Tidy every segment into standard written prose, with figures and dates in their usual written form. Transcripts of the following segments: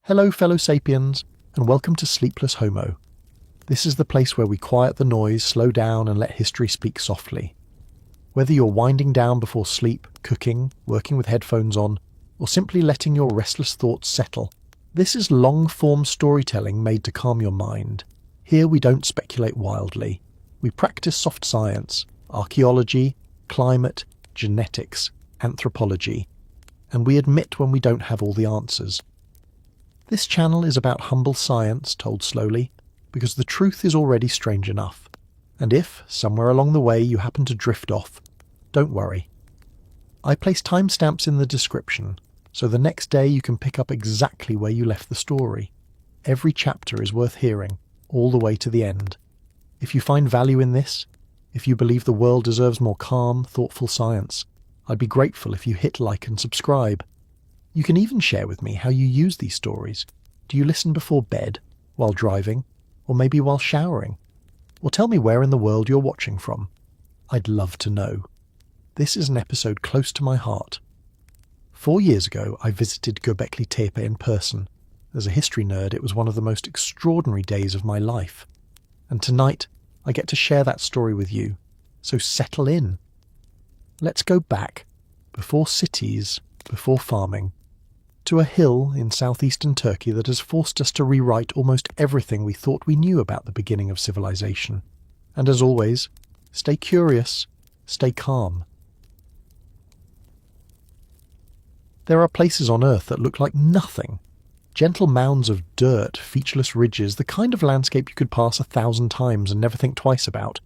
Hello fellow Sapiens, and welcome to Sleepless Homo. This is the place where we quiet the noise, slow down and let history speak softly. Whether you're winding down before sleep, cooking, working with headphones on, or simply letting your restless thoughts settle, this is long-form storytelling made to calm your mind. Here we don't speculate wildly. We practice soft science, archaeology, climate, genetics, anthropology, and we admit when we don't have all the answers. This channel is about humble science told slowly, because the truth is already strange enough. And if, somewhere along the way, you happen to drift off, don't worry. I place timestamps in the description, so the next day you can pick up exactly where you left the story. Every chapter is worth hearing, all the way to the end. If you find value in this, if you believe the world deserves more calm, thoughtful science, I'd be grateful if you hit like and subscribe. You can even share with me how you use these stories. Do you listen before bed, while driving, or maybe while showering? Or tell me where in the world you're watching from. I'd love to know. This is an episode close to my heart. 4 years ago, I visited Göbekli Tepe in person. As a history nerd, it was one of the most extraordinary days of my life. And tonight, I get to share that story with you. So settle in. Let's go back, before cities, before farming, to a hill in southeastern Turkey that has forced us to rewrite almost everything we thought we knew about the beginning of civilization. And as always, stay curious, stay calm. There are places on Earth that look like nothing. Gentle mounds of dirt, featureless ridges, the kind of landscape you could pass 1,000 times and never think twice about.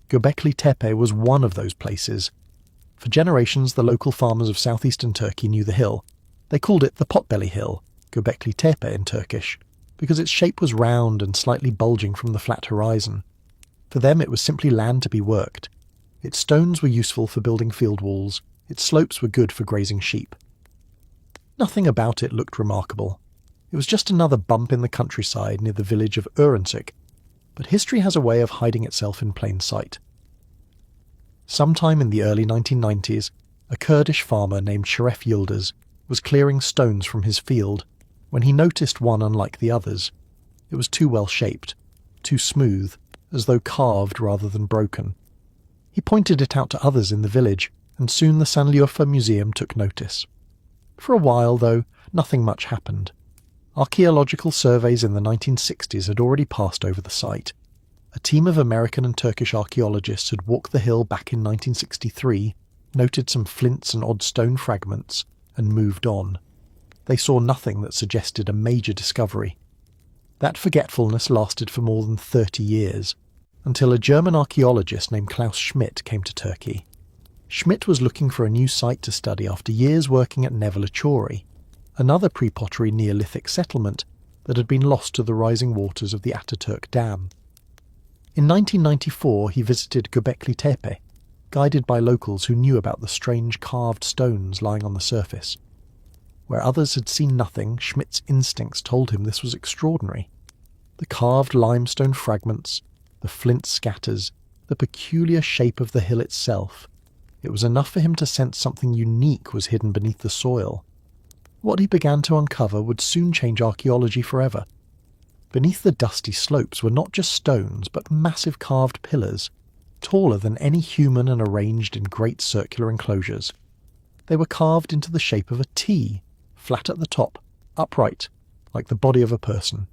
Göbekli Tepe was one of those places. For generations, the local farmers of southeastern Turkey knew the hill. They called it the Potbelly Hill, Göbekli Tepe in Turkish, because its shape was round and slightly bulging from the flat horizon. For them it was simply land to be worked. Its stones were useful for building field walls, its slopes were good for grazing sheep. Nothing about it looked remarkable. It was just another bump in the countryside near the village of Öğrenci, but history has a way of hiding itself in plain sight. Sometime in the early 1990s, a Kurdish farmer named Şeref Yıldız was clearing stones from his field when he noticed one unlike the others. It was too well shaped, too smooth, as though carved rather than broken. He pointed it out to others in the village, and soon the Sanliurfa Museum took notice. For a while, though, nothing much happened. Archaeological surveys in the 1960s had already passed over the site. A team of American and Turkish archaeologists had walked the hill back in 1963, noted some flints and odd stone fragments, and moved on. They saw nothing that suggested a major discovery. That forgetfulness lasted for more than 30 years, until a German archaeologist named Klaus Schmidt came to Turkey. Schmidt was looking for a new site to study after years working at Nevelachori, another pre-pottery Neolithic settlement that had been lost to the rising waters of the Ataturk Dam. In 1994 he visited Göbekli Tepe, guided by locals who knew about the strange carved stones lying on the surface. Where others had seen nothing, Schmidt's instincts told him this was extraordinary. The carved limestone fragments, the flint scatters, the peculiar shape of the hill itself. It was enough for him to sense something unique was hidden beneath the soil. What he began to uncover would soon change archaeology forever. Beneath the dusty slopes were not just stones, but massive carved pillars, taller than any human and arranged in great circular enclosures. They were carved into the shape of a T, flat at the top, upright, like the body of a person.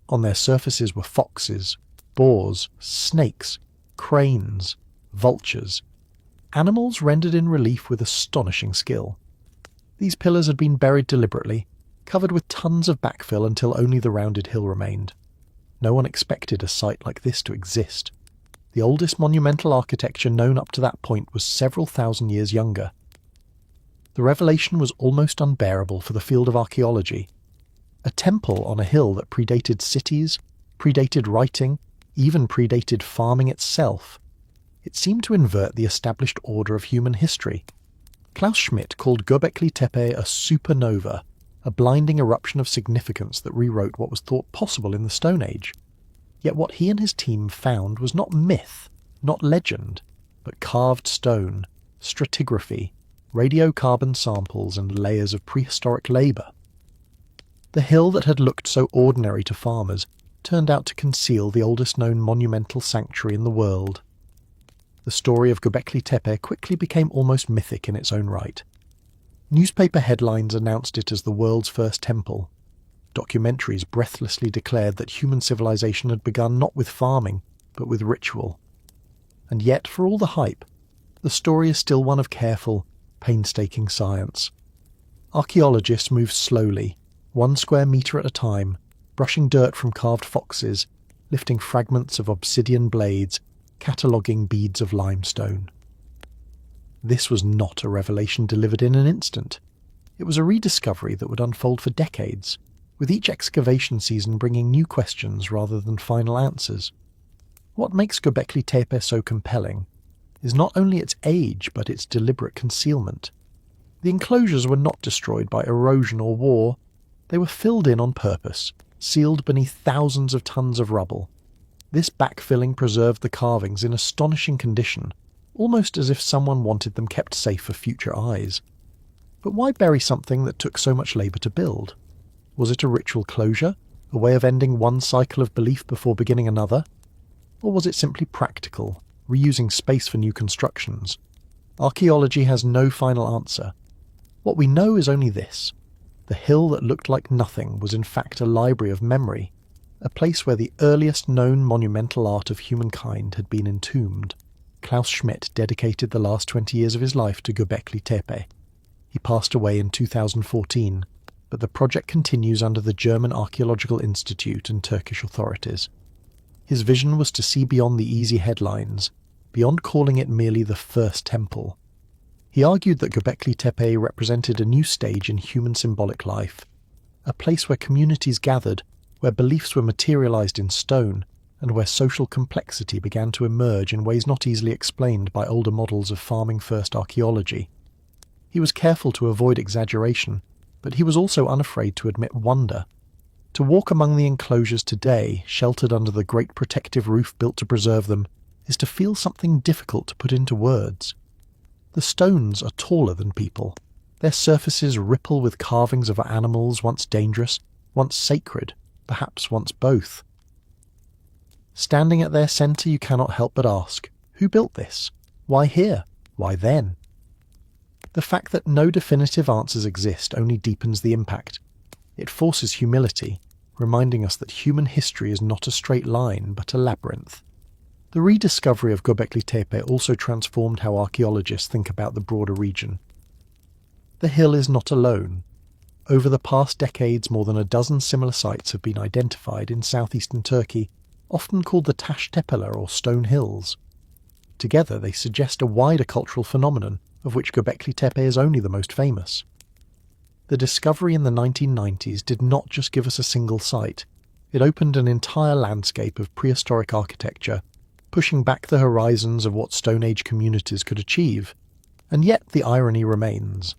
On their surfaces were foxes, boars, snakes, cranes, vultures, animals rendered in relief with astonishing skill. These pillars had been buried deliberately, covered with tons of backfill until only the rounded hill remained. No one expected a site like this to exist. The oldest monumental architecture known up to that point was several thousand years younger. The revelation was almost unbearable for the field of archaeology. A temple on a hill that predated cities, predated writing, even predated farming itself. It seemed to invert the established order of human history. Klaus Schmidt called Göbekli Tepe a supernova, a blinding eruption of significance that rewrote what was thought possible in the Stone Age. Yet what he and his team found was not myth, not legend, but carved stone, stratigraphy, radiocarbon samples and layers of prehistoric labour. The hill that had looked so ordinary to farmers turned out to conceal the oldest known monumental sanctuary in the world. The story of Göbekli Tepe quickly became almost mythic in its own right. Newspaper headlines announced it as the world's first temple. Documentaries breathlessly declared that human civilization had begun not with farming, but with ritual. And yet, for all the hype, the story is still one of careful, painstaking science. Archaeologists move slowly, 1 square metre at a time, brushing dirt from carved foxes, lifting fragments of obsidian blades, cataloguing beads of limestone. This was not a revelation delivered in an instant. It was a rediscovery that would unfold for decades, with each excavation season bringing new questions rather than final answers. What makes Göbekli Tepe so compelling is not only its age but its deliberate concealment. The enclosures were not destroyed by erosion or war. They were filled in on purpose, sealed beneath thousands of tons of rubble. This backfilling preserved the carvings in astonishing condition, almost as if someone wanted them kept safe for future eyes. But why bury something that took so much labour to build? Was it a ritual closure, a way of ending one cycle of belief before beginning another? Or was it simply practical, reusing space for new constructions? Archaeology has no final answer. What we know is only this. The hill that looked like nothing was in fact a library of memory, a place where the earliest known monumental art of humankind had been entombed. Klaus Schmidt dedicated the last 20 years of his life to Göbekli Tepe. He passed away in 2014, but the project continues under the German Archaeological Institute and Turkish authorities. His vision was to see beyond the easy headlines, beyond calling it merely the first temple. He argued that Göbekli Tepe represented a new stage in human symbolic life, a place where communities gathered, where beliefs were materialized in stone, and where social complexity began to emerge in ways not easily explained by older models of farming-first archaeology. He was careful to avoid exaggeration, but he was also unafraid to admit wonder. To walk among the enclosures today, sheltered under the great protective roof built to preserve them, is to feel something difficult to put into words. The stones are taller than people. Their surfaces ripple with carvings of animals once dangerous, once sacred, perhaps once both. Standing at their centre, you cannot help but ask, who built this? Why here? Why then? The fact that no definitive answers exist only deepens the impact. It forces humility, reminding us that human history is not a straight line, but a labyrinth. The rediscovery of Göbekli Tepe also transformed how archaeologists think about the broader region. The hill is not alone. Over the past decades, more than a dozen similar sites have been identified in southeastern Turkey, often called the Taş Tepeler or Stone Hills. Together they suggest a wider cultural phenomenon, of which Göbekli Tepe is only the most famous. The discovery in the 1990s did not just give us a single site. It opened an entire landscape of prehistoric architecture, pushing back the horizons of what Stone Age communities could achieve. And yet the irony remains.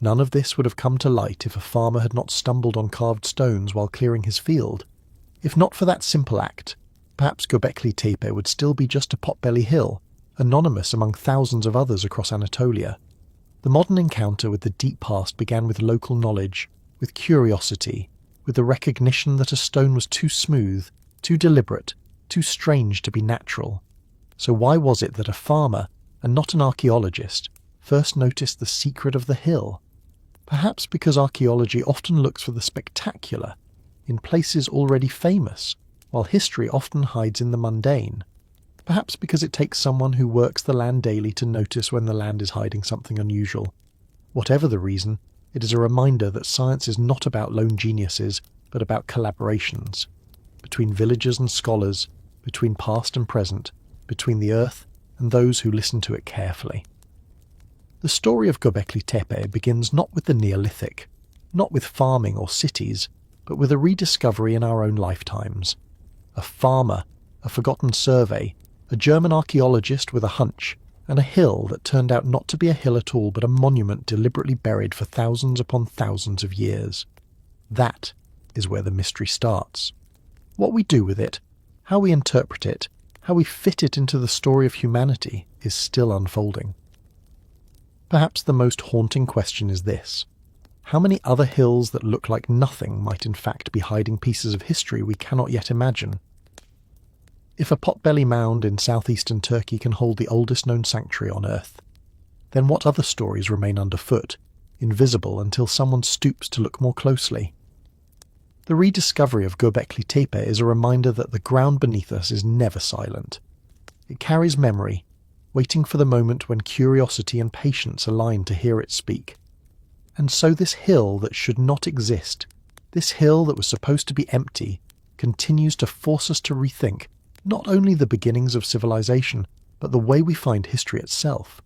None of this would have come to light if a farmer had not stumbled on carved stones while clearing his field. If not for that simple act, perhaps Göbekli Tepe would still be just a potbelly hill, anonymous among thousands of others across Anatolia. The modern encounter with the deep past began with local knowledge, with curiosity, with the recognition that a stone was too smooth, too deliberate, too strange to be natural. So why was it that a farmer, and not an archaeologist, first noticed the secret of the hill? Perhaps because archaeology often looks for the spectacular, in places already famous, while history often hides in the mundane. Perhaps because it takes someone who works the land daily to notice when the land is hiding something unusual. Whatever the reason, it is a reminder that science is not about lone geniuses, but about collaborations. Between villagers and scholars, between past and present, between the earth and those who listen to it carefully. The story of Göbekli Tepe begins not with the Neolithic, not with farming or cities, but with a rediscovery in our own lifetimes. A farmer, a forgotten survey, a German archaeologist with a hunch, and a hill that turned out not to be a hill at all but a monument deliberately buried for thousands upon thousands of years. That is where the mystery starts. What we do with it, how we interpret it, how we fit it into the story of humanity is still unfolding. Perhaps the most haunting question is this: How many other hills that look like nothing might in fact be hiding pieces of history we cannot yet imagine? If a potbelly mound in southeastern Turkey can hold the oldest known sanctuary on Earth, then what other stories remain underfoot, invisible until someone stoops to look more closely? The rediscovery of Göbekli Tepe is a reminder that the ground beneath us is never silent. It carries memory, waiting for the moment when curiosity and patience align to hear it speak. And so this hill that should not exist, this hill that was supposed to be empty, continues to force us to rethink not only the beginnings of civilization, but the way we find history itself.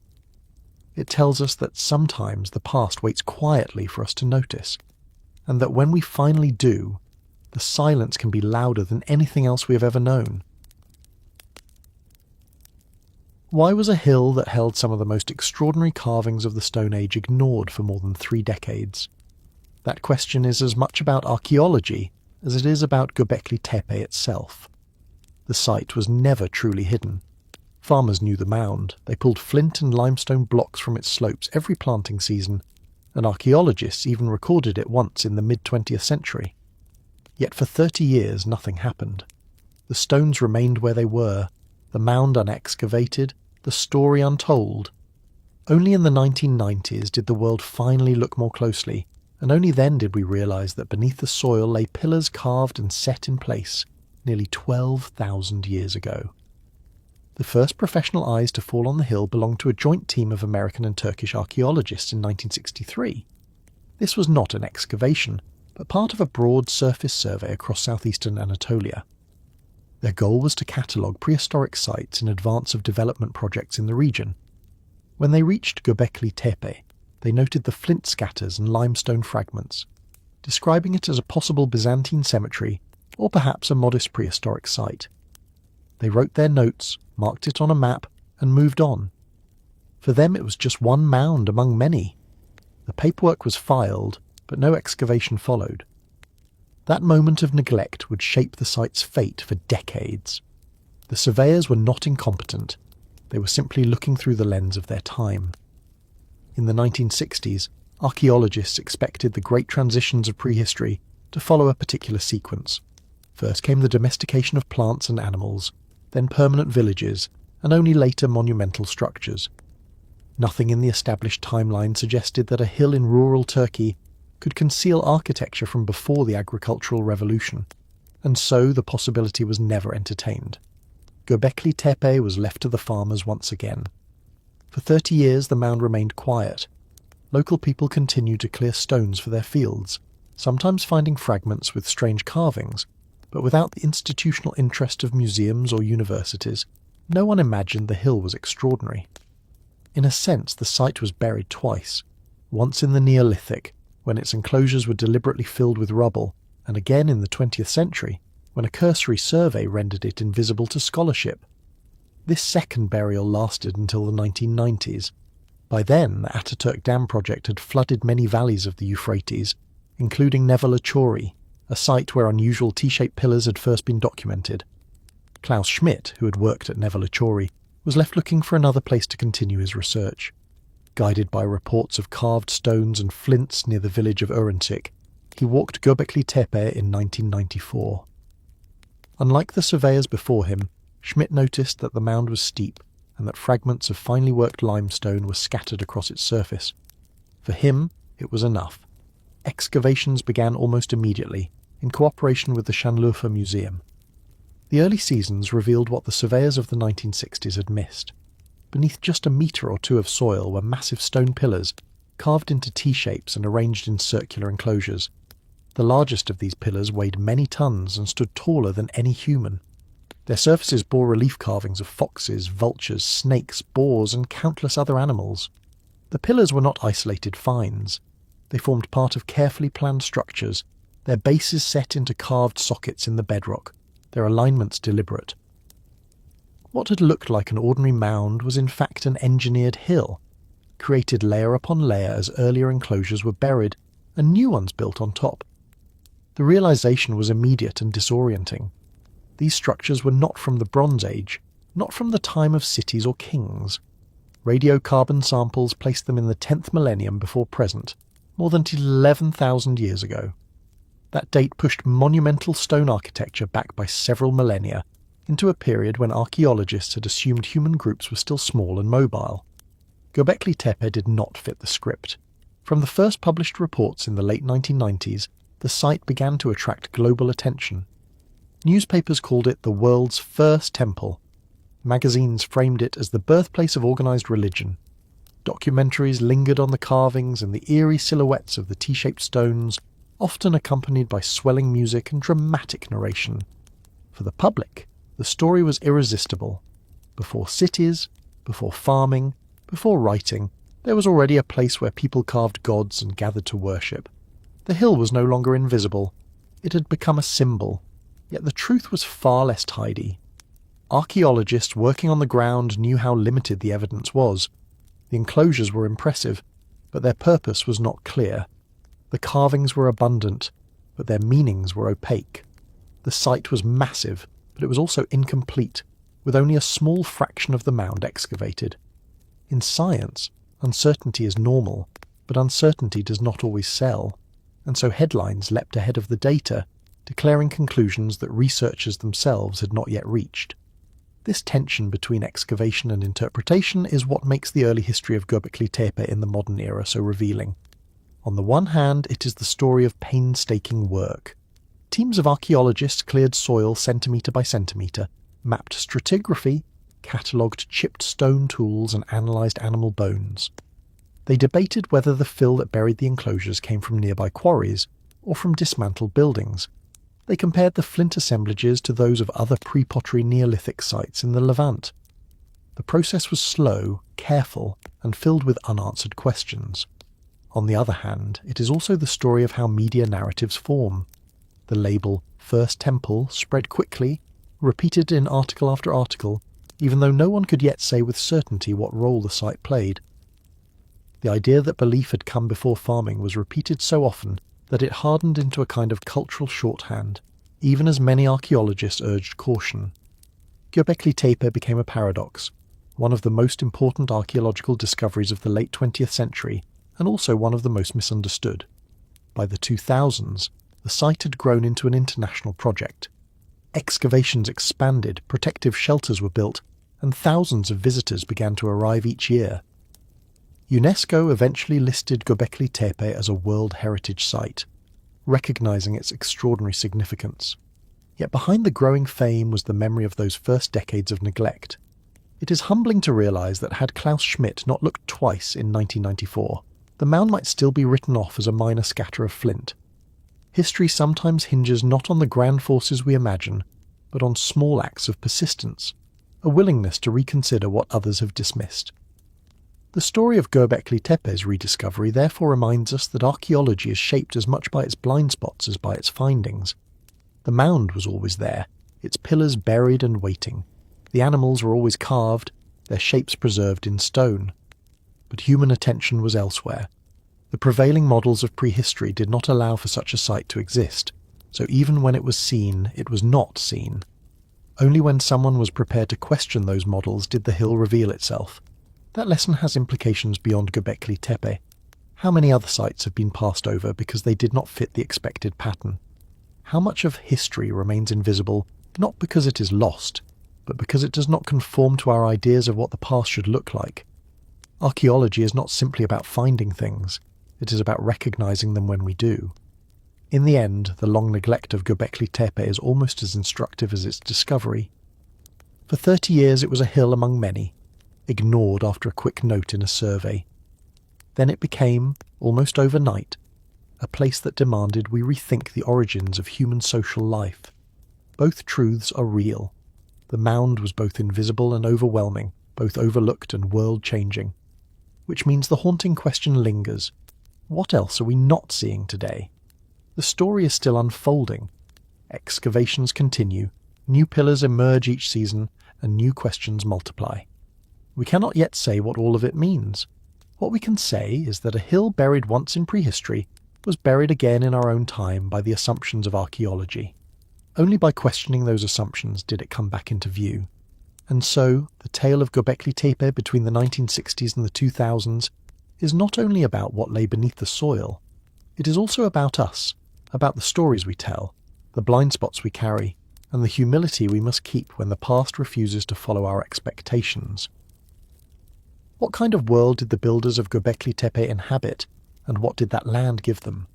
It tells us that sometimes the past waits quietly for us to notice, and that when we finally do, the silence can be louder than anything else we have ever known. Why was a hill that held some of the most extraordinary carvings of the Stone Age ignored for more than 3 decades? That question is as much about archaeology as it is about Göbekli Tepe itself. The site was never truly hidden. Farmers knew the mound. They pulled flint and limestone blocks from its slopes every planting season, and archaeologists even recorded it once in the mid-20th century. Yet for 30 years nothing happened. The stones remained where they were, the mound unexcavated, the story untold. Only in the 1990s did the world finally look more closely, and only then did we realise that beneath the soil lay pillars carved and set in place nearly 12,000 years ago. The first professional eyes to fall on the hill belonged to a joint team of American and Turkish archaeologists in 1963. This was not an excavation, but part of a broad surface survey across southeastern Anatolia. Their goal was to catalogue prehistoric sites in advance of development projects in the region. When they reached Göbekli Tepe, they noted the flint scatters and limestone fragments, describing it as a possible Byzantine cemetery or perhaps a modest prehistoric site. They wrote their notes, marked it on a map, and moved on. For them it was just one mound among many. The paperwork was filed, but no excavation followed. That moment of neglect would shape the site's fate for decades. The surveyors were not incompetent. They were simply looking through the lens of their time. In the 1960s, archaeologists expected the great transitions of prehistory to follow a particular sequence. First came the domestication of plants and animals, then permanent villages, and only later monumental structures. Nothing in the established timeline suggested that a hill in rural Turkey could conceal architecture from before the agricultural revolution, and so the possibility was never entertained. Göbekli Tepe was left to the farmers once again. For 30 years the mound remained quiet. Local people continued to clear stones for their fields, sometimes finding fragments with strange carvings, but without the institutional interest of museums or universities, no one imagined the hill was extraordinary. In a sense, the site was buried twice, once in the Neolithic, when its enclosures were deliberately filled with rubble, and again in the 20th century, when a cursory survey rendered it invisible to scholarship. This second burial lasted until the 1990s. By then, the Ataturk Dam project had flooded many valleys of the Euphrates, including Nevelachori, a site where unusual T-shaped pillars had first been documented. Klaus Schmidt, who had worked at Nevelachori, was left looking for another place to continue his research. Guided by reports of carved stones and flints near the village of Urinsik, he walked Göbekli Tepe in 1994. Unlike the surveyors before him, Schmidt noticed that the mound was steep and that fragments of finely worked limestone were scattered across its surface. For him, it was enough. Excavations began almost immediately, in cooperation with the Şanlıurfa Museum. The early seasons revealed what the surveyors of the 1960s had missed. Beneath just a metre or two of soil were massive stone pillars, carved into T-shapes and arranged in circular enclosures. The largest of these pillars weighed many tons and stood taller than any human. Their surfaces bore relief carvings of foxes, vultures, snakes, boars, and countless other animals. The pillars were not isolated finds. They formed part of carefully planned structures, their bases set into carved sockets in the bedrock, their alignments deliberate. What had looked like an ordinary mound was in fact an engineered hill, created layer upon layer as earlier enclosures were buried and new ones built on top. The realization was immediate and disorienting. These structures were not from the Bronze Age, not from the time of cities or kings. Radiocarbon samples placed them in the 10th millennium before present, more than 11,000 years ago. That date pushed monumental stone architecture back by several millennia into a period when archaeologists had assumed human groups were still small and mobile. Göbekli Tepe did not fit the script. From the first published reports in the late 1990s, the site began to attract global attention. Newspapers called it the world's first temple. Magazines framed it as the birthplace of organised religion. Documentaries lingered on the carvings and the eerie silhouettes of the T-shaped stones, often accompanied by swelling music and dramatic narration. For the public, the story was irresistible. Before cities, before farming, before writing, there was already a place where people carved gods and gathered to worship. The hill was no longer invisible. It had become a symbol. Yet the truth was far less tidy. Archaeologists working on the ground knew how limited the evidence was. The enclosures were impressive, but their purpose was not clear. The carvings were abundant, but their meanings were opaque. The site was massive, but it was also incomplete, with only a small fraction of the mound excavated. In science, uncertainty is normal, but uncertainty does not always sell, and so headlines leapt ahead of the data, declaring conclusions that researchers themselves had not yet reached. This tension between excavation and interpretation is what makes the early history of Göbekli Tepe in the modern era so revealing. On the one hand, it is the story of painstaking work. Teams of archaeologists cleared soil centimetre by centimetre, mapped stratigraphy, catalogued chipped stone tools and analysed animal bones. They debated whether the fill that buried the enclosures came from nearby quarries or from dismantled buildings. They compared the flint assemblages to those of other pre-pottery Neolithic sites in the Levant. The process was slow, careful, and filled with unanswered questions. On the other hand, it is also the story of how media narratives form. The label First Temple spread quickly, repeated in article after article, even though no one could yet say with certainty what role the site played. The idea that belief had come before farming was repeated so often that it hardened into a kind of cultural shorthand, even as many archaeologists urged caution. Göbekli Tepe became a paradox, one of the most important archaeological discoveries of the late 20th century, and also one of the most misunderstood. By the 2000s, the site had grown into an international project. Excavations expanded, protective shelters were built, and thousands of visitors began to arrive each year. UNESCO eventually listed Göbekli Tepe as a World Heritage Site, recognizing its extraordinary significance. Yet behind the growing fame was the memory of those first decades of neglect. It is humbling to realize that had Klaus Schmidt not looked twice in 1994, the mound might still be written off as a minor scatter of flint. History sometimes hinges not on the grand forces we imagine, but on small acts of persistence, a willingness to reconsider what others have dismissed. The story of Göbekli Tepe's rediscovery therefore reminds us that archaeology is shaped as much by its blind spots as by its findings. The mound was always there, its pillars buried and waiting. The animals were always carved, their shapes preserved in stone. But human attention was elsewhere. The prevailing models of prehistory did not allow for such a site to exist, so even when it was seen, it was not seen. Only when someone was prepared to question those models did the hill reveal itself. That lesson has implications beyond Göbekli Tepe. How many other sites have been passed over because they did not fit the expected pattern? How much of history remains invisible, not because it is lost, but because it does not conform to our ideas of what the past should look like? Archaeology is not simply about finding things, it is about recognizing them when we do. In the end, the long neglect of Göbekli Tepe is almost as instructive as its discovery. For 30 years it was a hill among many, ignored after a quick note in a survey. Then it became, almost overnight, a place that demanded we rethink the origins of human social life. Both truths are real. The mound was both invisible and overwhelming, both overlooked and world-changing. Which means the haunting question lingers. What else are we not seeing today? The story is still unfolding. Excavations continue, new pillars emerge each season, and new questions multiply. We cannot yet say what all of it means. What we can say is that a hill buried once in prehistory was buried again in our own time by the assumptions of archaeology. Only by questioning those assumptions did it come back into view. And so, the tale of Göbekli Tepe between the 1960s and the 2000s is not only about what lay beneath the soil, It is also about us, about the stories we tell, the blind spots we carry, and the humility we must keep when the past refuses to follow our expectations. What kind of world did the builders of Göbekli Tepe inhabit, and what did that land give them?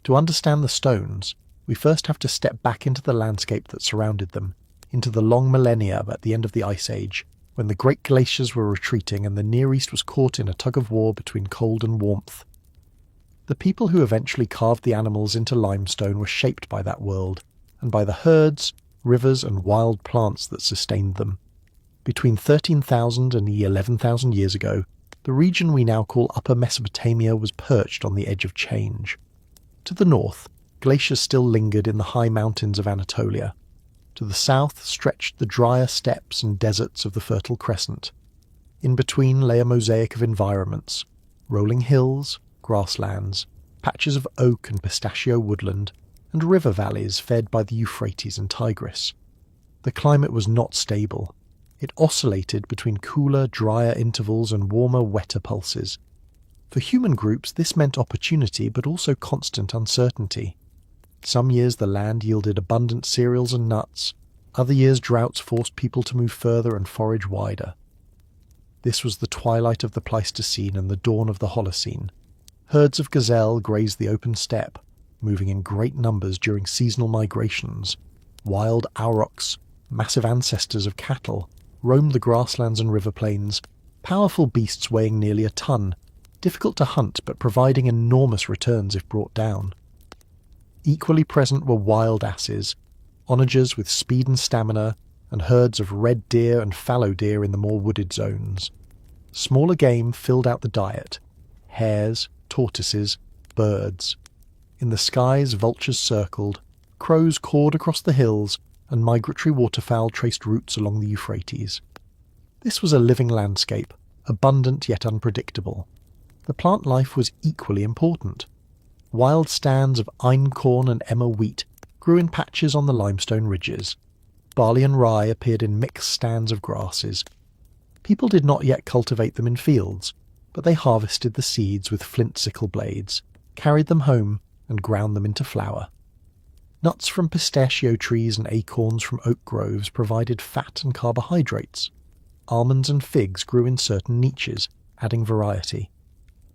To understand the stones, we first have to step back into the landscape that surrounded them, into the long millennia at the end of the Ice Age, when the great glaciers were retreating and the Near East was caught in a tug-of-war between cold and warmth. The people who eventually carved the animals into limestone were shaped by that world, and by the herds, rivers and wild plants that sustained them. Between 13,000 and 11,000 years ago, the region we now call Upper Mesopotamia was perched on the edge of change. To the north, glaciers still lingered in the high mountains of Anatolia. To the south stretched the drier steppes and deserts of the Fertile Crescent. In between lay a mosaic of environments: rolling hills, grasslands, patches of oak and pistachio woodland, and river valleys fed by the Euphrates and Tigris. The climate was not stable. It oscillated between cooler, drier intervals and warmer, wetter pulses. For human groups, this meant opportunity but also constant uncertainty. Some years the land yielded abundant cereals and nuts. Other years droughts forced people to move further and forage wider. This was the twilight of the Pleistocene and the dawn of the Holocene. Herds of gazelle grazed the open steppe, moving in great numbers during seasonal migrations. Wild aurochs, massive ancestors of cattle, roamed the grasslands and river plains, powerful beasts weighing nearly a ton, difficult to hunt but providing enormous returns if brought down. Equally present were wild asses, onagers with speed and stamina, and herds of red deer and fallow deer in the more wooded zones. Smaller game filled out the diet: hares, tortoises, birds. In the skies vultures circled, crows cawed across the hills, and migratory waterfowl traced routes along the Euphrates. This was a living landscape, abundant yet unpredictable. The plant life was equally important. Wild stands of einkorn and emmer wheat grew in patches on the limestone ridges. Barley and rye appeared in mixed stands of grasses. People did not yet cultivate them in fields, but they harvested the seeds with flint sickle blades, carried them home, and ground them into flour. Nuts from pistachio trees and acorns from oak groves provided fat and carbohydrates. Almonds and figs grew in certain niches, adding variety.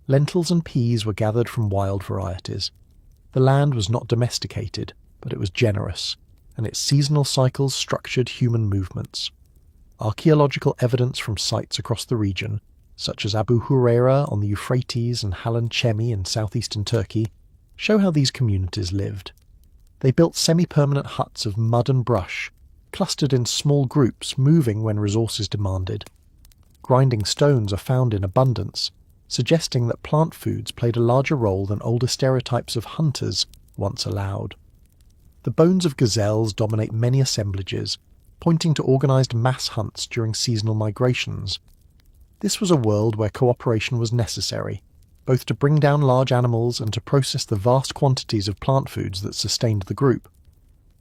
Lentils and peas were gathered from wild varieties. The land was not domesticated, but it was generous, and its seasonal cycles structured human movements. Archaeological evidence from sites across the region, such as Abu Huraira on the Euphrates and Halan Chemi in southeastern Turkey, show how these communities lived. They built semi-permanent huts of mud and brush, clustered in small groups, moving when resources demanded. Grinding stones are found in abundance, suggesting that plant foods played a larger role than older stereotypes of hunters once allowed. The bones of gazelles dominate many assemblages, pointing to organised mass hunts during seasonal migrations. This was a world where cooperation was necessary, both to bring down large animals and to process the vast quantities of plant foods that sustained the group.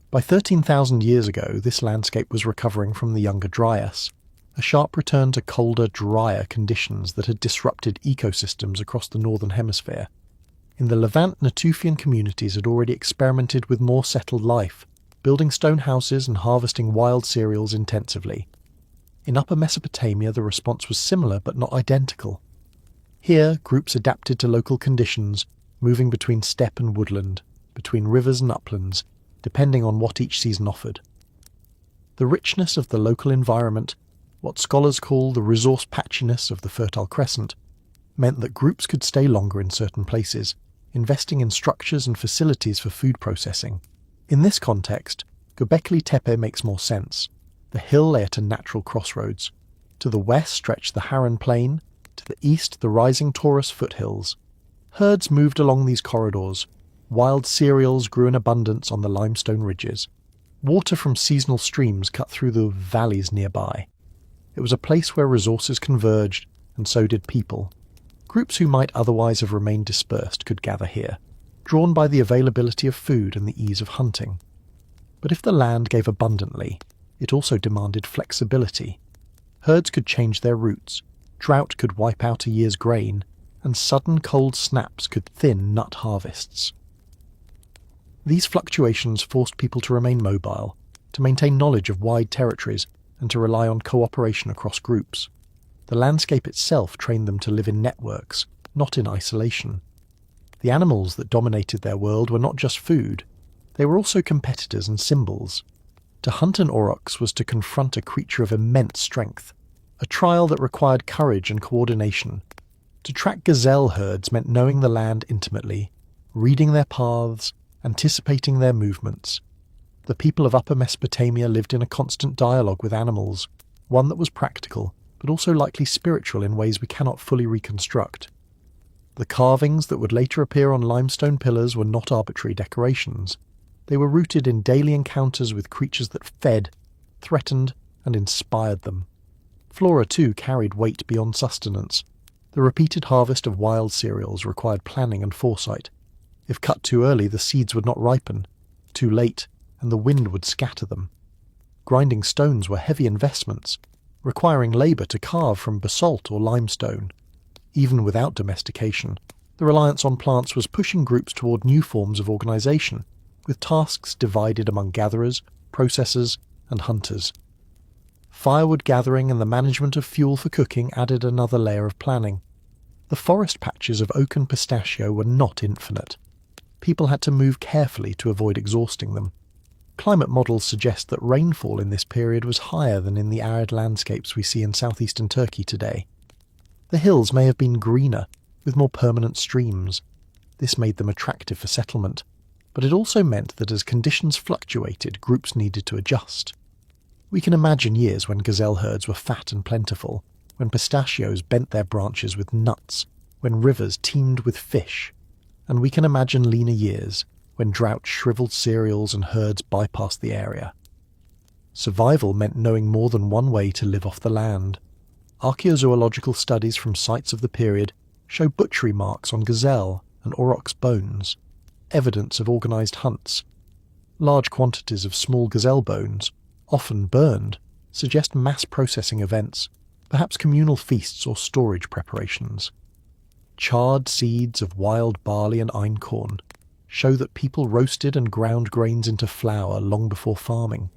By 13,000 years ago, this landscape was recovering from the Younger Dryas, a sharp return to colder, drier conditions that had disrupted ecosystems across the northern hemisphere. In the Levant, Natufian communities had already experimented with more settled life, building stone houses and harvesting wild cereals intensively. In Upper Mesopotamia, the response was similar but not identical. Here, groups adapted to local conditions, moving between steppe and woodland, between rivers and uplands, depending on what each season offered. The richness of the local environment, what scholars call the resource patchiness of the Fertile Crescent, meant that groups could stay longer in certain places, investing in structures and facilities for food processing. In this context, Göbekli Tepe makes more sense. The hill lay at a natural crossroads. To the west stretched the Harran Plain, to the east the rising Taurus foothills. Herds moved along these corridors. Wild cereals grew in abundance on the limestone ridges. Water from seasonal streams cut through the valleys nearby. It was a place where resources converged, and so did people. Groups who might otherwise have remained dispersed could gather here, drawn by the availability of food and the ease of hunting. But if the land gave abundantly, it also demanded flexibility. Herds could change their routes, drought could wipe out a year's grain, and sudden cold snaps could thin nut harvests. These fluctuations forced people to remain mobile, to maintain knowledge of wide territories, and to rely on cooperation across groups. The landscape itself trained them to live in networks, not in isolation. The animals that dominated their world were not just food, they were also competitors and symbols. To hunt an aurochs was to confront a creature of immense strength, a trial that required courage and coordination. To track gazelle herds meant knowing the land intimately, reading their paths, anticipating their movements. The people of Upper Mesopotamia lived in a constant dialogue with animals, one that was practical, but also likely spiritual in ways we cannot fully reconstruct. The carvings that would later appear on limestone pillars were not arbitrary decorations. They were rooted in daily encounters with creatures that fed, threatened, and inspired them. Flora, too, carried weight beyond sustenance. The repeated harvest of wild cereals required planning and foresight. If cut too early, the seeds would not ripen. Too late, and the wind would scatter them. Grinding stones were heavy investments, requiring labour to carve from basalt or limestone. Even without domestication, the reliance on plants was pushing groups toward new forms of organisation, with tasks divided among gatherers, processors, and hunters. Firewood gathering and the management of fuel for cooking added another layer of planning. The forest patches of oak and pistachio were not infinite. People had to move carefully to avoid exhausting them. Climate models suggest that rainfall in this period was higher than in the arid landscapes we see in southeastern Turkey today. The hills may have been greener, with more permanent streams. This made them attractive for settlement, but it also meant that as conditions fluctuated, groups needed to adjust. We can imagine years when gazelle herds were fat and plentiful, when pistachios bent their branches with nuts, when rivers teemed with fish, and we can imagine leaner years, when drought shriveled cereals and herds bypassed the area. Survival meant knowing more than one way to live off the land. Archaeozoological studies from sites of the period show butchery marks on gazelle and aurochs bones, evidence of organised hunts. Large quantities of small gazelle bones, often burned, suggest mass processing events, perhaps communal feasts or storage preparations. Charred seeds of wild barley and einkorn show that people roasted and ground grains into flour long before farming.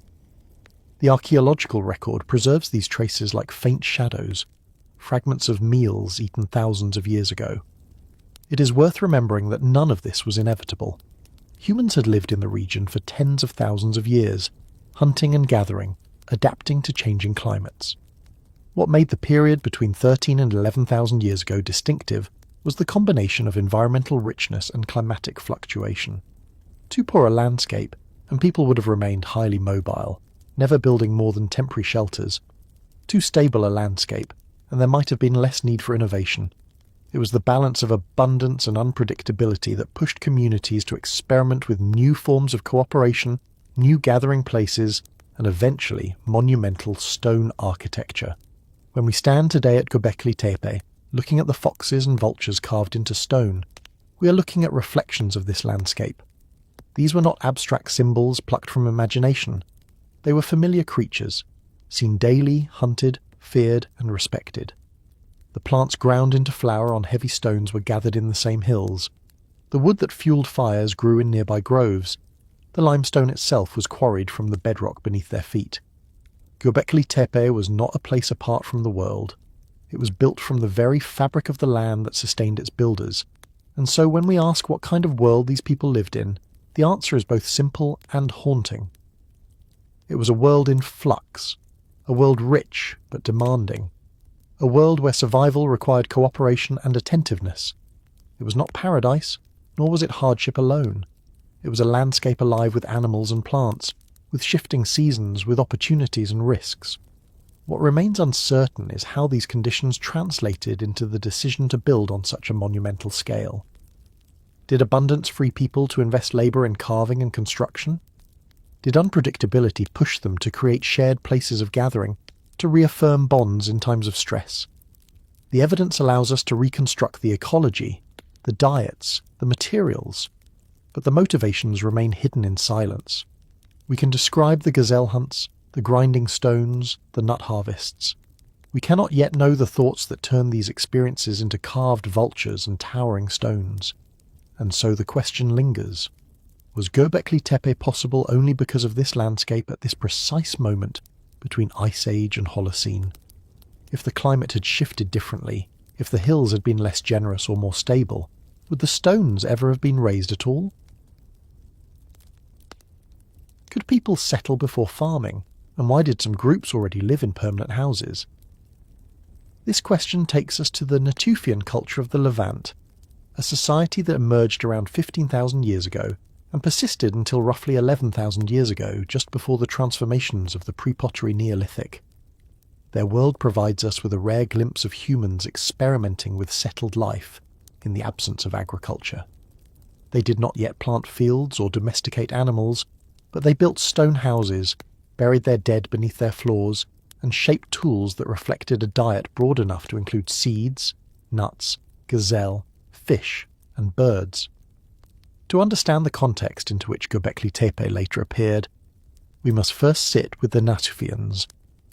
The archaeological record preserves these traces like faint shadows, fragments of meals eaten thousands of years ago. It is worth remembering that none of this was inevitable. Humans had lived in the region for tens of thousands of years, hunting and gathering, adapting to changing climates. What made the period between 13 and 11,000 years ago distinctive was the combination of environmental richness and climatic fluctuation. Too poor a landscape, and people would have remained highly mobile, never building more than temporary shelters. Too stable a landscape, and there might have been less need for innovation. It was the balance of abundance and unpredictability that pushed communities to experiment with new forms of cooperation, new gathering places, and eventually monumental stone architecture. When we stand today at Göbekli Tepe, looking at the foxes and vultures carved into stone, we are looking at reflections of this landscape. These were not abstract symbols plucked from imagination. They were familiar creatures, seen daily, hunted, feared, and respected. The plants ground into flour on heavy stones were gathered in the same hills. The wood that fueled fires grew in nearby groves. The limestone itself was quarried from the bedrock beneath their feet. Göbekli Tepe was not a place apart from the world. It was built from the very fabric of the land that sustained its builders, and so when we ask what kind of world these people lived in, the answer is both simple and haunting. It was a world in flux, a world rich but demanding, a world where survival required cooperation and attentiveness. It was not paradise, nor was it hardship alone. It was a landscape alive with animals and plants, with shifting seasons, with opportunities and risks. What remains uncertain is how these conditions translated into the decision to build on such a monumental scale. Did abundance free people to invest labour in carving and construction? Did unpredictability push them to create shared places of gathering, to reaffirm bonds in times of stress? The evidence allows us to reconstruct the ecology, the diets, the materials, but the motivations remain hidden in silence. We can describe the gazelle hunts, the grinding stones, the nut harvests, We cannot yet know the thoughts that turned these experiences into carved vultures and towering stones. And so the question lingers. Was Göbekli Tepe possible only because of this landscape at this precise moment between Ice Age and Holocene? If the climate had shifted differently, if the hills had been less generous or more stable, would the stones ever have been raised at all? Could people settle before farming? And why did some groups already live in permanent houses? This question takes us to the Natufian culture of the Levant, a society that emerged around 15,000 years ago and persisted until roughly 11,000 years ago, just before the transformations of the pre-pottery Neolithic. Their world provides us with a rare glimpse of humans experimenting with settled life in the absence of agriculture. They did not yet plant fields or domesticate animals, but they built stone houses, buried their dead beneath their floors, and shaped tools that reflected a diet broad enough to include seeds, nuts, gazelle, fish, and birds. To understand the context into which Göbekli Tepe later appeared, we must first sit with the Natufians,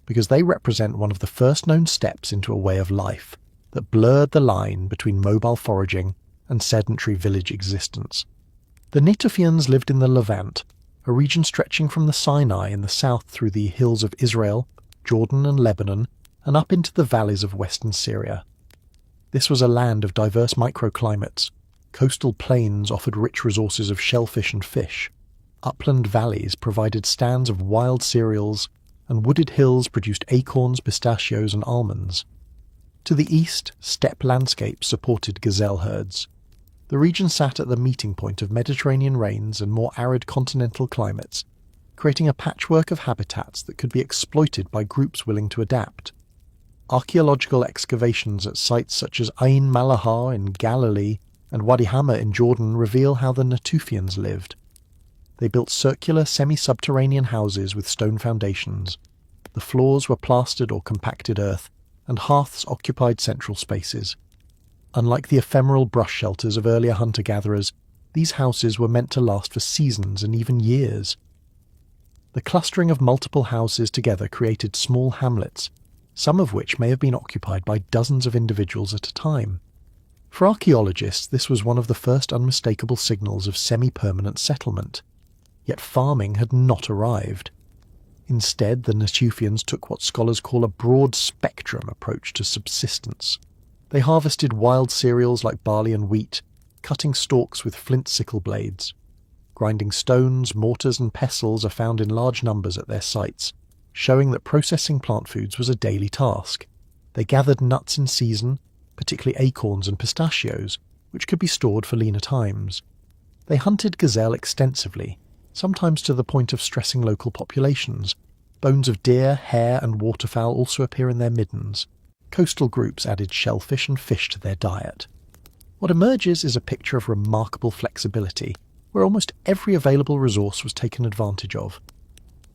because they represent one of the first known steps into a way of life that blurred the line between mobile foraging and sedentary village existence. The Natufians lived in the Levant, a region stretching from the Sinai in the south through the hills of Israel, Jordan and Lebanon, and up into the valleys of western Syria. This was a land of diverse microclimates. Coastal plains offered rich resources of shellfish and fish. Upland valleys provided stands of wild cereals, and wooded hills produced acorns, pistachios, and almonds. To the east, steppe landscapes supported gazelle herds. The region sat at the meeting point of Mediterranean rains and more arid continental climates, creating a patchwork of habitats that could be exploited by groups willing to adapt. Archaeological excavations at sites such as Ain Malahar in Galilee and Wadi Hamma in Jordan reveal how the Natufians lived. They built circular, semi-subterranean houses with stone foundations. The floors were plastered or compacted earth, and hearths occupied central spaces. Unlike the ephemeral brush shelters of earlier hunter-gatherers, these houses were meant to last for seasons and even years. The clustering of multiple houses together created small hamlets, some of which may have been occupied by dozens of individuals at a time. For archaeologists, this was one of the first unmistakable signals of semi-permanent settlement. Yet farming had not arrived. Instead, the Natufians took what scholars call a broad-spectrum approach to subsistence. They harvested wild cereals like barley and wheat, cutting stalks with flint sickle blades. Grinding stones, mortars and pestles are found in large numbers at their sites, showing that processing plant foods was a daily task. They gathered nuts in season, particularly acorns and pistachios, which could be stored for leaner times. They hunted gazelle extensively, sometimes to the point of stressing local populations. Bones of deer, hare and waterfowl also appear in their middens. Coastal groups added shellfish and fish to their diet. What emerges is a picture of remarkable flexibility, where almost every available resource was taken advantage of.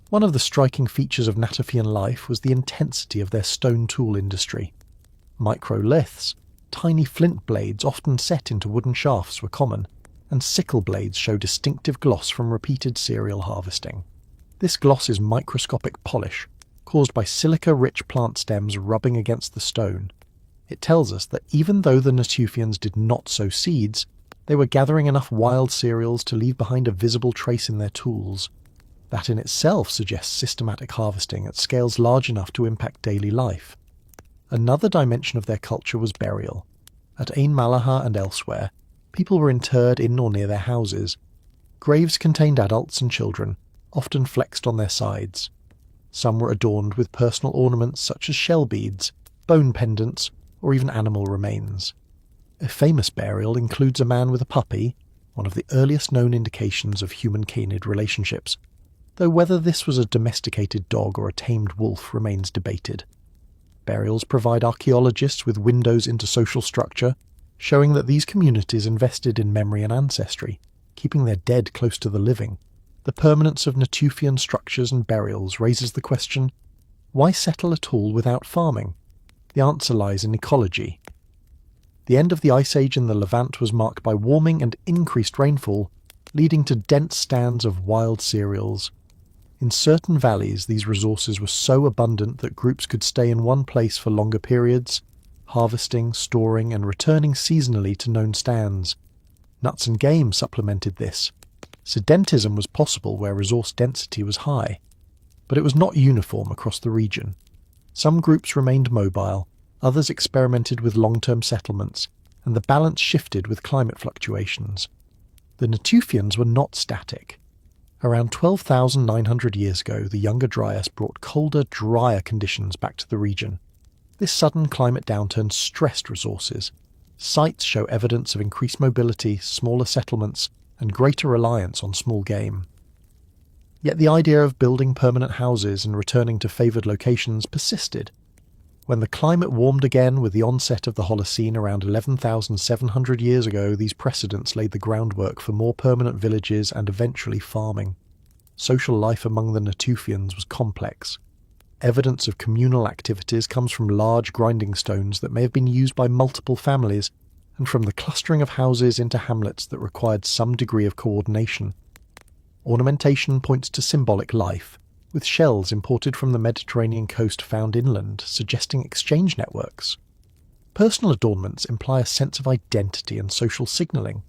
One of the striking features of Natufian life was the intensity of their stone tool industry. Microliths, tiny flint blades often set into wooden shafts, were common, and sickle blades show distinctive gloss from repeated cereal harvesting. This gloss is microscopic polish, caused by silica-rich plant stems rubbing against the stone. It tells us that even though the Natufians did not sow seeds, they were gathering enough wild cereals to leave behind a visible trace in their tools. That in itself suggests systematic harvesting at scales large enough to impact daily life. Another dimension of their culture was burial. At Ain Malahar and elsewhere, people were interred in or near their houses. Graves contained adults and children, often flexed on their sides. Some were adorned with personal ornaments such as shell beads, bone pendants, or even animal remains. A famous burial includes a man with a puppy, one of the earliest known indications of human-canid relationships, though whether this was a domesticated dog or a tamed wolf remains debated. Burials provide archaeologists with windows into social structure, showing that these communities invested in memory and ancestry, keeping their dead close to the living. The permanence of Natufian structures and burials raises the question, why settle at all without farming? The answer lies in ecology. The end of the Ice Age in the Levant was marked by warming and increased rainfall, leading to dense stands of wild cereals. In certain valleys, these resources were so abundant that groups could stay in one place for longer periods, harvesting, storing, and returning seasonally to known stands. Nuts and game supplemented this. Sedentism was possible where resource density was high, but it was not uniform across the region. Some groups remained mobile, others experimented with long-term settlements, and the balance shifted with climate fluctuations. The Natufians were not static. Around 12,900 years ago, the Younger Dryas brought colder, drier conditions back to the region. This sudden climate downturn stressed resources. Sites show evidence of increased mobility, smaller settlements, and greater reliance on small game. Yet the idea of building permanent houses and returning to favoured locations persisted. When the climate warmed again with the onset of the Holocene around 11,700 years ago, these precedents laid the groundwork for more permanent villages and eventually farming. Social life among the Natufians was complex. Evidence of communal activities comes from large grinding stones that may have been used by multiple families, and from the clustering of houses into hamlets that required some degree of coordination. Ornamentation points to symbolic life, with shells imported from the Mediterranean coast found inland, suggesting exchange networks. Personal adornments imply a sense of identity and social signalling.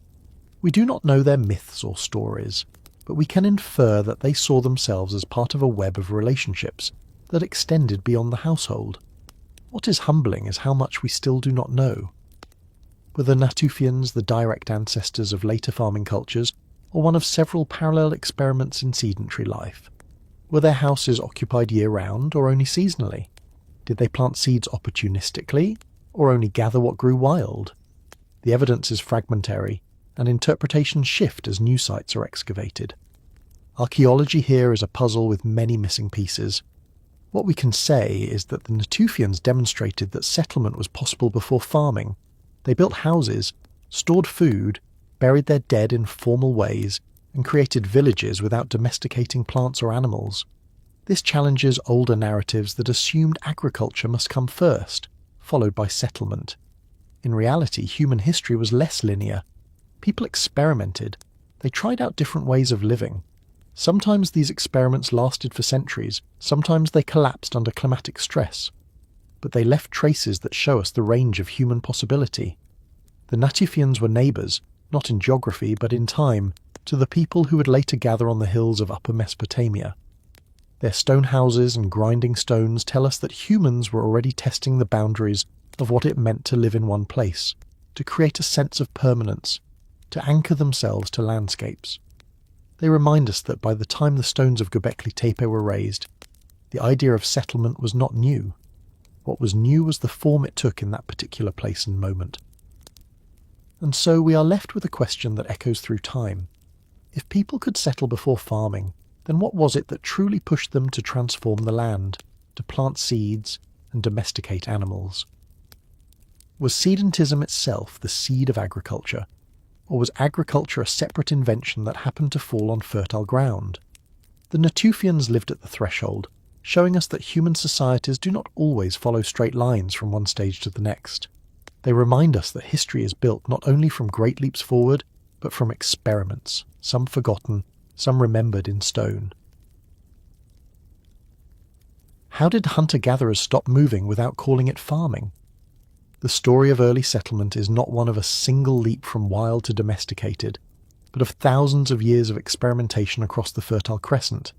We do not know their myths or stories, but we can infer that they saw themselves as part of a web of relationships that extended beyond the household. What is humbling is how much we still do not know. Were the Natufians the direct ancestors of later farming cultures, or one of several parallel experiments in sedentary life? Were their houses occupied year-round or only seasonally? Did they plant seeds opportunistically, or only gather what grew wild? The evidence is fragmentary, and interpretations shift as new sites are excavated. Archaeology here is a puzzle with many missing pieces. What we can say is that the Natufians demonstrated that settlement was possible before farming. They built houses, stored food, buried their dead in formal ways, and created villages without domesticating plants or animals. This challenges older narratives that assumed agriculture must come first, followed by settlement. In reality, human history was less linear. People experimented. They tried out different ways of living. Sometimes these experiments lasted for centuries, sometimes they collapsed under climatic stress. But they left traces that show us the range of human possibility. The Natufians were neighbours, not in geography but in time, to the people who would later gather on the hills of Upper Mesopotamia. Their stone houses and grinding stones tell us that humans were already testing the boundaries of what it meant to live in one place, to create a sense of permanence, to anchor themselves to landscapes. They remind us that by the time the stones of Göbekli Tepe were raised, the idea of settlement was not new. What was new was the form it took in that particular place and moment. And so we are left with a question that echoes through time. If people could settle before farming, then what was it that truly pushed them to transform the land, to plant seeds and domesticate animals? Was sedentism itself the seed of agriculture, or was agriculture a separate invention that happened to fall on fertile ground? The Natufians lived at the threshold, showing us that human societies do not always follow straight lines from one stage to the next. They remind us that history is built not only from great leaps forward, but from experiments, some forgotten, some remembered in stone. How did hunter-gatherers stop moving without calling it farming? The story of early settlement is not one of a single leap from wild to domesticated, but of thousands of years of experimentation across the Fertile Crescent.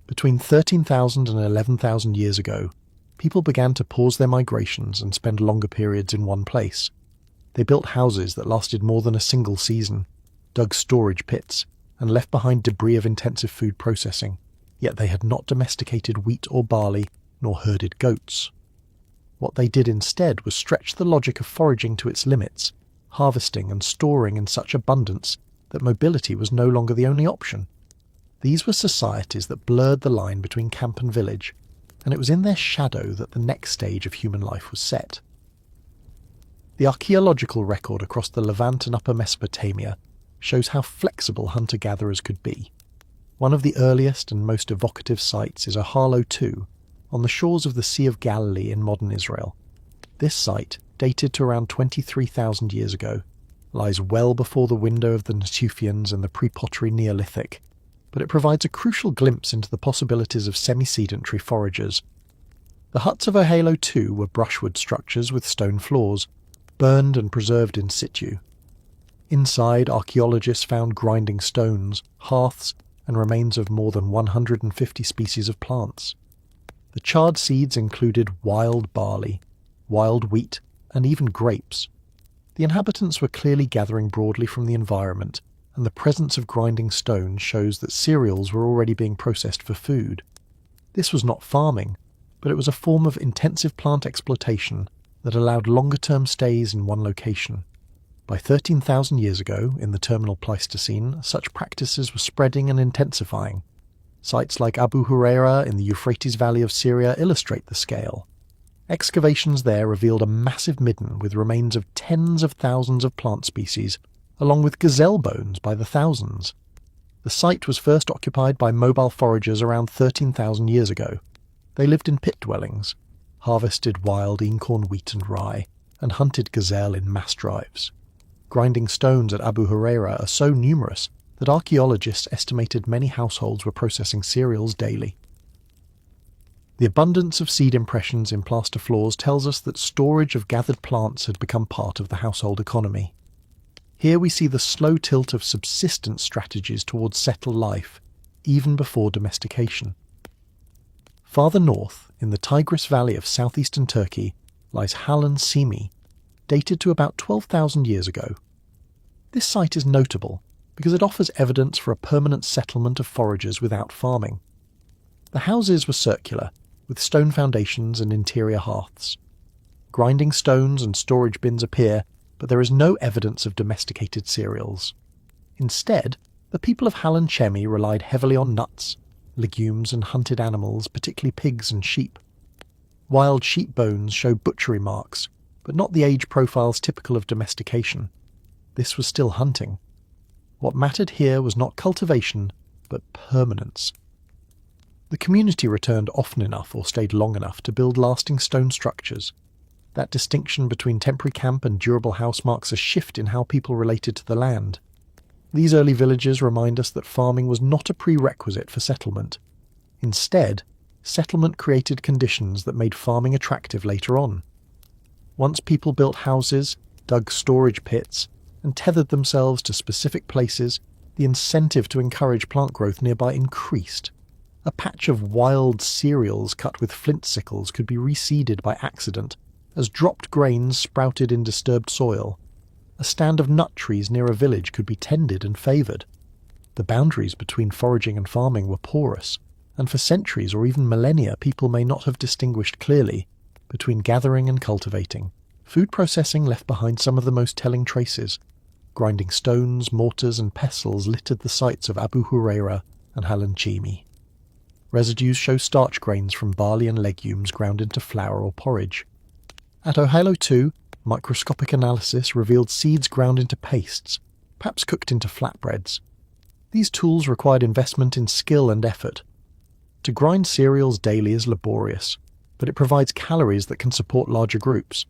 Between 13,000 and 11,000 years ago, people began to pause their migrations and spend longer periods in one place. They built houses that lasted more than a single season, dug storage pits, and left behind debris of intensive food processing, yet they had not domesticated wheat or barley, nor herded goats. What they did instead was stretch the logic of foraging to its limits, harvesting and storing in such abundance that mobility was no longer the only option. These were societies that blurred the line between camp and village, and it was in their shadow that the next stage of human life was set. The archaeological record across the Levant and Upper Mesopotamia shows how flexible hunter-gatherers could be. One of the earliest and most evocative sites is Ahalo II, on the shores of the Sea of Galilee in modern Israel. This site, dated to around 23,000 years ago, lies well before the window of the Natufians and the pre-pottery Neolithic. but it provides a crucial glimpse into the possibilities of semi-sedentary foragers. The huts of Ohalo 2 were brushwood structures with stone floors, burned and preserved in situ. Inside, archaeologists found grinding stones, hearths, and remains of more than 150 species of plants. The charred seeds included wild barley, wild wheat, and even grapes. The inhabitants were clearly gathering broadly from the environment, and the presence of grinding stone shows that cereals were already being processed for food. This was not farming, but it was a form of intensive plant exploitation that allowed longer-term stays in one location. By 13,000 years ago, in the terminal Pleistocene, such practices were spreading and intensifying. Sites like Abu Huraira in the Euphrates Valley of Syria illustrate the scale. Excavations there revealed a massive midden with remains of tens of thousands of plant species, along with gazelle bones by the thousands. The site was first occupied by mobile foragers around 13,000 years ago. They lived in pit dwellings, harvested wild incorn wheat and rye, and hunted gazelle in mass drives. Grinding stones at Abu Huraira are so numerous that archaeologists estimated many households were processing cereals daily. The abundance of seed impressions in plaster floors tells us that storage of gathered plants had become part of the household economy. Here we see the slow tilt of subsistence strategies towards settled life, even before domestication. Farther north, in the Tigris Valley of southeastern Turkey, lies Halan Simi, dated to about 12,000 years ago. This site is notable because it offers evidence for a permanent settlement of foragers without farming. The houses were circular, with stone foundations and interior hearths. Grinding stones and storage bins appear, but there is no evidence of domesticated cereals. Instead, the people of Halan Chemi relied heavily on nuts, legumes and hunted animals, particularly pigs and sheep. Wild sheep bones show butchery marks, but not the age profiles typical of domestication. This was still hunting. What mattered here was not cultivation, but permanence. The community returned often enough or stayed long enough to build lasting stone structures. That distinction between temporary camp and durable house marks a shift in how people related to the land. These early villages remind us that farming was not a prerequisite for settlement. Instead, settlement created conditions that made farming attractive later on. Once people built houses, dug storage pits, and tethered themselves to specific places, the incentive to encourage plant growth nearby increased. A patch of wild cereals cut with flint sickles could be reseeded by accident, as dropped grains sprouted in disturbed soil. A stand of nut trees near a village could be tended and favoured. The boundaries between foraging and farming were porous, and for centuries or even millennia people may not have distinguished clearly between gathering and cultivating. Food processing left behind some of the most telling traces. Grinding stones, mortars and pestles littered the sites of Abu Huraira and Halan Chimi. Residues show starch grains from barley and legumes ground into flour or porridge. At Ohalo 2, microscopic analysis revealed seeds ground into pastes, perhaps cooked into flatbreads. These tools required investment in skill and effort. To grind cereals daily is laborious, but it provides calories that can support larger groups.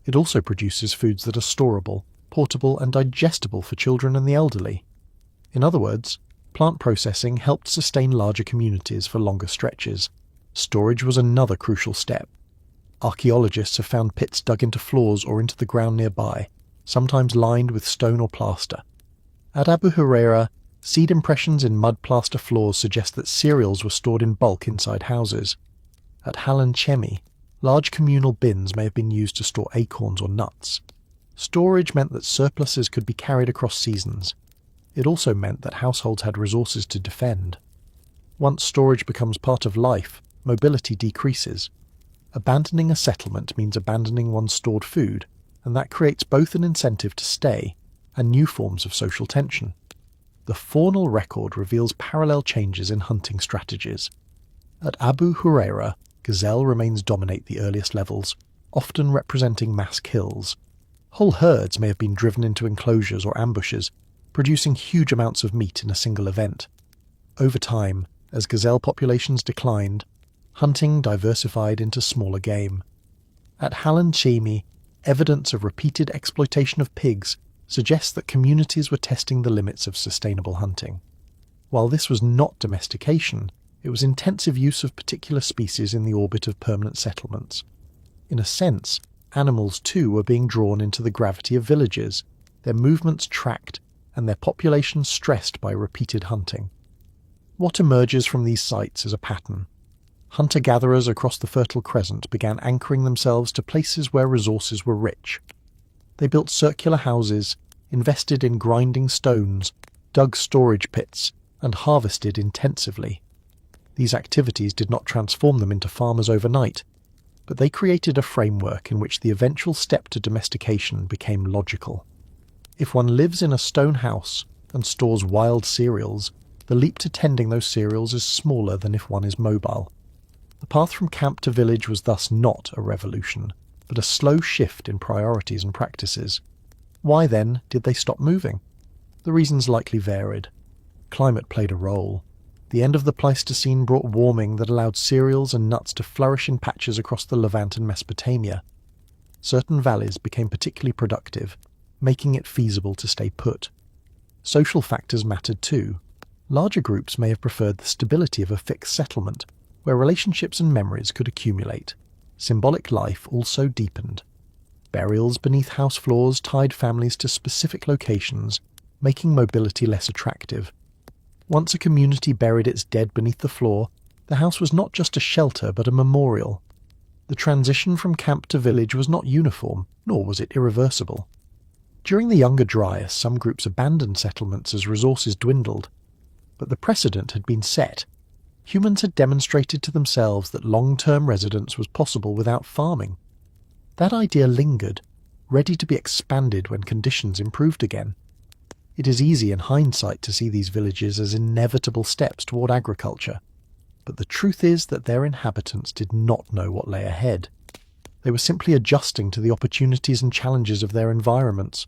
It also produces foods that are storable, portable and digestible for children and the elderly. In other words, plant processing helped sustain larger communities for longer stretches. Storage was another crucial step. Archaeologists have found pits dug into floors or into the ground nearby, sometimes lined with stone or plaster. At Abu Huraira, seed impressions in mud plaster floors suggest that cereals were stored in bulk inside houses. At Halan Chemi, large communal bins may have been used to store acorns or nuts. Storage meant that surpluses could be carried across seasons. It also meant that households had resources to defend. Once storage becomes part of life, mobility decreases. Abandoning a settlement means abandoning one's stored food, and that creates both an incentive to stay and new forms of social tension. The faunal record reveals parallel changes in hunting strategies. At Abu Huraira, gazelle remains dominate the earliest levels, often representing mass kills. Whole herds may have been driven into enclosures or ambushes, producing huge amounts of meat in a single event. Over time, as gazelle populations declined, hunting diversified into smaller game. At Halan Chemi, evidence of repeated exploitation of pigs suggests that communities were testing the limits of sustainable hunting. While this was not domestication, it was intensive use of particular species in the orbit of permanent settlements. In a sense, animals too were being drawn into the gravity of villages, their movements tracked, and their populations stressed by repeated hunting. What emerges from these sites is a pattern. Hunter-gatherers across the Fertile Crescent began anchoring themselves to places where resources were rich. They built circular houses, invested in grinding stones, dug storage pits, and harvested intensively. These activities did not transform them into farmers overnight, but they created a framework in which the eventual step to domestication became logical. If one lives in a stone house and stores wild cereals, the leap to tending those cereals is smaller than if one is mobile. The path from camp to village was thus not a revolution, but a slow shift in priorities and practices. Why then did they stop moving? The reasons likely varied. Climate played a role. The end of the Pleistocene brought warming that allowed cereals and nuts to flourish in patches across the Levant and Mesopotamia. Certain valleys became particularly productive, making it feasible to stay put. Social factors mattered too. Larger groups may have preferred the stability of a fixed settlement, where relationships and memories could accumulate. Symbolic life also deepened. Burials beneath house floors tied families to specific locations, making mobility less attractive. Once a community buried its dead beneath the floor, the house was not just a shelter but a memorial. The transition from camp to village was not uniform, nor was it irreversible. During the Younger Dryas, some groups abandoned settlements as resources dwindled. But the precedent had been set. Humans had demonstrated to themselves that long-term residence was possible without farming. That idea lingered, ready to be expanded when conditions improved again. It is easy in hindsight to see these villages as inevitable steps toward agriculture, but the truth is that their inhabitants did not know what lay ahead. They were simply adjusting to the opportunities and challenges of their environments.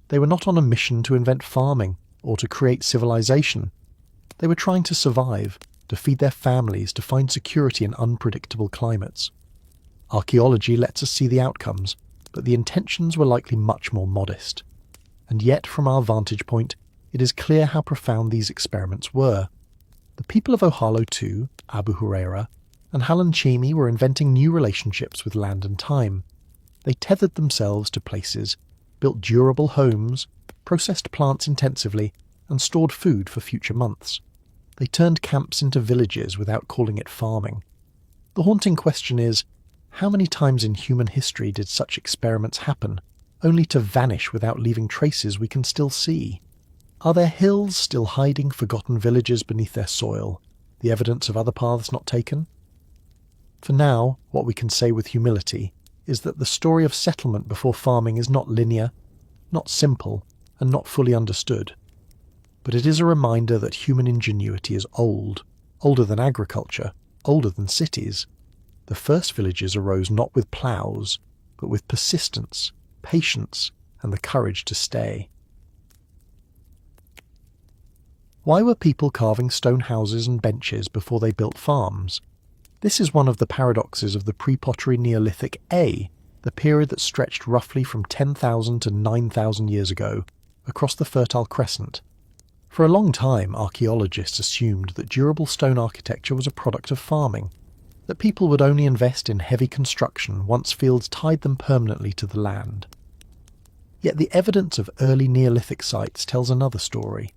They were not on a mission to invent farming or to create civilization. They were trying to survive, to feed their families, to find security in unpredictable climates. Archaeology lets us see the outcomes, but the intentions were likely much more modest. And yet, from our vantage point, it is clear how profound these experiments were. The people of Ohalo too, Abu Huraira, and Halanchimi were inventing new relationships with land and time. They tethered themselves to places, built durable homes, processed plants intensively, and stored food for future months. They turned camps into villages without calling it farming. The haunting question is, how many times in human history did such experiments happen, only to vanish without leaving traces we can still see? Are there hills still hiding forgotten villages beneath their soil, the evidence of other paths not taken? For now, what we can say with humility is that the story of settlement before farming is not linear, not simple, and not fully understood. But it is a reminder that human ingenuity is old, older than agriculture, older than cities. The first villages arose not with ploughs, but with persistence, patience, and the courage to stay. Why were people carving stone houses and benches before they built farms? This is one of the paradoxes of the pre-pottery Neolithic A, the period that stretched roughly from 10,000 to 9,000 years ago, across the Fertile Crescent. For a long time, archaeologists assumed that durable stone architecture was a product of farming, that people would only invest in heavy construction once fields tied them permanently to the land. Yet the evidence of early Neolithic sites tells another story.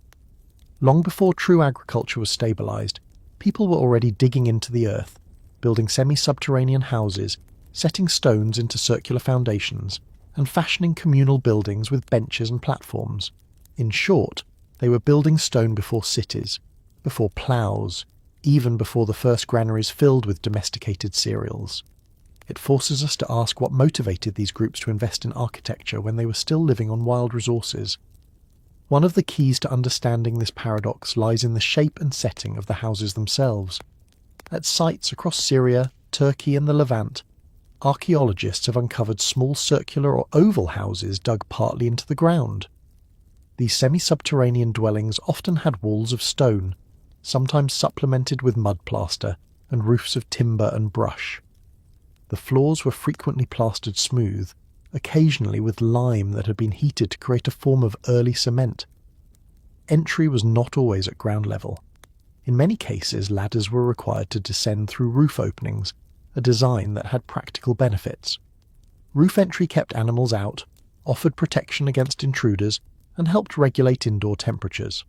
Long before true agriculture was stabilised, people were already digging into the earth, building semi-subterranean houses, setting stones into circular foundations, and fashioning communal buildings with benches and platforms. In short, they were building stone before cities, before ploughs, even before the first granaries filled with domesticated cereals. It forces us to ask what motivated these groups to invest in architecture when they were still living on wild resources. One of the keys to understanding this paradox lies in the shape and setting of the houses themselves. At sites across Syria, Turkey and the Levant, archaeologists have uncovered small circular or oval houses dug partly into the ground. These semi-subterranean dwellings often had walls of stone, sometimes supplemented with mud plaster, and roofs of timber and brush. The floors were frequently plastered smooth, occasionally with lime that had been heated to create a form of early cement. entry was not always at ground level. In many cases, ladders were required to descend through roof openings, a design that had practical benefits. Roof entry kept animals out, offered protection against intruders, and helped regulate indoor temperatures.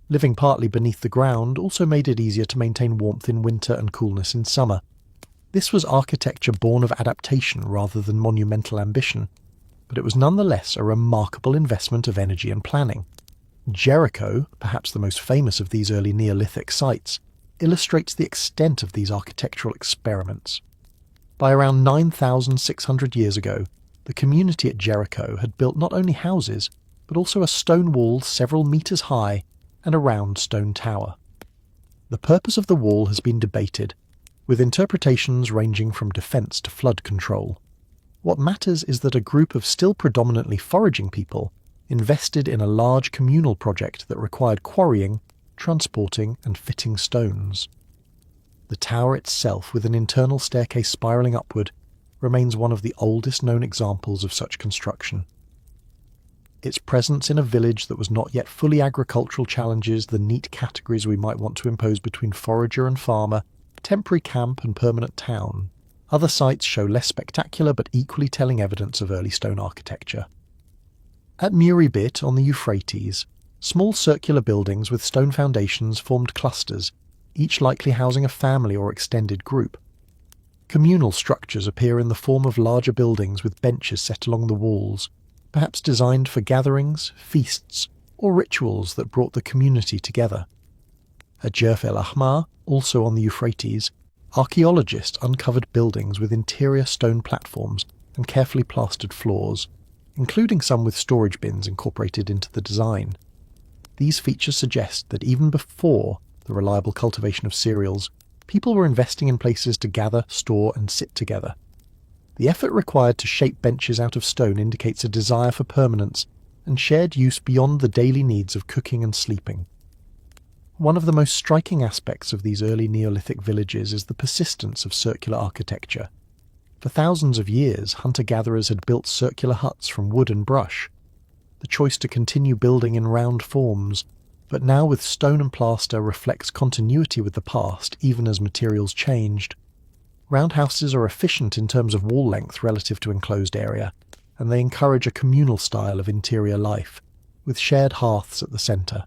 Living partly beneath the ground also made it easier to maintain warmth in winter and coolness in summer. This was architecture born of adaptation rather than monumental ambition, but it was nonetheless a remarkable investment of energy and planning. Jericho, perhaps the most famous of these early Neolithic sites, illustrates the extent of these architectural experiments. By around 9,600 years ago, the community at Jericho had built not only houses, but also a stone wall several meters high and a round stone tower. The purpose of the wall has been debated, with interpretations ranging from defense to flood control. What matters is that a group of still predominantly foraging people invested in a large communal project that required quarrying, transporting, and fitting stones. The tower itself, with an internal staircase spiralling upward, remains one of the oldest known examples of such construction. Its presence in a village that was not yet fully agricultural challenges the neat categories we might want to impose between forager and farmer, temporary camp and permanent town. Other sites show less spectacular but equally telling evidence of early stone architecture. At Muribit on the Euphrates, small circular buildings with stone foundations formed clusters, each likely housing a family or extended group. Communal structures appear in the form of larger buildings with benches set along the walls, perhaps designed for gatherings, feasts, or rituals that brought the community together. At Jerf el Ahmar, also on the Euphrates, archaeologists uncovered buildings with interior stone platforms and carefully plastered floors, including some with storage bins incorporated into the design. These features suggest that even before the reliable cultivation of cereals, people were investing in places to gather, store, and sit together. The effort required to shape benches out of stone indicates a desire for permanence and shared use beyond the daily needs of cooking and sleeping. One of the most striking aspects of these early Neolithic villages is the persistence of circular architecture. For thousands of years, hunter-gatherers had built circular huts from wood and brush. The choice to continue building in round forms, but now with stone and plaster, reflects continuity with the past, even as materials changed. Round houses are efficient in terms of wall length relative to enclosed area, and they encourage a communal style of interior life, with shared hearths at the centre.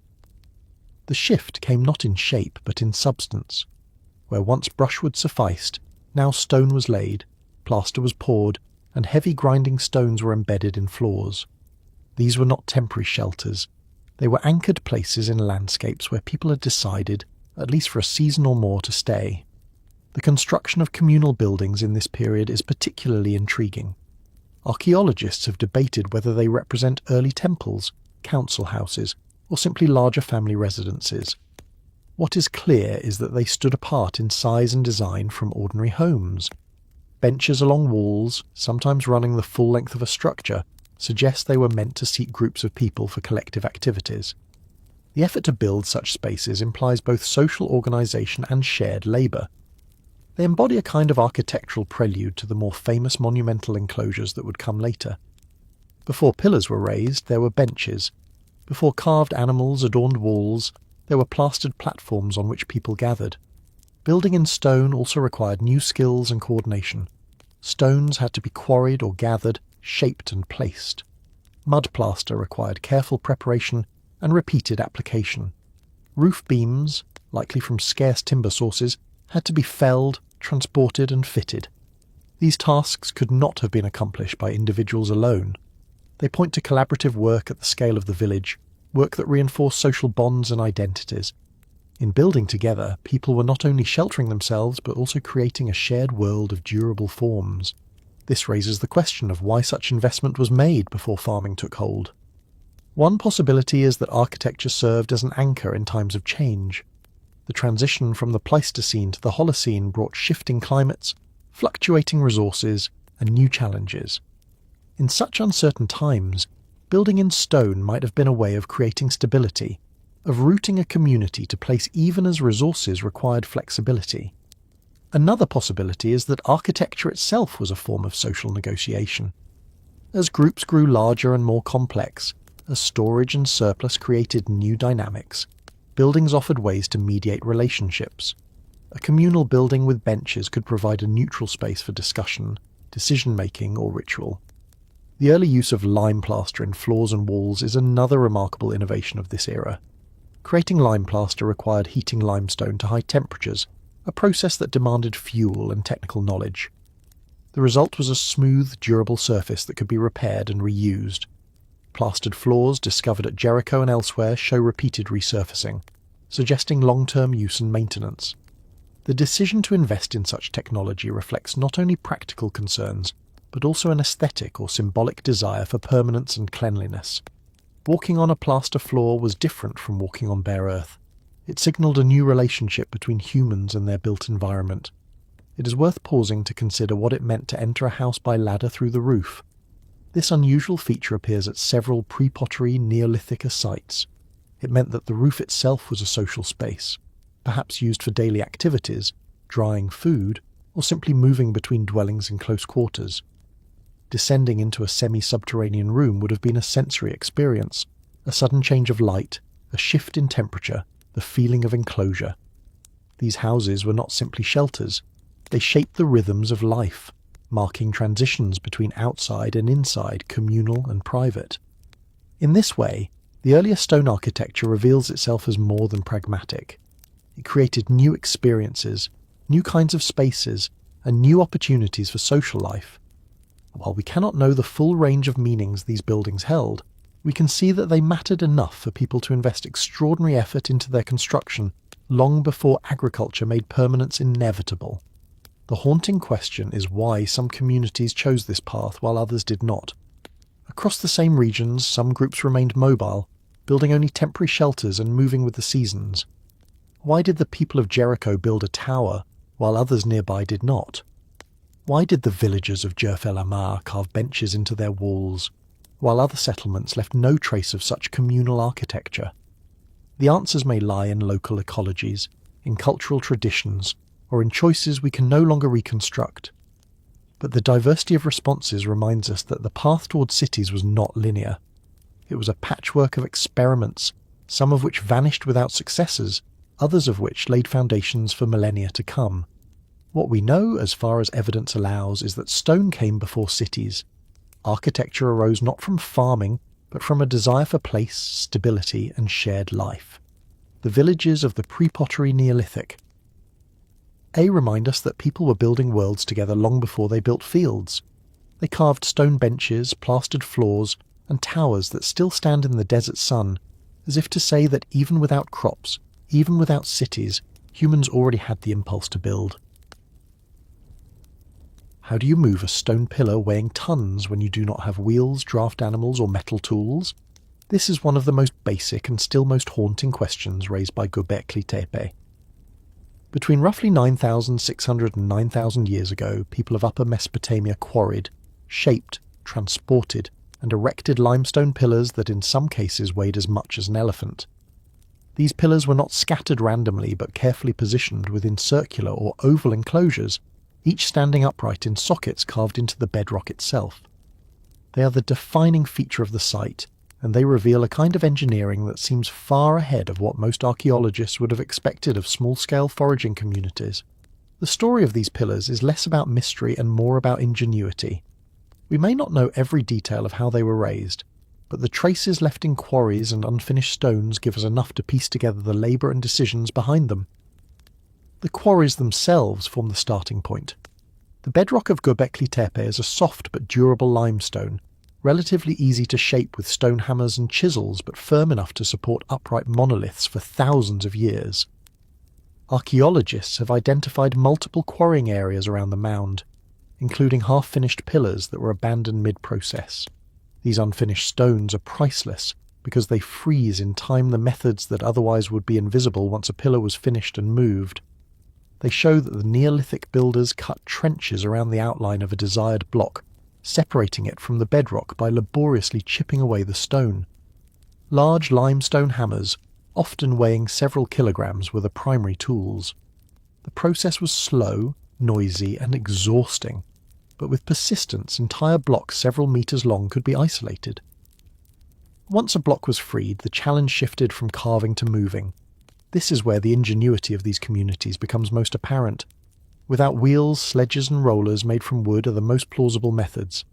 The shift came not in shape but in substance. Where once brushwood sufficed, now stone was laid, plaster was poured, and heavy grinding stones were embedded in floors. These were not temporary shelters. They were anchored places in landscapes where people had decided, at least for a season or more, to stay. The construction of communal buildings in this period is particularly intriguing. Archaeologists have debated whether they represent early temples, council houses, or simply larger family residences. What is clear is that they stood apart in size and design from ordinary homes. Benches along walls, sometimes running the full length of a structure, suggest they were meant to seat groups of people for collective activities. The effort to build such spaces implies both social organisation and shared labour. They embody a kind of architectural prelude to the more famous monumental enclosures that would come later. Before pillars were raised, there were benches. Before carved animals adorned walls, there were plastered platforms on which people gathered. Building in stone also required new skills and coordination. Stones had to be quarried or gathered, shaped and placed. Mud plaster required careful preparation and repeated application. Roof beams, likely from scarce timber sources, had to be felled, transported and fitted. These tasks could not have been accomplished by individuals alone. They point to collaborative work at the scale of the village, work that reinforced social bonds and identities. In building together, people were not only sheltering themselves but also creating a shared world of durable forms. This raises the question of why such investment was made before farming took hold. One possibility is that architecture served as an anchor in times of change. The transition from the Pleistocene to the Holocene brought shifting climates, fluctuating resources, and new challenges. In such uncertain times, building in stone might have been a way of creating stability, of rooting a community to place even as resources required flexibility. Another possibility is that architecture itself was a form of social negotiation. As groups grew larger and more complex, As storage and surplus created new dynamics, buildings offered ways to mediate relationships. A communal building with benches could provide a neutral space for discussion, decision-making, or ritual. The early use of lime plaster in floors and walls is another remarkable innovation of this era. Creating lime plaster required heating limestone to high temperatures, a process that demanded fuel and technical knowledge. The result was a smooth, durable surface that could be repaired and reused. Plastered floors discovered at Jericho and elsewhere show repeated resurfacing, suggesting long-term use and maintenance. The decision to invest in such technology reflects not only practical concerns, but also an aesthetic or symbolic desire for permanence and cleanliness. Walking on a plaster floor was different from walking on bare earth. It signalled a new relationship between humans and their built environment. It is worth pausing to consider what it meant to enter a house by ladder through the roof. This unusual feature appears at several pre-pottery Neolithic sites. It meant that the roof itself was a social space, perhaps used for daily activities, drying food, or simply moving between dwellings in close quarters. Descending into a semi-subterranean room would have been a sensory experience, a sudden change of light, a shift in temperature, the feeling of enclosure. These houses were not simply shelters. They shaped the rhythms of life, marking transitions between outside and inside, communal and private. In this way, the earlier stone architecture reveals itself as more than pragmatic. It created new experiences, new kinds of spaces, and new opportunities for social life. While we cannot know the full range of meanings these buildings held, we can see that they mattered enough for people to invest extraordinary effort into their construction long before agriculture made permanence inevitable. The haunting question is why some communities chose this path while others did not. Across the same regions, some groups remained mobile, building only temporary shelters and moving with the seasons. Why did the people of Jericho build a tower, while others nearby did not? Why did the villagers of Jerf el Amar carve benches into their walls, while other settlements left no trace of such communal architecture? The answers may lie in local ecologies, in cultural traditions, or in choices we can no longer reconstruct. But the diversity of responses reminds us that the path towards cities was not linear. It was a patchwork of experiments, some of which vanished without successes, others of which laid foundations for millennia to come. What we know, as far as evidence allows, is that stone came before cities. Architecture arose not from farming, but from a desire for place, stability, and shared life. The villages of the pre-pottery Neolithic remind us that people were building worlds together long before they built fields. They carved stone benches, plastered floors, and towers that still stand in the desert sun, as if to say that even without crops, even without cities, humans already had the impulse to build. How do you move a stone pillar weighing tons when you do not have wheels, draft animals, or metal tools? This is one of the most basic and still most haunting questions raised by Göbekli Tepe. Between roughly 9,600 and 9,000 years ago, people of Upper Mesopotamia quarried, shaped, transported, and erected limestone pillars that in some cases weighed as much as an elephant. These pillars were not scattered randomly but carefully positioned within circular or oval enclosures, each standing upright in sockets carved into the bedrock itself. They are the defining feature of the site, and they reveal a kind of engineering that seems far ahead of what most archaeologists would have expected of small-scale foraging communities. The story of these pillars is less about mystery and more about ingenuity. We may not know every detail of how they were raised, but the traces left in quarries and unfinished stones give us enough to piece together the labour and decisions behind them. The quarries themselves form the starting point. The bedrock of Göbekli Tepe is a soft but durable limestone, relatively easy to shape with stone hammers and chisels, but firm enough to support upright monoliths for thousands of years. Archaeologists have identified multiple quarrying areas around the mound, including half-finished pillars that were abandoned mid-process. These unfinished stones are priceless because they freeze in time the methods that otherwise would be invisible once a pillar was finished and moved. They show that the Neolithic builders cut trenches around the outline of a desired block, separating it from the bedrock by laboriously chipping away the stone. Large limestone hammers, often weighing several kilograms, were the primary tools. The process was slow, noisy, and exhausting, but with persistence, entire blocks several meters long could be isolated. Once a block was freed, the challenge shifted from carving to moving. This is where the ingenuity of these communities becomes most apparent. Without wheels, sledges and rollers made from wood are the most plausible methods.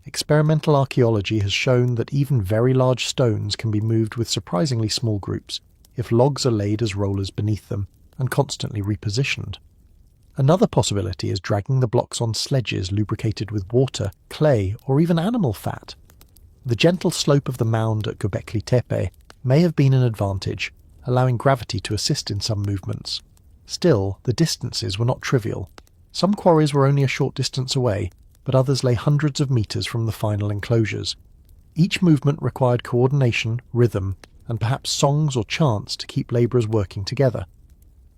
Experimental archaeology has shown that even very large stones can be moved with surprisingly small groups if logs are laid as rollers beneath them and constantly repositioned. Another possibility is dragging the blocks on sledges lubricated with water, clay, or even animal fat. The gentle slope of the mound at Göbekli Tepe may have been an advantage, allowing gravity to assist in some movements. Still, the distances were not trivial. Some quarries were only a short distance away, but others lay hundreds of meters from the final enclosures. Each movement required coordination, rhythm, and perhaps songs or chants to keep labourers working together.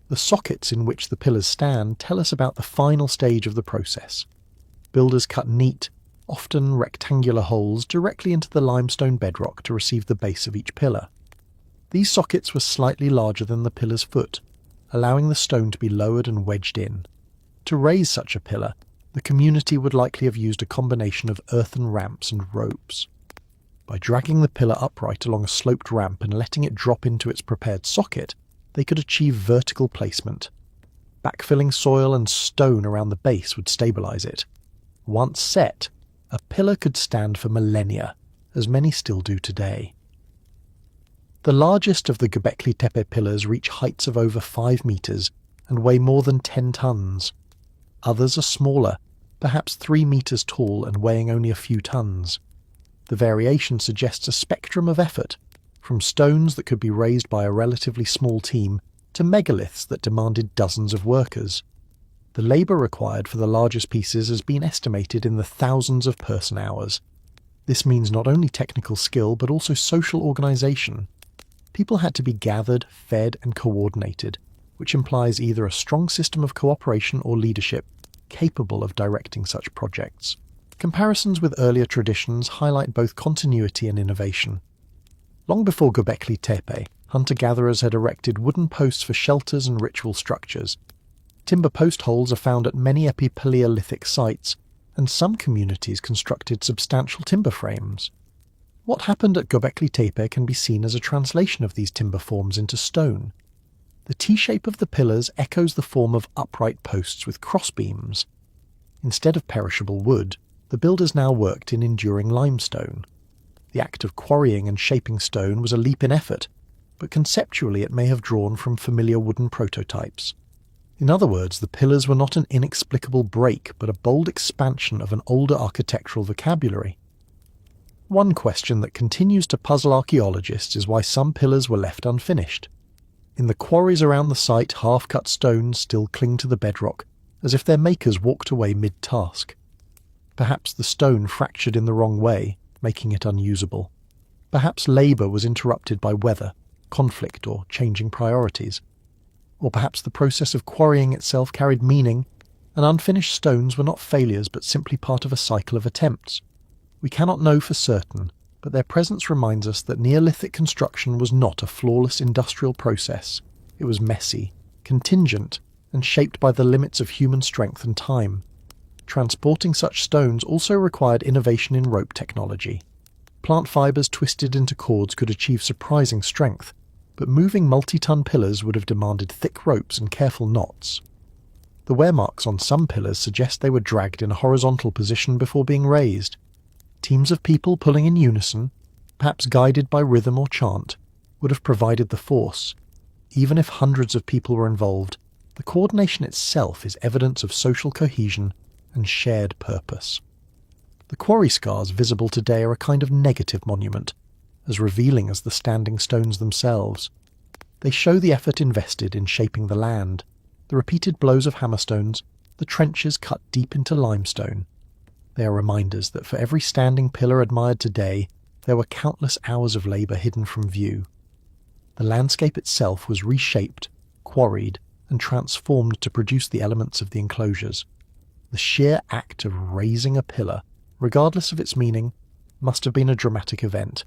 The sockets in which the pillars stand tell us about the final stage of the process. Builders cut neat, often rectangular holes directly into the limestone bedrock to receive the base of each pillar. These sockets were slightly larger than the pillar's foot, allowing the stone to be lowered and wedged in. To raise such a pillar, the community would likely have used a combination of earthen ramps and ropes. By dragging the pillar upright along a sloped ramp and letting it drop into its prepared socket, they could achieve vertical placement. Backfilling soil and stone around the base would stabilize it. Once set, a pillar could stand for millennia, as many still do today. The largest of the Göbekli Tepe pillars reach heights of over 5 meters and weigh more than 10 tons. Others are smaller, perhaps 3 meters tall and weighing only a few tons. The variation suggests a spectrum of effort, from stones that could be raised by a relatively small team to megaliths that demanded dozens of workers. The labour required for the largest pieces has been estimated in the thousands of person-hours. This means not only technical skill but also social organisation. People had to be gathered, fed and coordinated, which implies either a strong system of cooperation or leadership capable of directing such projects. Comparisons with earlier traditions highlight both continuity and innovation. Long before Göbekli Tepe, hunter-gatherers had erected wooden posts for shelters and ritual structures. Timber post holes are found at many Epipaleolithic sites, and some communities constructed substantial timber frames. What happened at Göbekli Tepe can be seen as a translation of these timber forms into stone. The T-shape of the pillars echoes the form of upright posts with crossbeams. Instead of perishable wood, the builders now worked in enduring limestone. The act of quarrying and shaping stone was a leap in effort, but conceptually it may have drawn from familiar wooden prototypes. In other words, the pillars were not an inexplicable break, but a bold expansion of an older architectural vocabulary. One question that continues to puzzle archaeologists is why some pillars were left unfinished. In the quarries around the site, half-cut stones still cling to the bedrock, as if their makers walked away mid-task. Perhaps the stone fractured in the wrong way, making it unusable. Perhaps labour was interrupted by weather, conflict, or changing priorities. Or perhaps the process of quarrying itself carried meaning, and unfinished stones were not failures but simply part of a cycle of attempts. We cannot know for certain, but their presence reminds us that Neolithic construction was not a flawless industrial process. It was messy, contingent, and shaped by the limits of human strength and time. Transporting such stones also required innovation in rope technology. Plant fibres twisted into cords could achieve surprising strength, but moving multi-ton pillars would have demanded thick ropes and careful knots. The wear marks on some pillars suggest they were dragged in a horizontal position before being raised. Teams of people pulling in unison, perhaps guided by rhythm or chant, would have provided the force. Even if hundreds of people were involved, the coordination itself is evidence of social cohesion and shared purpose. The quarry scars visible today are a kind of negative monument, as revealing as the standing stones themselves. They show the effort invested in shaping the land, the repeated blows of hammerstones, the trenches cut deep into limestone. They are reminders that for every standing pillar admired today, there were countless hours of labour hidden from view. The landscape itself was reshaped, quarried, and transformed to produce the elements of the enclosures. The sheer act of raising a pillar, regardless of its meaning, must have been a dramatic event.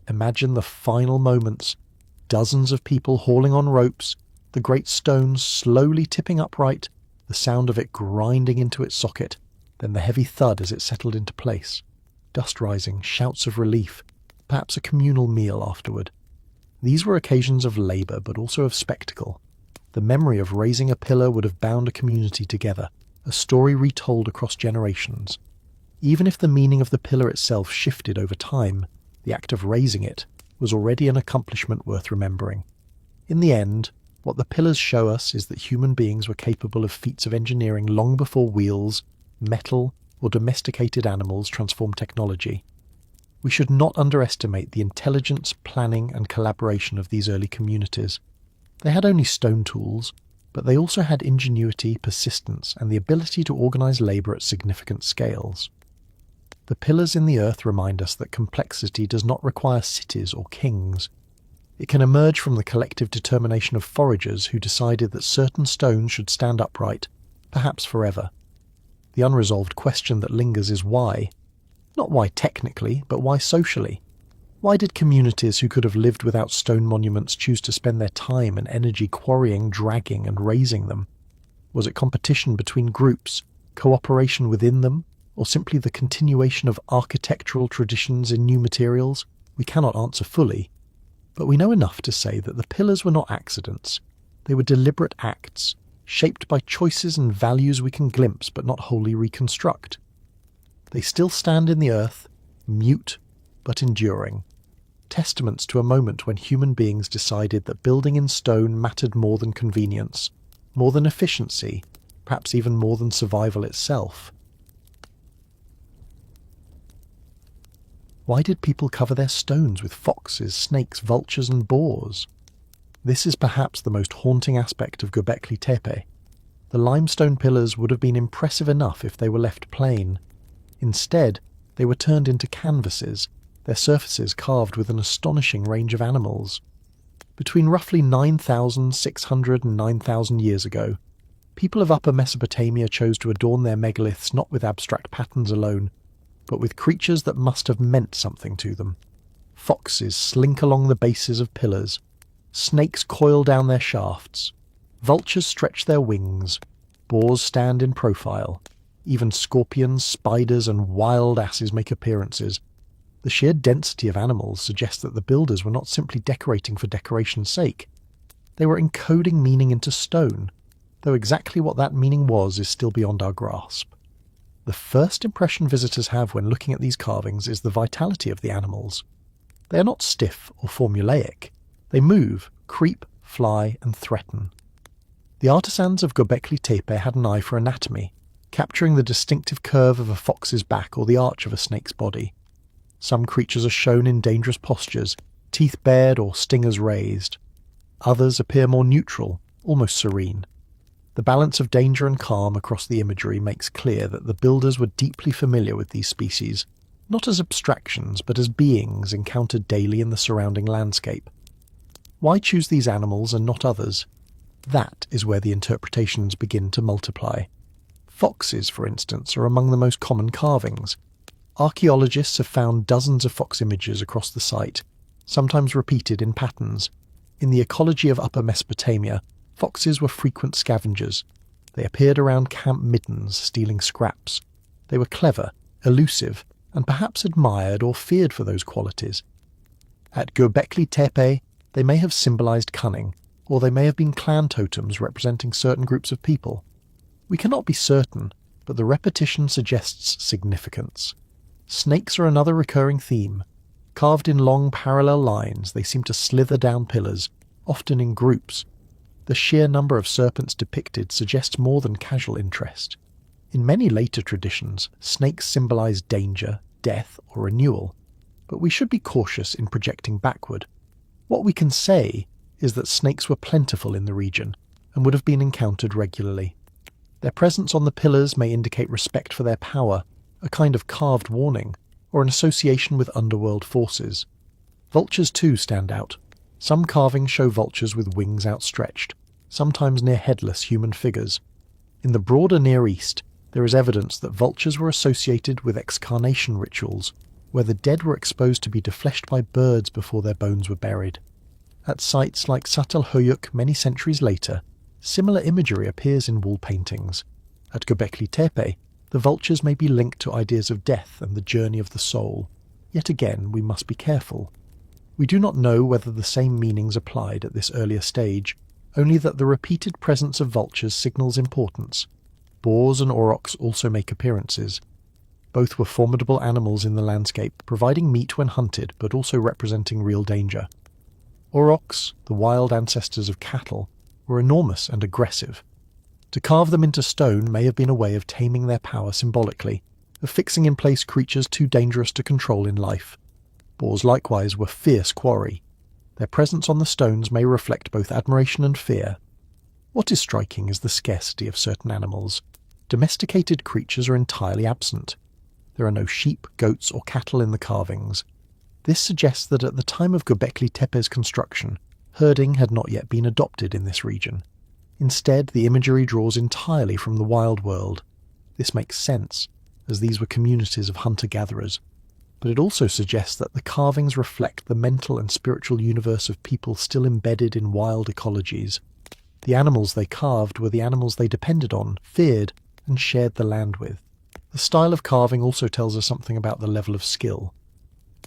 Imagine the final moments, dozens of people hauling on ropes, the great stone slowly tipping upright, the sound of it grinding into its socket, then the heavy thud as it settled into place. Dust rising, shouts of relief. perhaps a communal meal afterward. These were occasions of labour, but also of spectacle. The memory of raising a pillar would have bound a community together, a story retold across generations. Even if the meaning of the pillar itself shifted over time, the act of raising it was already an accomplishment worth remembering. In the end, what the pillars show us is that human beings were capable of feats of engineering long before wheels, metal, or domesticated animals transformed technology. We should not underestimate the intelligence, planning, and collaboration of these early communities. They had only stone tools, but they also had ingenuity, persistence, and the ability to organize labour at significant scales. The pillars in the earth remind us that complexity does not require cities or kings. It can emerge from the collective determination of foragers who decided that certain stones should stand upright, perhaps forever. The unresolved question that lingers is why. Not why technically, but why socially. Why did communities who could have lived without stone monuments choose to spend their time and energy quarrying, dragging, and raising them? Was it competition between groups, cooperation within them, or simply the continuation of architectural traditions in new materials? We cannot answer fully, but we know enough to say that the pillars were not accidents. They were deliberate acts, shaped by choices and values we can glimpse but not wholly reconstruct. They still stand in the earth, mute but enduring, testaments to a moment when human beings decided that building in stone mattered more than convenience, more than efficiency, perhaps even more than survival itself. Why did people cover their stones with foxes, snakes, vultures, and boars? This is perhaps the most haunting aspect of Göbekli Tepe. The limestone pillars would have been impressive enough if they were left plain. Instead, they were turned into canvases, their surfaces carved with an astonishing range of animals. Between roughly 9,600 and 9,000 years ago, people of Upper Mesopotamia chose to adorn their megaliths not with abstract patterns alone, but with creatures that must have meant something to them. Foxes slink along the bases of pillars, snakes coil down their shafts, vultures stretch their wings, boars stand in profile, even scorpions, spiders, and wild asses make appearances. The sheer density of animals suggests that the builders were not simply decorating for decoration's sake. They were encoding meaning into stone, though exactly what that meaning was is still beyond our grasp. The first impression visitors have when looking at these carvings is the vitality of the animals. They are not stiff or formulaic. They move, creep, fly, and threaten. The artisans of Göbekli Tepe had an eye for anatomy, capturing the distinctive curve of a fox's back or the arch of a snake's body. Some creatures are shown in dangerous postures, teeth bared or stingers raised. Others appear more neutral, almost serene. The balance of danger and calm across the imagery makes clear that the builders were deeply familiar with these species, not as abstractions but as beings encountered daily in the surrounding landscape. Why choose these animals and not others? That is where the interpretations begin to multiply. Foxes, for instance, are among the most common carvings. Archaeologists have found dozens of fox images across the site, sometimes repeated in patterns. In the ecology of Upper Mesopotamia, foxes were frequent scavengers. They appeared around camp middens, stealing scraps. They were clever, elusive, and perhaps admired or feared for those qualities. At Göbekli Tepe, they may have symbolized cunning, or they may have been clan totems representing certain groups of people. We cannot be certain, but the repetition suggests significance. Snakes are another recurring theme. Carved in long parallel lines, they seem to slither down pillars, often in groups. The sheer number of serpents depicted suggests more than casual interest. In many later traditions, snakes symbolize danger, death, or renewal, but we should be cautious in projecting backward. What we can say is that snakes were plentiful in the region and would have been encountered regularly. Their presence on the pillars may indicate respect for their power, a kind of carved warning, or an association with underworld forces. Vultures too stand out. Some carvings show vultures with wings outstretched, sometimes near headless human figures. In the broader Near East, there is evidence that vultures were associated with excarnation rituals, where the dead were exposed to be defleshed by birds before their bones were buried. At sites like Çatalhöyük many centuries later, similar imagery appears in wall paintings. At Göbekli Tepe, the vultures may be linked to ideas of death and the journey of the soul. Yet again, we must be careful. We do not know whether the same meanings applied at this earlier stage, only that the repeated presence of vultures signals importance. Boars and aurochs also make appearances. Both were formidable animals in the landscape, providing meat when hunted, but also representing real danger. Aurochs, the wild ancestors of cattle, were enormous and aggressive. To carve them into stone may have been a way of taming their power symbolically, of fixing in place creatures too dangerous to control in life. Boars likewise were fierce quarry. Their presence on the stones may reflect both admiration and fear. What is striking is the scarcity of certain animals. Domesticated creatures are entirely absent. There are no sheep, goats, or cattle in the carvings. This suggests that at the time of Göbekli Tepe's construction, herding had not yet been adopted in this region. Instead, the imagery draws entirely from the wild world. This makes sense, as these were communities of hunter-gatherers. But it also suggests that the carvings reflect the mental and spiritual universe of people still embedded in wild ecologies. The animals they carved were the animals they depended on, feared, and shared the land with. The style of carving also tells us something about the level of skill.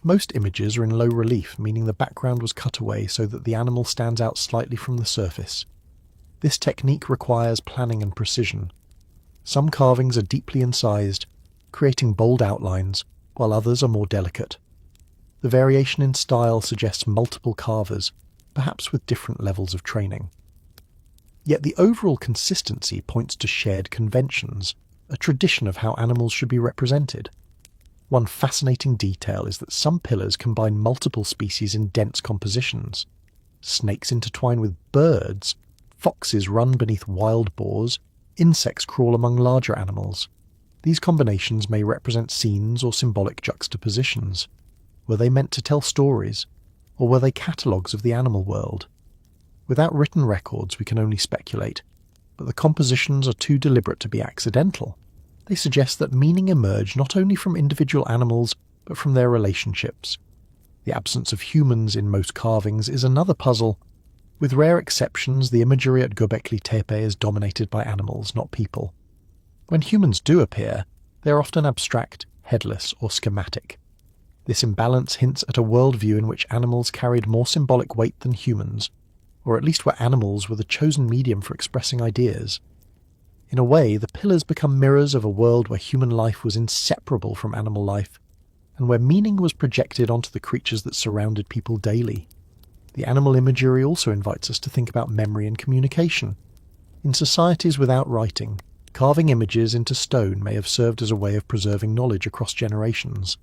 Most images are in low relief, meaning the background was cut away so that the animal stands out slightly from the surface. This technique requires planning and precision. Some carvings are deeply incised, creating bold outlines, while others are more delicate. The variation in style suggests multiple carvers, perhaps with different levels of training. Yet the overall consistency points to shared conventions, a tradition of how animals should be represented. One fascinating detail is that some pillars combine multiple species in dense compositions. Snakes intertwine with birds, foxes run beneath wild boars, insects crawl among larger animals. These combinations may represent scenes or symbolic juxtapositions. Were they meant to tell stories, or were they catalogues of the animal world? Without written records, we can only speculate, but the compositions are too deliberate to be accidental. They suggest that meaning emerged not only from individual animals, but from their relationships. The absence of humans in most carvings is another puzzle. With rare exceptions, the imagery at Göbekli Tepe is dominated by animals, not people. When humans do appear, they are often abstract, headless, or schematic. This imbalance hints at a worldview in which animals carried more symbolic weight than humans, or at least where animals were the chosen medium for expressing ideas. In a way, the pillars become mirrors of a world where human life was inseparable from animal life, and where meaning was projected onto the creatures that surrounded people daily. The animal imagery also invites us to think about memory and communication. In societies without writing, carving images into stone may have served as a way of preserving knowledge across generations.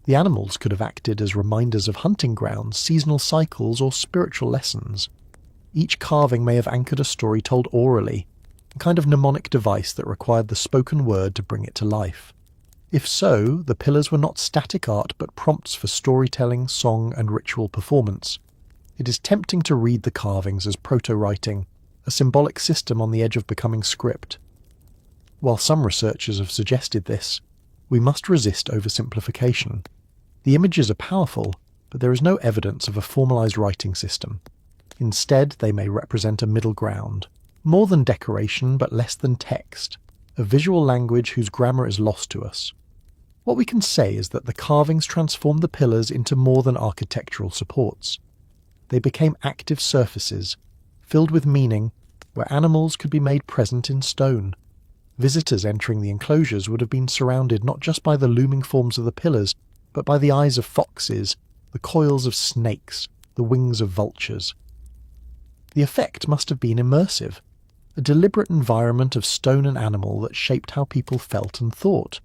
The animals could have acted as reminders of hunting grounds, seasonal cycles, or spiritual lessons. Each carving may have anchored a story told orally, a kind of mnemonic device that required the spoken word to bring it to life. If so, the pillars were not static art but prompts for storytelling, song, and ritual performance. It is tempting to read the carvings as proto-writing, a symbolic system on the edge of becoming script. While some researchers have suggested this, we must resist oversimplification. The images are powerful, but there is no evidence of a formalized writing system. Instead, they may represent a middle ground, more than decoration but less than text, a visual language whose grammar is lost to us. What we can say is that the carvings transformed the pillars into more than architectural supports. They became active surfaces, filled with meaning, where animals could be made present in stone. Visitors entering the enclosures would have been surrounded not just by the looming forms of the pillars, but by the eyes of foxes, the coils of snakes, the wings of vultures. The effect must have been immersive, a deliberate environment of stone and animal that shaped how people felt and thought.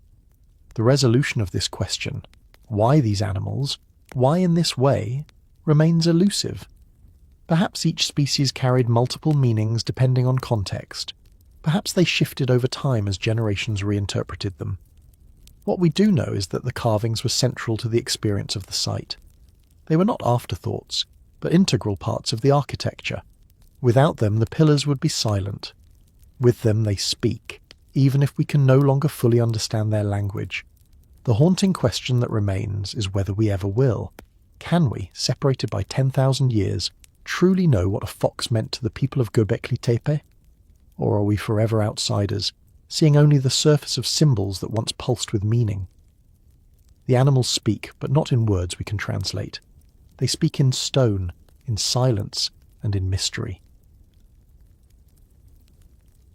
The resolution of this question, why these animals, why in this way, remains elusive. Perhaps each species carried multiple meanings depending on context. Perhaps they shifted over time as generations reinterpreted them. What we do know is that the carvings were central to the experience of the site. They were not afterthoughts, but integral parts of the architecture. Without them, the pillars would be silent. With them, they speak, even if we can no longer fully understand their language. The haunting question that remains is whether we ever will. Can we, separated by 10,000 years, truly know what a fox meant to the people of Göbekli Tepe? Or are we forever outsiders, seeing only the surface of symbols that once pulsed with meaning? The animals speak, but not in words we can translate. They speak in stone, in silence, and in mystery.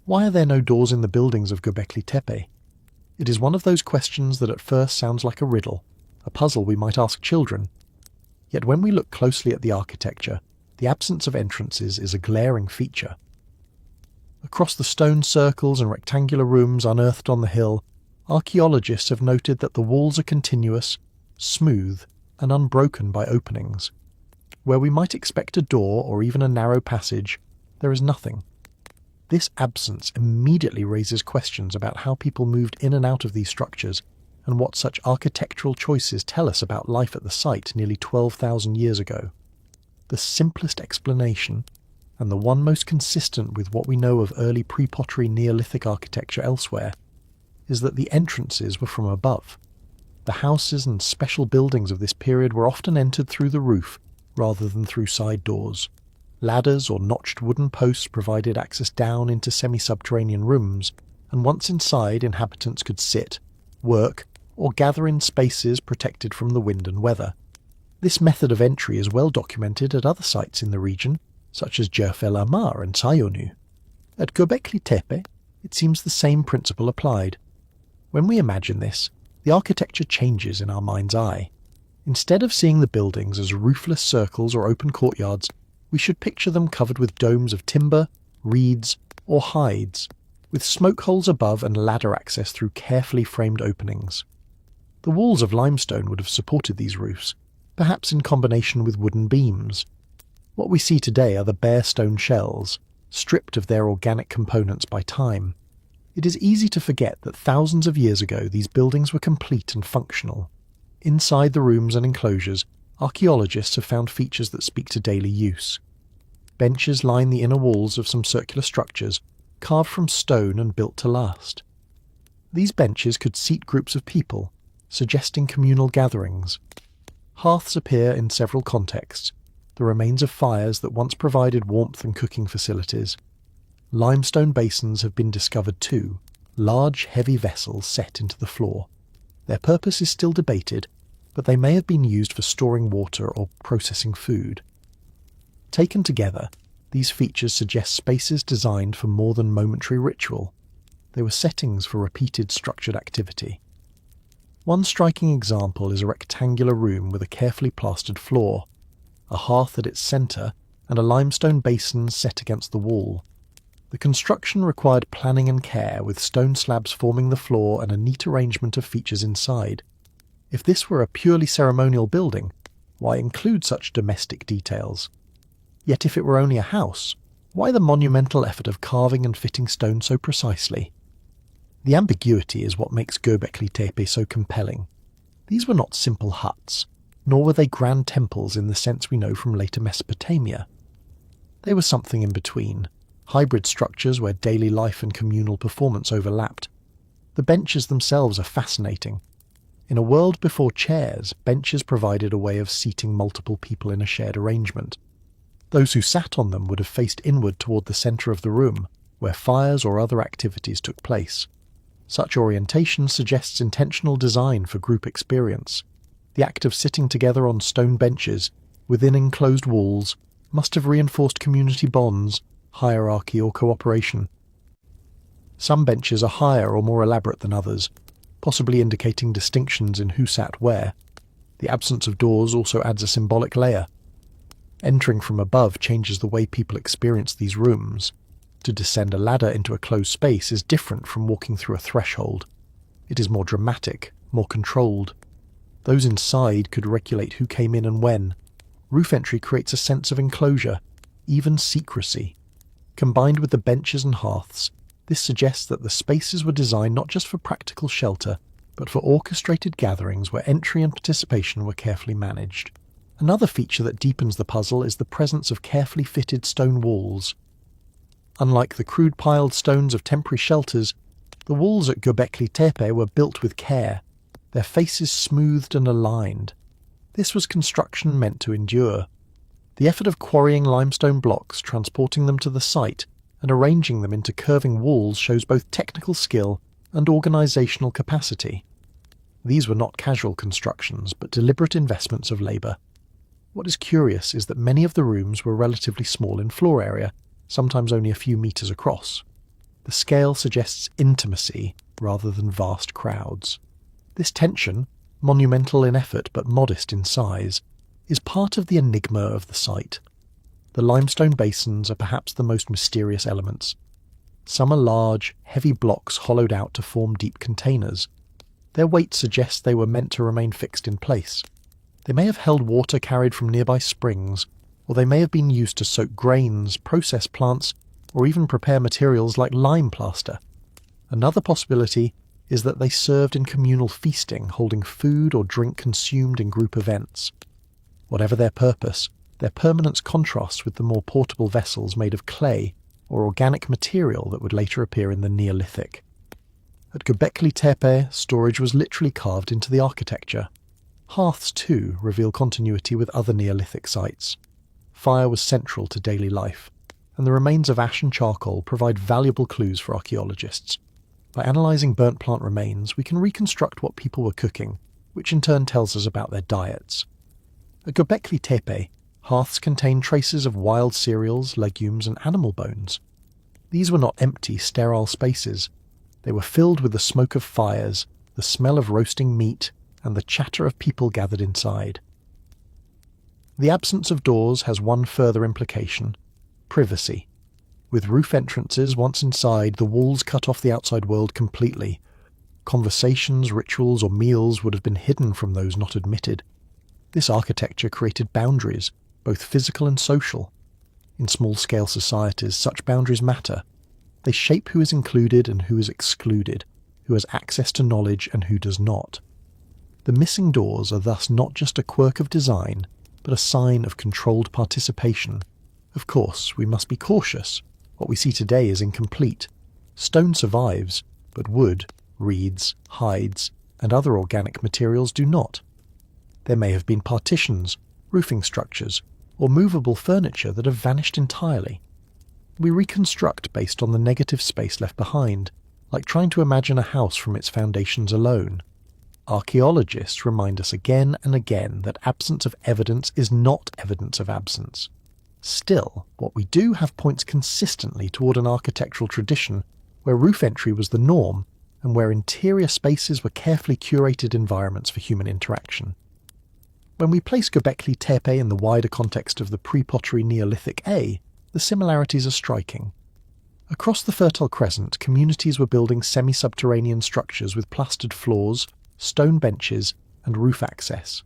Why are there no doors in the buildings of Göbekli Tepe? It is one of those questions that at first sounds like a riddle, a puzzle we might ask children. Yet when we look closely at the architecture, the absence of entrances is a glaring feature. Across the stone circles and rectangular rooms unearthed on the hill, archaeologists have noted that the walls are continuous, smooth, and unbroken by openings. Where we might expect a door or even a narrow passage, there is nothing. This absence immediately raises questions about how people moved in and out of these structures and what such architectural choices tell us about life at the site nearly 12,000 years ago. The simplest explanation, and the one most consistent with what we know of early pre-pottery Neolithic architecture elsewhere, is that the entrances were from above. The houses and special buildings of this period were often entered through the roof rather than through side doors. Ladders or notched wooden posts provided access down into semi-subterranean rooms, and once inside, inhabitants could sit, work, or gather in spaces protected from the wind and weather. This method of entry is well documented at other sites in the region, such as Jurfel Amar and Sayonu. At Göbekli Tepe, it seems the same principle applied. When we imagine this, the architecture changes in our mind's eye. Instead of seeing the buildings as roofless circles or open courtyards, we should picture them covered with domes of timber, reeds, or hides, with smoke holes above and ladder access through carefully framed openings. The walls of limestone would have supported these roofs, perhaps in combination with wooden beams. What we see today are the bare stone shells, stripped of their organic components by time. It is easy to forget that thousands of years ago these buildings were complete and functional. Inside the rooms and enclosures, archaeologists have found features that speak to daily use. Benches line the inner walls of some circular structures, carved from stone and built to last. These benches could seat groups of people, suggesting communal gatherings. Hearths appear in several contexts, the remains of fires that once provided warmth and cooking facilities. Limestone basins have been discovered too, large, heavy vessels set into the floor. Their purpose is still debated, but they may have been used for storing water or processing food. Taken together, these features suggest spaces designed for more than momentary ritual. They were settings for repeated structured activity. One striking example is a rectangular room with a carefully plastered floor, a hearth at its centre, and a limestone basin set against the wall. The construction required planning and care, with stone slabs forming the floor and a neat arrangement of features inside. If this were a purely ceremonial building, why include such domestic details? Yet if it were only a house, why the monumental effort of carving and fitting stone so precisely? The ambiguity is what makes Göbekli Tepe so compelling. These were not simple huts, nor were they grand temples in the sense we know from later Mesopotamia. They were something in between, hybrid structures where daily life and communal performance overlapped. The benches themselves are fascinating. In a world before chairs, benches provided a way of seating multiple people in a shared arrangement. Those who sat on them would have faced inward toward the centre of the room, where fires or other activities took place. Such orientation suggests intentional design for group experience. The act of sitting together on stone benches, within enclosed walls, must have reinforced community bonds, hierarchy or cooperation. Some benches are higher or more elaborate than others, possibly indicating distinctions in who sat where. The absence of doors also adds a symbolic layer. Entering from above changes the way people experience these rooms. To descend a ladder into a closed space is different from walking through a threshold. It is more dramatic, more controlled. Those inside could regulate who came in and when. Roof entry creates a sense of enclosure, even secrecy. Combined with the benches and hearths, this suggests that the spaces were designed not just for practical shelter, but for orchestrated gatherings where entry and participation were carefully managed. Another feature that deepens the puzzle is the presence of carefully fitted stone walls. Unlike the crude piled stones of temporary shelters, the walls at Göbekli Tepe were built with care, their faces smoothed and aligned. This was construction meant to endure. The effort of quarrying limestone blocks, transporting them to the site, and arranging them into curving walls shows both technical skill and organisational capacity. These were not casual constructions, but deliberate investments of labour. What is curious is that many of the rooms were relatively small in floor area, sometimes only a few metres across. The scale suggests intimacy rather than vast crowds. This tension, monumental in effort but modest in size, is part of the enigma of the site. The limestone basins are perhaps the most mysterious elements. Some are large, heavy blocks hollowed out to form deep containers. Their weight suggests they were meant to remain fixed in place. They may have held water carried from nearby springs, or they may have been used to soak grains, process plants, or even prepare materials like lime plaster. Another possibility is that they served in communal feasting, holding food or drink consumed in group events. Whatever their purpose, their permanence contrasts with the more portable vessels made of clay or organic material that would later appear in the Neolithic. At Göbekli Tepe, storage was literally carved into the architecture. Hearths, too, reveal continuity with other Neolithic sites. Fire was central to daily life, and the remains of ash and charcoal provide valuable clues for archaeologists. By analysing burnt plant remains, we can reconstruct what people were cooking, which in turn tells us about their diets. At Göbekli Tepe, hearths contain traces of wild cereals, legumes, and animal bones. These were not empty, sterile spaces. They were filled with the smoke of fires, the smell of roasting meat, and the chatter of people gathered inside. The absence of doors has one further implication: privacy. With roof entrances once inside, the walls cut off the outside world completely. Conversations, rituals, or meals would have been hidden from those not admitted. This architecture created boundaries, both physical and social. In small-scale societies, such boundaries matter. They shape who is included and who is excluded, who has access to knowledge and who does not. The missing doors are thus not just a quirk of design, but a sign of controlled participation. Of course, we must be cautious. What we see today is incomplete. Stone survives, but wood, reeds, hides, and other organic materials do not. There may have been partitions, roofing structures, or movable furniture that have vanished entirely. We reconstruct based on the negative space left behind, like trying to imagine a house from its foundations alone. Archaeologists remind us again and again that absence of evidence is not evidence of absence. Still, what we do have points consistently toward an architectural tradition where roof entry was the norm and where interior spaces were carefully curated environments for human interaction. When we place Göbekli Tepe in the wider context of the pre-pottery Neolithic A, the similarities are striking. Across the Fertile Crescent, communities were building semi-subterranean structures with plastered floors, stone benches, and roof access.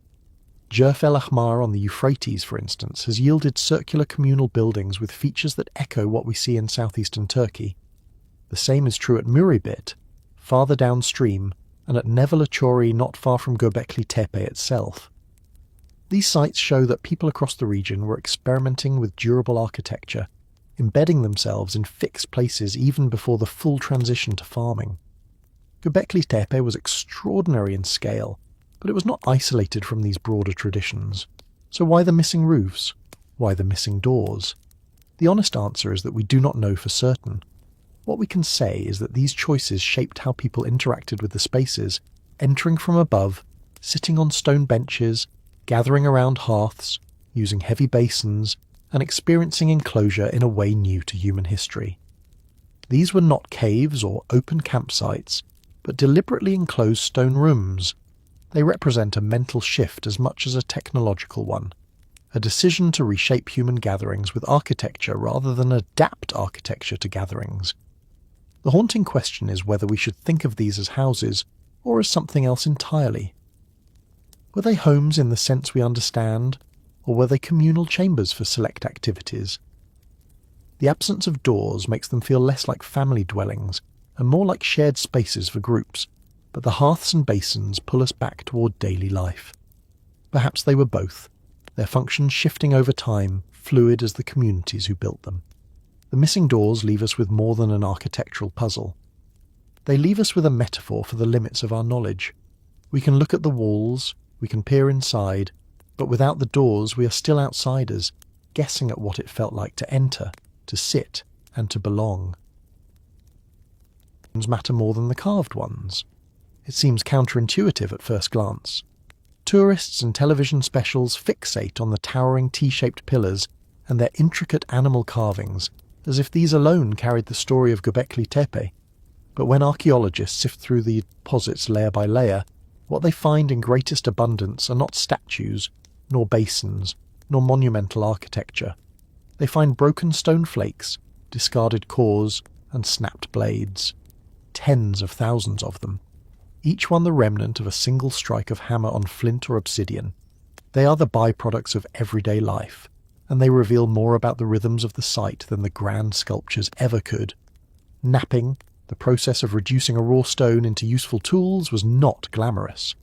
Jerf el Ahmar on the Euphrates, for instance, has yielded circular communal buildings with features that echo what we see in southeastern Turkey. The same is true at Muribit, farther downstream, and at Nevelachori not far from Göbekli Tepe itself. These sites show that people across the region were experimenting with durable architecture, embedding themselves in fixed places even before the full transition to farming. Göbekli Tepe was extraordinary in scale, but it was not isolated from these broader traditions. So why the missing roofs? Why the missing doors? The honest answer is that we do not know for certain. What we can say is that these choices shaped how people interacted with the spaces, entering from above, sitting on stone benches, gathering around hearths, using heavy basins, and experiencing enclosure in a way new to human history. These were not caves or open campsites, but deliberately enclosed stone rooms. They represent a mental shift as much as a technological one, a decision to reshape human gatherings with architecture rather than adapt architecture to gatherings. The haunting question is whether we should think of these as houses or as something else entirely. Were they homes in the sense we understand, or were they communal chambers for select activities? The absence of doors makes them feel less like family dwellings and more like shared spaces for groups, but the hearths and basins pull us back toward daily life. Perhaps they were both, their functions shifting over time, fluid as the communities who built them. The missing doors leave us with more than an architectural puzzle. They leave us with a metaphor for the limits of our knowledge. We can look at the walls, we can peer inside, but without the doors we are still outsiders, guessing at what it felt like to enter, to sit, and to belong. Matter more than the carved ones. It seems counterintuitive at first glance. Tourists and television specials fixate on the towering T-shaped pillars and their intricate animal carvings, as if these alone carried the story of Göbekli Tepe. But when archaeologists sift through the deposits layer by layer, what they find in greatest abundance are not statues, nor basins, nor monumental architecture. They find broken stone flakes, discarded cores, and snapped blades. Tens of thousands of them. Each one the remnant of a single strike of hammer on flint or obsidian. They are the byproducts of everyday life, and they reveal more about the rhythms of the site than the grand sculptures ever could. Knapping, the process of reducing a raw stone into useful tools, was not glamorous.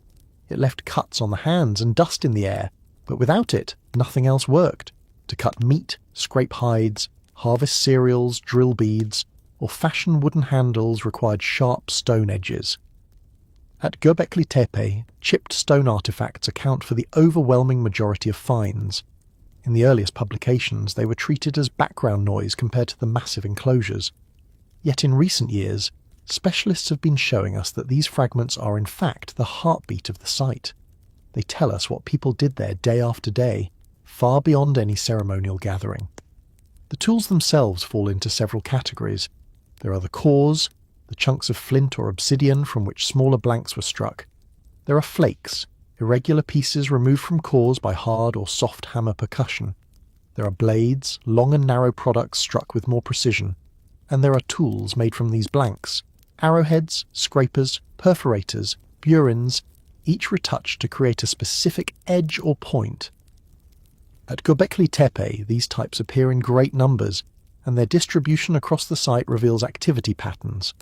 It left cuts on the hands and dust in the air, but without it, nothing else worked. To cut meat, scrape hides, harvest cereals, drill beads, or fashion wooden handles required sharp stone edges. At Göbekli Tepe, chipped stone artifacts account for the overwhelming majority of finds. In the earliest publications, they were treated as background noise compared to the massive enclosures. Yet in recent years, specialists have been showing us that these fragments are in fact the heartbeat of the site. They tell us what people did there day after day, far beyond any ceremonial gathering. The tools themselves fall into several categories. There are the cores, the chunks of flint or obsidian from which smaller blanks were struck. There are flakes, irregular pieces removed from cores by hard or soft hammer percussion. There are blades, long and narrow products struck with more precision. And there are tools made from these blanks, arrowheads, scrapers, perforators, burins, each retouched to create a specific edge or point. At Göbekli Tepe, these types appear in great numbers, and their distribution across the site reveals activity patterns.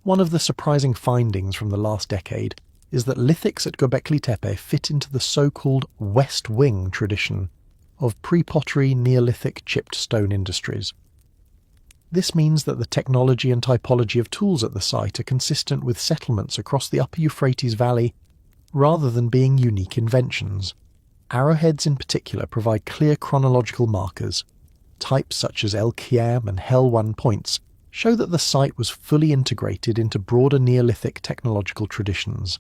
One of the surprising findings from the last decade is that lithics at Göbekli Tepe fit into the so-called West Wing tradition of pre-pottery Neolithic chipped stone industries. This means that the technology and typology of tools at the site are consistent with settlements across the upper Euphrates Valley, rather than being unique inventions. Arrowheads in particular provide clear chronological markers. Types such as El Kiam and Hel 1 points show that the site was fully integrated into broader Neolithic technological traditions.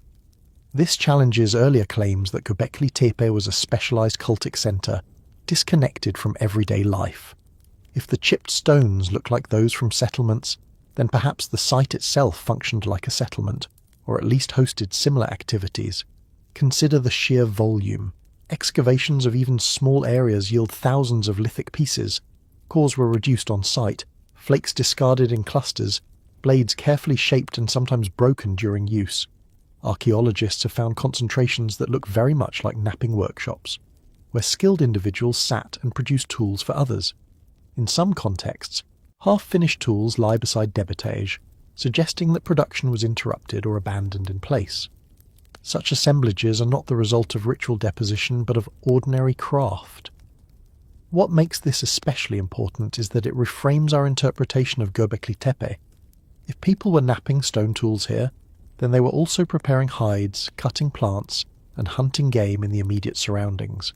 This challenges earlier claims that Göbekli Tepe was a specialized cultic center, disconnected from everyday life. If the chipped stones look like those from settlements, then perhaps the site itself functioned like a settlement, or at least hosted similar activities. Consider the sheer volume. Excavations of even small areas yield thousands of lithic pieces. Cores were reduced on site, flakes discarded in clusters, blades carefully shaped and sometimes broken during use. Archaeologists have found concentrations that look very much like knapping workshops, where skilled individuals sat and produced tools for others. In some contexts, half-finished tools lie beside debitage, suggesting that production was interrupted or abandoned in place. Such assemblages are not the result of ritual deposition but of ordinary craft. What makes this especially important is that it reframes our interpretation of Göbekli Tepe. If people were knapping stone tools here, then they were also preparing hides, cutting plants, and hunting game in the immediate surroundings.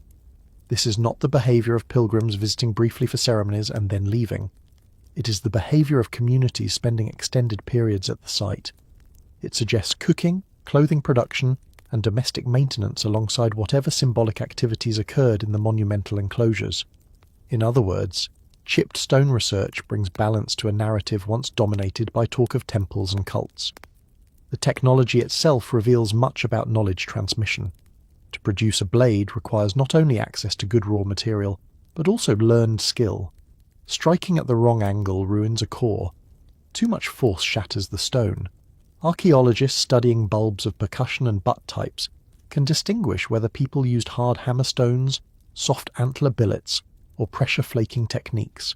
This is not the behaviour of pilgrims visiting briefly for ceremonies and then leaving. It is the behaviour of communities spending extended periods at the site. It suggests cooking, clothing production, and domestic maintenance alongside whatever symbolic activities occurred in the monumental enclosures. In other words, chipped stone research brings balance to a narrative once dominated by talk of temples and cults. The technology itself reveals much about knowledge transmission. To produce a blade requires not only access to good raw material, but also learned skill. Striking at the wrong angle ruins a core. Too much force shatters the stone. Archaeologists studying bulbs of percussion and butt types can distinguish whether people used hard hammer stones, soft antler billets, or pressure flaking techniques.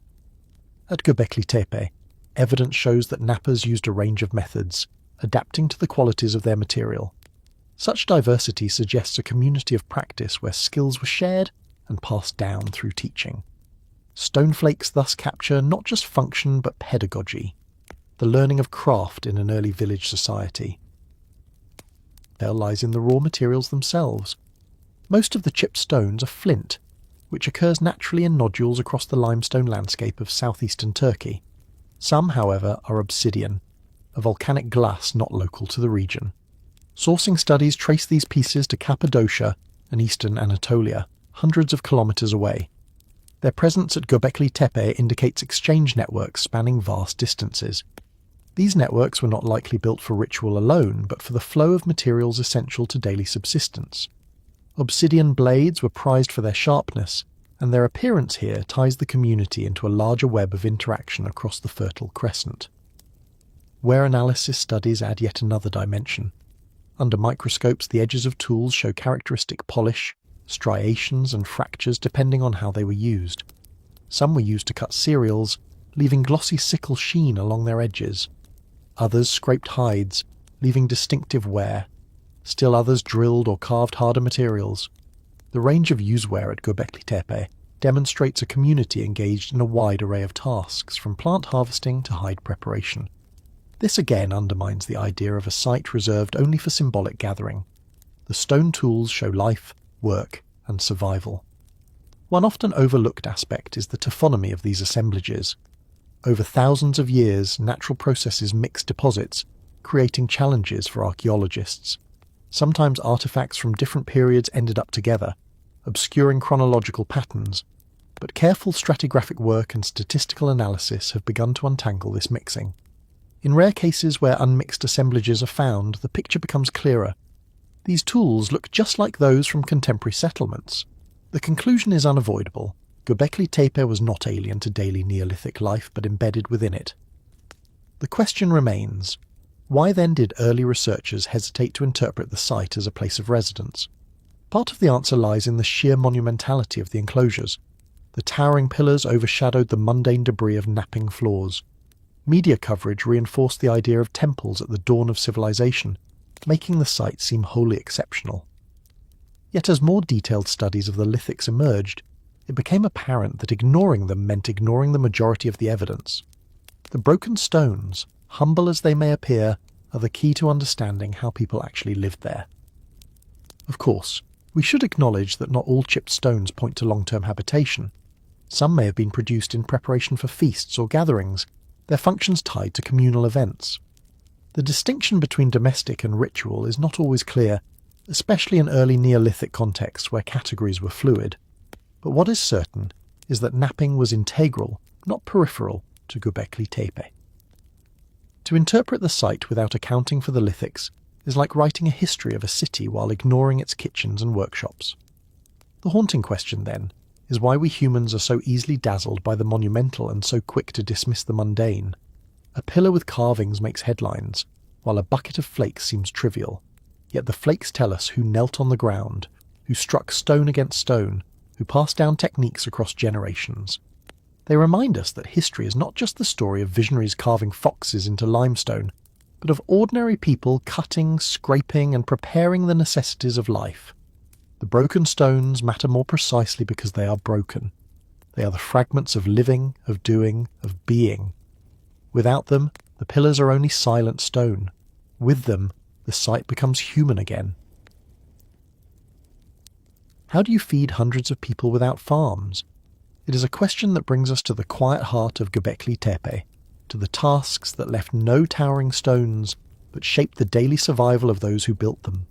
At Göbekli Tepe, evidence shows that knappers used a range of methods, adapting to the qualities of their material. Such diversity suggests a community of practice where skills were shared and passed down through teaching. Stoneflakes thus capture not just function but pedagogy, the learning of craft in an early village society. There lies in the raw materials themselves. Most of the chipped stones are flint, which occurs naturally in nodules across the limestone landscape of southeastern Turkey. Some, however, are obsidian, a volcanic glass not local to the region. Sourcing studies trace these pieces to Cappadocia and eastern Anatolia, hundreds of kilometres away. Their presence at Göbekli Tepe indicates exchange networks spanning vast distances. These networks were not likely built for ritual alone, but for the flow of materials essential to daily subsistence. Obsidian blades were prized for their sharpness, and their appearance here ties the community into a larger web of interaction across the Fertile Crescent. Wear analysis studies add yet another dimension. Under microscopes, the edges of tools show characteristic polish, striations and fractures depending on how they were used. Some were used to cut cereals, leaving glossy sickle sheen along their edges. Others scraped hides, leaving distinctive wear. Still others drilled or carved harder materials. The range of useware at Göbekli Tepe demonstrates a community engaged in a wide array of tasks, from plant harvesting to hide preparation. This again undermines the idea of a site reserved only for symbolic gathering. The stone tools show life, work, and survival. One often overlooked aspect is the taphonomy of these assemblages. Over thousands of years, natural processes mix deposits, creating challenges for archaeologists. Sometimes artifacts from different periods ended up together, obscuring chronological patterns, but careful stratigraphic work and statistical analysis have begun to untangle this mixing. In rare cases where unmixed assemblages are found, the picture becomes clearer. These tools look just like those from contemporary settlements. The conclusion is unavoidable. Göbekli Tepe was not alien to daily Neolithic life, but embedded within it. The question remains, why then did early researchers hesitate to interpret the site as a place of residence? Part of the answer lies in the sheer monumentality of the enclosures. The towering pillars overshadowed the mundane debris of napping floors. Media coverage reinforced the idea of temples at the dawn of civilization, making the site seem wholly exceptional. Yet as more detailed studies of the lithics emerged, it became apparent that ignoring them meant ignoring the majority of the evidence. The broken stones, humble as they may appear, are the key to understanding how people actually lived there. Of course, we should acknowledge that not all chipped stones point to long-term habitation. Some may have been produced in preparation for feasts or gatherings, their functions tied to communal events. The distinction between domestic and ritual is not always clear, especially in early Neolithic contexts where categories were fluid. But what is certain is that napping was integral, not peripheral, to Göbekli Tepe. To interpret the site without accounting for the lithics is like writing a history of a city while ignoring its kitchens and workshops. The haunting question, then, is why we humans are so easily dazzled by the monumental and so quick to dismiss the mundane. A pillar with carvings makes headlines, while a bucket of flakes seems trivial. Yet the flakes tell us who knelt on the ground, who struck stone against stone, who passed down techniques across generations. They remind us that history is not just the story of visionaries carving foxes into limestone, but of ordinary people cutting, scraping, and preparing the necessities of life. The broken stones matter more precisely because they are broken. They are the fragments of living, of doing, of being. Without them, the pillars are only silent stone. With them, the site becomes human again. How do you feed hundreds of people without farms? It is a question that brings us to the quiet heart of Göbekli Tepe, to the tasks that left no towering stones, but shaped the daily survival of those who built them.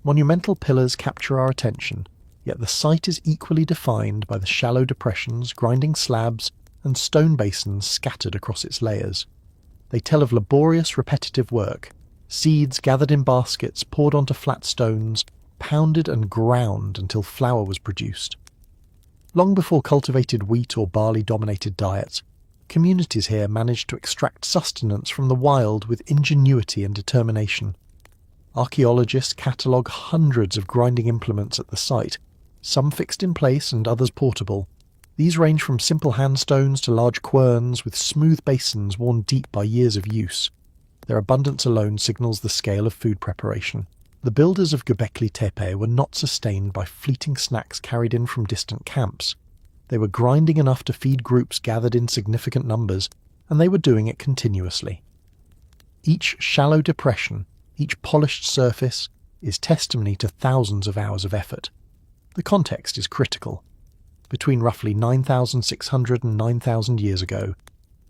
Monumental pillars capture our attention, yet the site is equally defined by the shallow depressions, grinding slabs, and stone basins scattered across its layers. They tell of laborious, repetitive work, seeds gathered in baskets poured onto flat stones, pounded and ground until flour was produced. Long before cultivated wheat or barley dominated diets, communities here managed to extract sustenance from the wild with ingenuity and determination. Archaeologists catalogue hundreds of grinding implements at the site, some fixed in place and others portable. These range from simple handstones to large querns with smooth basins worn deep by years of use. Their abundance alone signals the scale of food preparation. The builders of Göbekli Tepe were not sustained by fleeting snacks carried in from distant camps. They were grinding enough to feed groups gathered in significant numbers, and they were doing it continuously. Each shallow depression, each polished surface, is testimony to thousands of hours of effort. The context is critical. Between roughly 9,600 and 9,000 years ago,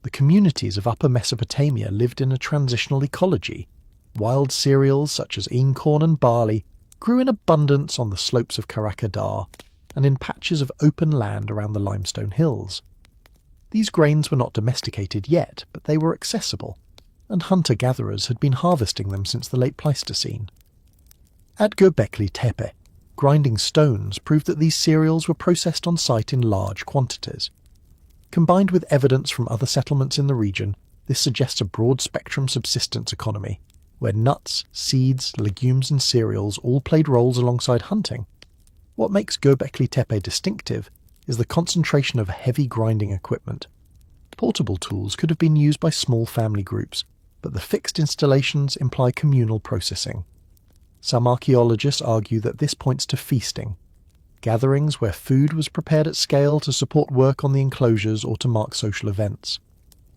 the communities of Upper Mesopotamia lived in a transitional ecology. Wild cereals such as einkorn and barley grew in abundance on the slopes of Karakadar and in patches of open land around the limestone hills. These grains were not domesticated yet, but they were accessible, and hunter-gatherers had been harvesting them since the late Pleistocene. At Göbekli Tepe, grinding stones proved that these cereals were processed on site in large quantities. Combined with evidence from other settlements in the region, this suggests a broad-spectrum subsistence economy, where nuts, seeds, legumes and cereals all played roles alongside hunting. What makes Göbekli Tepe distinctive is the concentration of heavy grinding equipment. Portable tools could have been used by small family groups, but the fixed installations imply communal processing. Some archaeologists argue that this points to feasting, gatherings where food was prepared at scale to support work on the enclosures or to mark social events.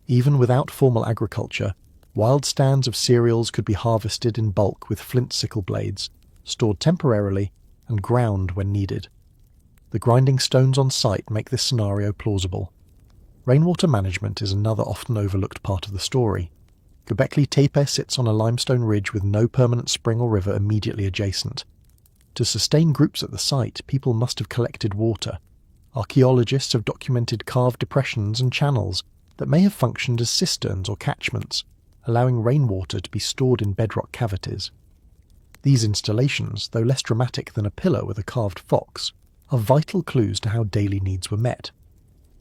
Even without formal agriculture, wild stands of cereals could be harvested in bulk with flint sickle blades, stored temporarily, and ground when needed. The grinding stones on site make this scenario plausible. Rainwater management is another often overlooked part of the story. Göbekli Tepe sits on a limestone ridge with no permanent spring or river immediately adjacent. To sustain groups at the site, people must have collected water. Archaeologists have documented carved depressions and channels that may have functioned as cisterns or catchments, allowing rainwater to be stored in bedrock cavities. These installations, though less dramatic than a pillar with a carved fox, are vital clues to how daily needs were met.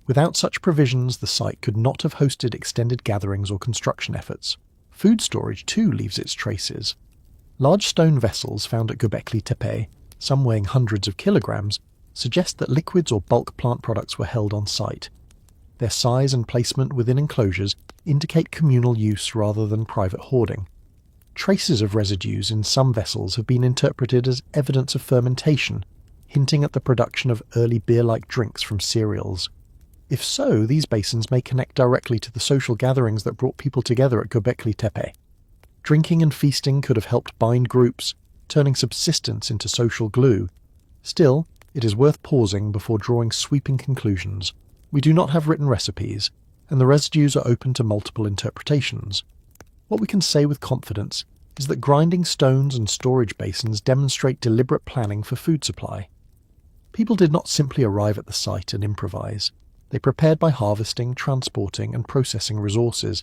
Without such provisions, the site could not have hosted extended gatherings or construction efforts. Food storage, too, leaves its traces. Large stone vessels found at Göbekli Tepe, some weighing hundreds of kilograms, suggest that liquids or bulk plant products were held on site. Their size and placement within enclosures indicate communal use rather than private hoarding. Traces of residues in some vessels have been interpreted as evidence of fermentation, hinting at the production of early beer-like drinks from cereals. If so, these basins may connect directly to the social gatherings that brought people together at Göbekli Tepe. Drinking and feasting could have helped bind groups, turning subsistence into social glue. Still, it is worth pausing before drawing sweeping conclusions. We do not have written recipes, and the residues are open to multiple interpretations. What we can say with confidence is that grinding stones and storage basins demonstrate deliberate planning for food supply. People did not simply arrive at the site and improvise. They prepared by harvesting, transporting, and processing resources,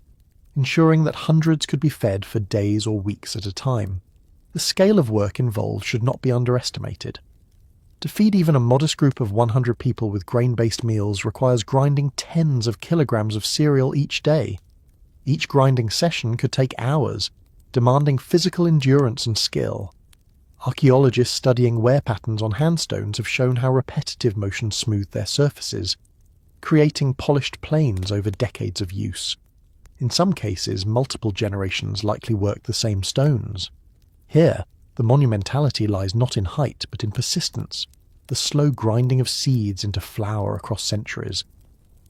ensuring that hundreds could be fed for days or weeks at a time. The scale of work involved should not be underestimated. To feed even a modest group of 100 people with grain-based meals requires grinding tens of kilograms of cereal each day. Each grinding session could take hours, demanding physical endurance and skill. Archaeologists studying wear patterns on handstones have shown how repetitive motion smoothed their surfaces, creating polished planes over decades of use. In some cases, multiple generations likely worked the same stones. Here, the monumentality lies not in height but in persistence, the slow grinding of seeds into flour across centuries.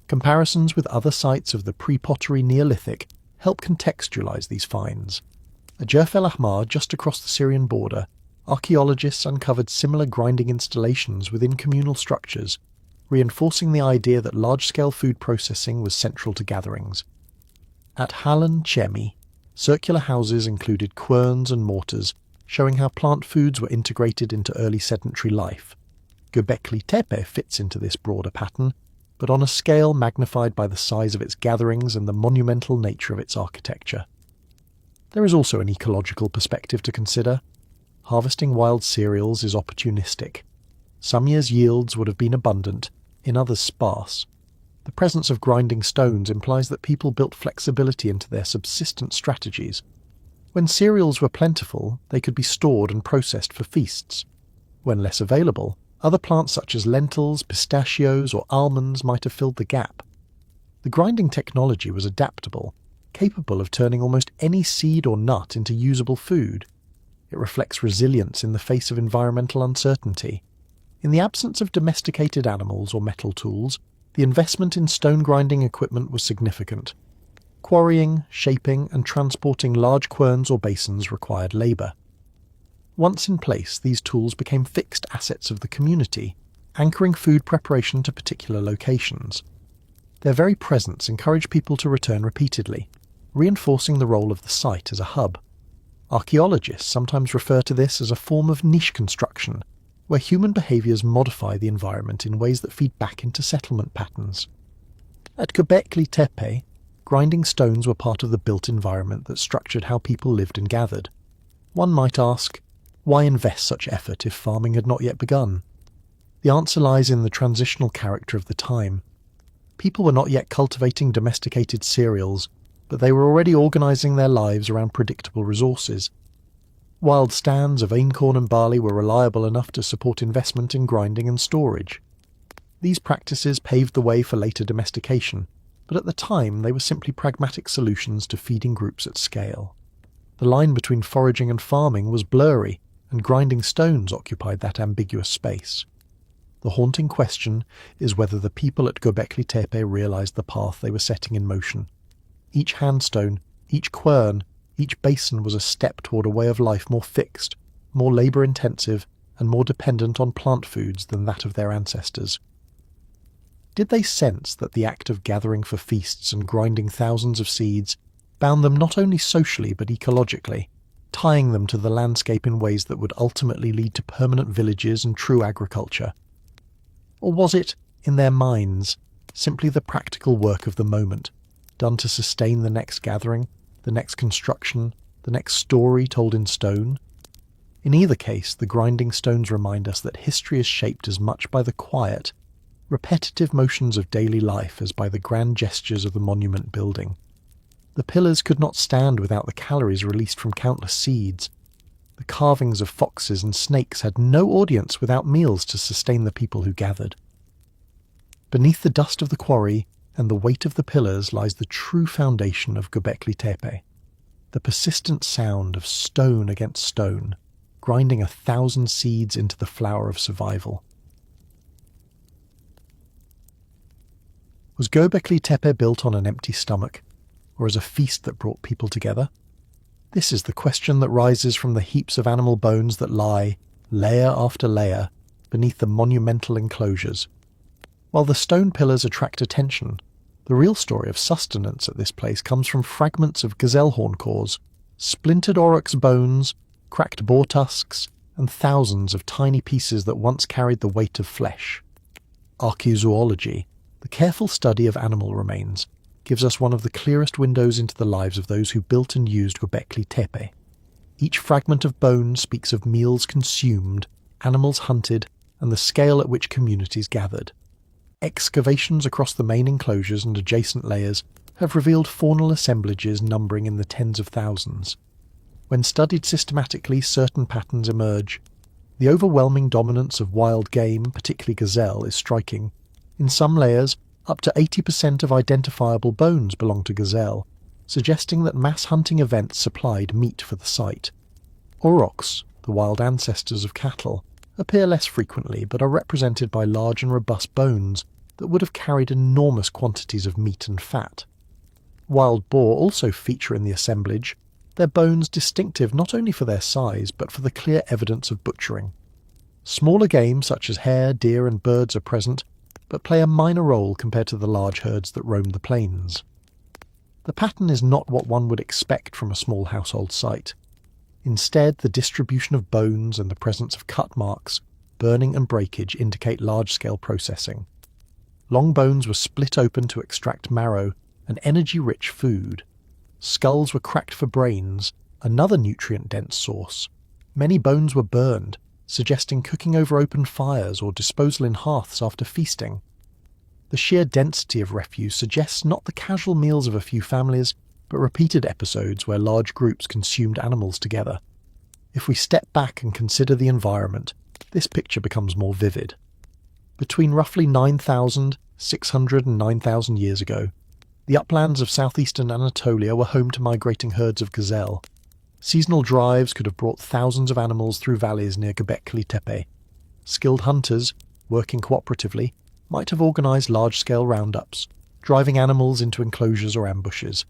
Comparisons with other sites of the pre-pottery Neolithic help contextualize these finds. At Jerf El Ahmar, just across the Syrian border, archaeologists uncovered similar grinding installations within communal structures, reinforcing the idea that large-scale food processing was central to gatherings. At Halan Chemi, circular houses included querns and mortars, showing how plant foods were integrated into early sedentary life. Göbekli Tepe fits into this broader pattern, but on a scale magnified by the size of its gatherings and the monumental nature of its architecture. There is also an ecological perspective to consider. Harvesting wild cereals is opportunistic. Some years' yields would have been abundant, in others sparse. The presence of grinding stones implies that people built flexibility into their subsistence strategies. When cereals were plentiful, they could be stored and processed for feasts. When less available, other plants such as lentils, pistachios, or almonds might have filled the gap. The grinding technology was adaptable, capable of turning almost any seed or nut into usable food. It reflects resilience in the face of environmental uncertainty. In the absence of domesticated animals or metal tools, the investment in stone grinding equipment was significant. Quarrying, shaping, and transporting large querns or basins required labour. Once in place, these tools became fixed assets of the community, anchoring food preparation to particular locations. Their very presence encouraged people to return repeatedly, reinforcing the role of the site as a hub. Archaeologists sometimes refer to this as a form of niche construction, where human behaviours modify the environment in ways that feed back into settlement patterns. At Göbekli Tepe, grinding stones were part of the built environment that structured how people lived and gathered. One might ask, why invest such effort if farming had not yet begun? The answer lies in the transitional character of the time. People were not yet cultivating domesticated cereals, but they were already organising their lives around predictable resources. Wild stands of acorn and barley were reliable enough to support investment in grinding and storage. These practices paved the way for later domestication, but at the time they were simply pragmatic solutions to feeding groups at scale. The line between foraging and farming was blurry, and grinding stones occupied that ambiguous space. The haunting question is whether the people at Göbekli Tepe realised the path they were setting in motion. Each handstone, each quern, each basin was a step toward a way of life more fixed, more labour-intensive, and more dependent on plant foods than that of their ancestors. Did they sense that the act of gathering for feasts and grinding thousands of seeds bound them not only socially but ecologically, tying them to the landscape in ways that would ultimately lead to permanent villages and true agriculture? Or was it, in their minds, simply the practical work of the moment, done to sustain the next gathering, the next construction, the next story told in stone? In either case, the grinding stones remind us that history is shaped as much by the quiet, repetitive motions of daily life as by the grand gestures of the monument building. The pillars could not stand without the calories released from countless seeds. The carvings of foxes and snakes had no audience without meals to sustain the people who gathered. Beneath the dust of the quarry and the weight of the pillars lies the true foundation of Göbekli Tepe, the persistent sound of stone against stone, grinding 1,000 seeds into the flour of survival. Was Göbekli Tepe built on an empty stomach, or as a feast that brought people together? This is the question that rises from the heaps of animal bones that lie, layer after layer, beneath the monumental enclosures. While the stone pillars attract attention, the real story of sustenance at this place comes from fragments of gazelle horn cores, splintered aurochs bones, cracked boar tusks, and thousands of tiny pieces that once carried the weight of flesh. Archaeology, the careful study of animal remains, gives us one of the clearest windows into the lives of those who built and used Göbekli Tepe. Each fragment of bone speaks of meals consumed, animals hunted, and the scale at which communities gathered. Excavations across the main enclosures and adjacent layers have revealed faunal assemblages numbering in the tens of thousands. When studied systematically, certain patterns emerge. The overwhelming dominance of wild game, particularly gazelle, is striking. In some layers, up to 80% of identifiable bones belong to gazelle, suggesting that mass hunting events supplied meat for the site. Aurochs, the wild ancestors of cattle, appear less frequently but are represented by large and robust bones that would have carried enormous quantities of meat and fat. Wild boar also feature in the assemblage, their bones distinctive not only for their size but for the clear evidence of butchering. Smaller game such as hare, deer and birds are present, but play a minor role compared to the large herds that roam the plains. The pattern is not what one would expect from a small household site. Instead, the distribution of bones and the presence of cut marks, burning and breakage indicate large-scale processing. Long bones were split open to extract marrow, an energy-rich food. Skulls were cracked for brains, another nutrient-dense source. Many bones were burned, suggesting cooking over open fires or disposal in hearths after feasting. The sheer density of refuse suggests not the casual meals of a few families, but repeated episodes where large groups consumed animals together. If we step back and consider the environment, this picture becomes more vivid. Between roughly 9,600 and 9,000 years ago, the uplands of southeastern Anatolia were home to migrating herds of gazelle. Seasonal drives could have brought thousands of animals through valleys near Göbekli Tepe. Skilled hunters, working cooperatively, might have organised large-scale roundups, driving animals into enclosures or ambushes.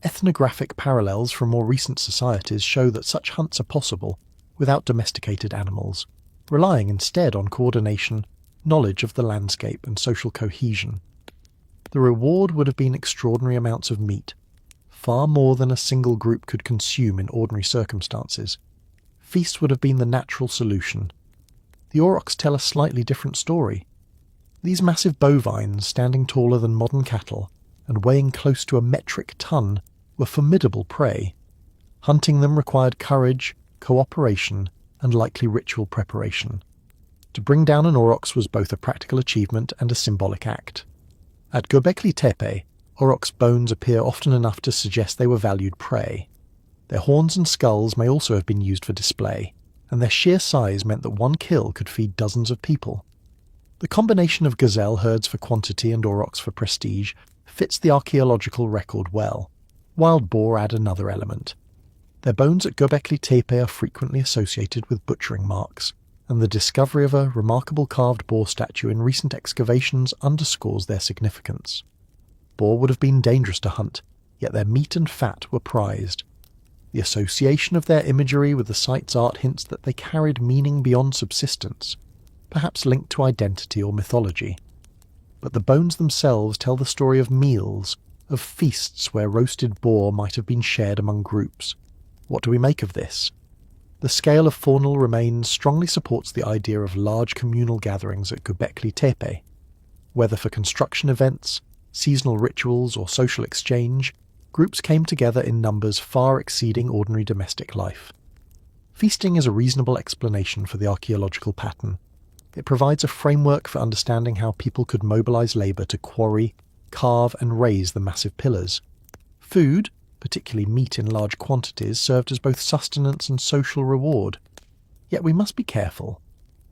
Ethnographic parallels from more recent societies show that such hunts are possible without domesticated animals, relying instead on coordination, knowledge of the landscape and social cohesion. The reward would have been extraordinary amounts of meat, far more than a single group could consume in ordinary circumstances. Feast would have been the natural solution. The aurochs tell a slightly different story. These massive bovines, standing taller than modern cattle and weighing close to a metric ton, were formidable prey. Hunting them required courage, cooperation, and likely ritual preparation. To bring down an aurochs was both a practical achievement and a symbolic act. At Göbekli Tepe, aurochs' bones appear often enough to suggest they were valued prey. Their horns and skulls may also have been used for display, and their sheer size meant that one kill could feed dozens of people. The combination of gazelle herds for quantity and aurochs for prestige fits the archaeological record well. Wild boar add another element. Their bones at Göbekli Tepe are frequently associated with butchering marks, and the discovery of a remarkable carved boar statue in recent excavations underscores their significance. Boar would have been dangerous to hunt, yet their meat and fat were prized. The association of their imagery with the site's art hints that they carried meaning beyond subsistence, perhaps linked to identity or mythology. But the bones themselves tell the story of meals, of feasts where roasted boar might have been shared among groups. What do we make of this? The scale of faunal remains strongly supports the idea of large communal gatherings at Göbekli Tepe. Whether for construction events, seasonal rituals, or social exchange, groups came together in numbers far exceeding ordinary domestic life. Feasting is a reasonable explanation for the archaeological pattern. It provides a framework for understanding how people could mobilize labour to quarry, carve and raise the massive pillars. Food, particularly meat in large quantities, served as both sustenance and social reward. Yet we must be careful.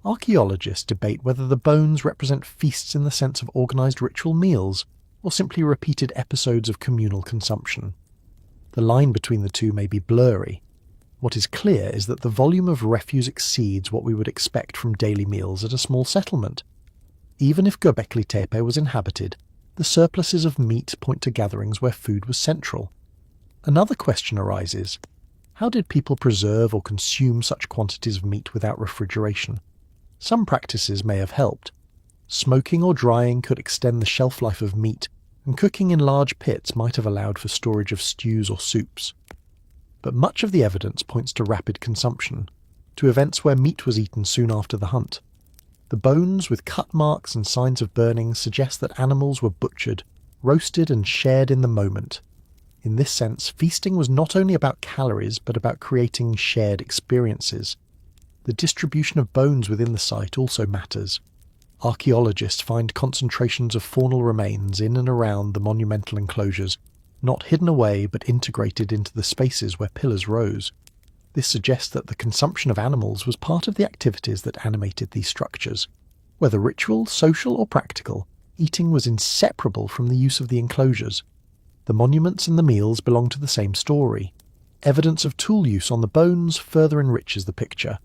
Archaeologists debate whether the bones represent feasts in the sense of organised ritual meals, or simply repeated episodes of communal consumption. The line between the two may be blurry. What is clear is that the volume of refuse exceeds what we would expect from daily meals at a small settlement. Even if Göbekli Tepe was inhabited, the surpluses of meat point to gatherings where food was central. Another question arises: how did people preserve or consume such quantities of meat without refrigeration? Some practices may have helped. Smoking or drying could extend the shelf life of meat, and cooking in large pits might have allowed for storage of stews or soups. But much of the evidence points to rapid consumption, to events where meat was eaten soon after the hunt. The bones, with cut marks and signs of burning, suggest that animals were butchered, roasted and shared in the moment. In this sense, feasting was not only about calories, but about creating shared experiences. The distribution of bones within the site also matters. Archaeologists find concentrations of faunal remains in and around the monumental enclosures, not hidden away but integrated into the spaces where pillars rose. This suggests that the consumption of animals was part of the activities that animated these structures. Whether ritual, social or practical, eating was inseparable from the use of the enclosures. The monuments and the meals belong to the same story. Evidence of tool use on the bones further enriches the picture.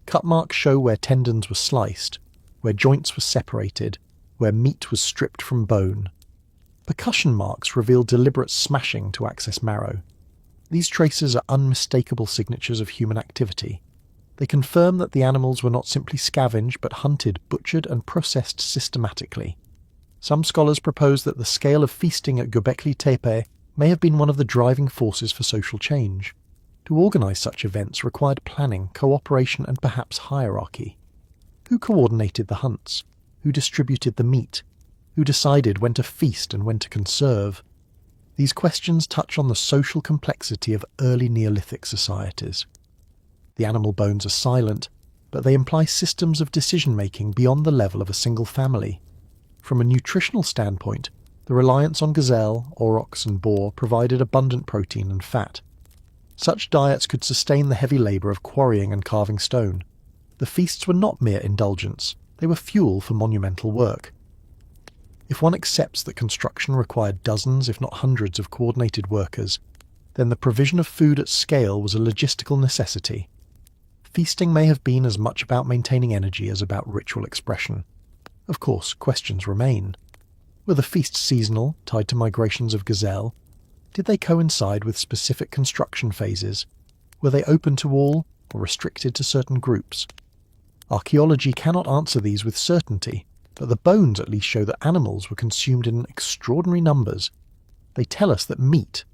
Cut marks show where tendons were sliced, where joints were separated, where meat was stripped from bone. Percussion marks reveal deliberate smashing to access marrow. These traces are unmistakable signatures of human activity. They confirm that the animals were not simply scavenged but hunted, butchered and processed systematically. Some scholars propose that the scale of feasting at Göbekli Tepe may have been one of the driving forces for social change. To organise such events required planning, cooperation and perhaps hierarchy. Who coordinated the hunts? Who distributed the meat? Who decided when to feast and when to conserve? These questions touch on the social complexity of early Neolithic societies. The animal bones are silent, but they imply systems of decision-making beyond the level of a single family. From a nutritional standpoint, the reliance on gazelle, aurochs and boar provided abundant protein and fat. Such diets could sustain the heavy labour of quarrying and carving stone. The feasts were not mere indulgence, they were fuel for monumental work. If one accepts that construction required dozens, if not hundreds, of coordinated workers, then the provision of food at scale was a logistical necessity. Feasting may have been as much about maintaining energy as about ritual expression. Of course, questions remain. Were the feasts seasonal, tied to migrations of gazelle? Did they coincide with specific construction phases? Were they open to all, or restricted to certain groups? Archaeology cannot answer these with certainty, but the bones at least show that animals were consumed in extraordinary numbers. They tell us that meat,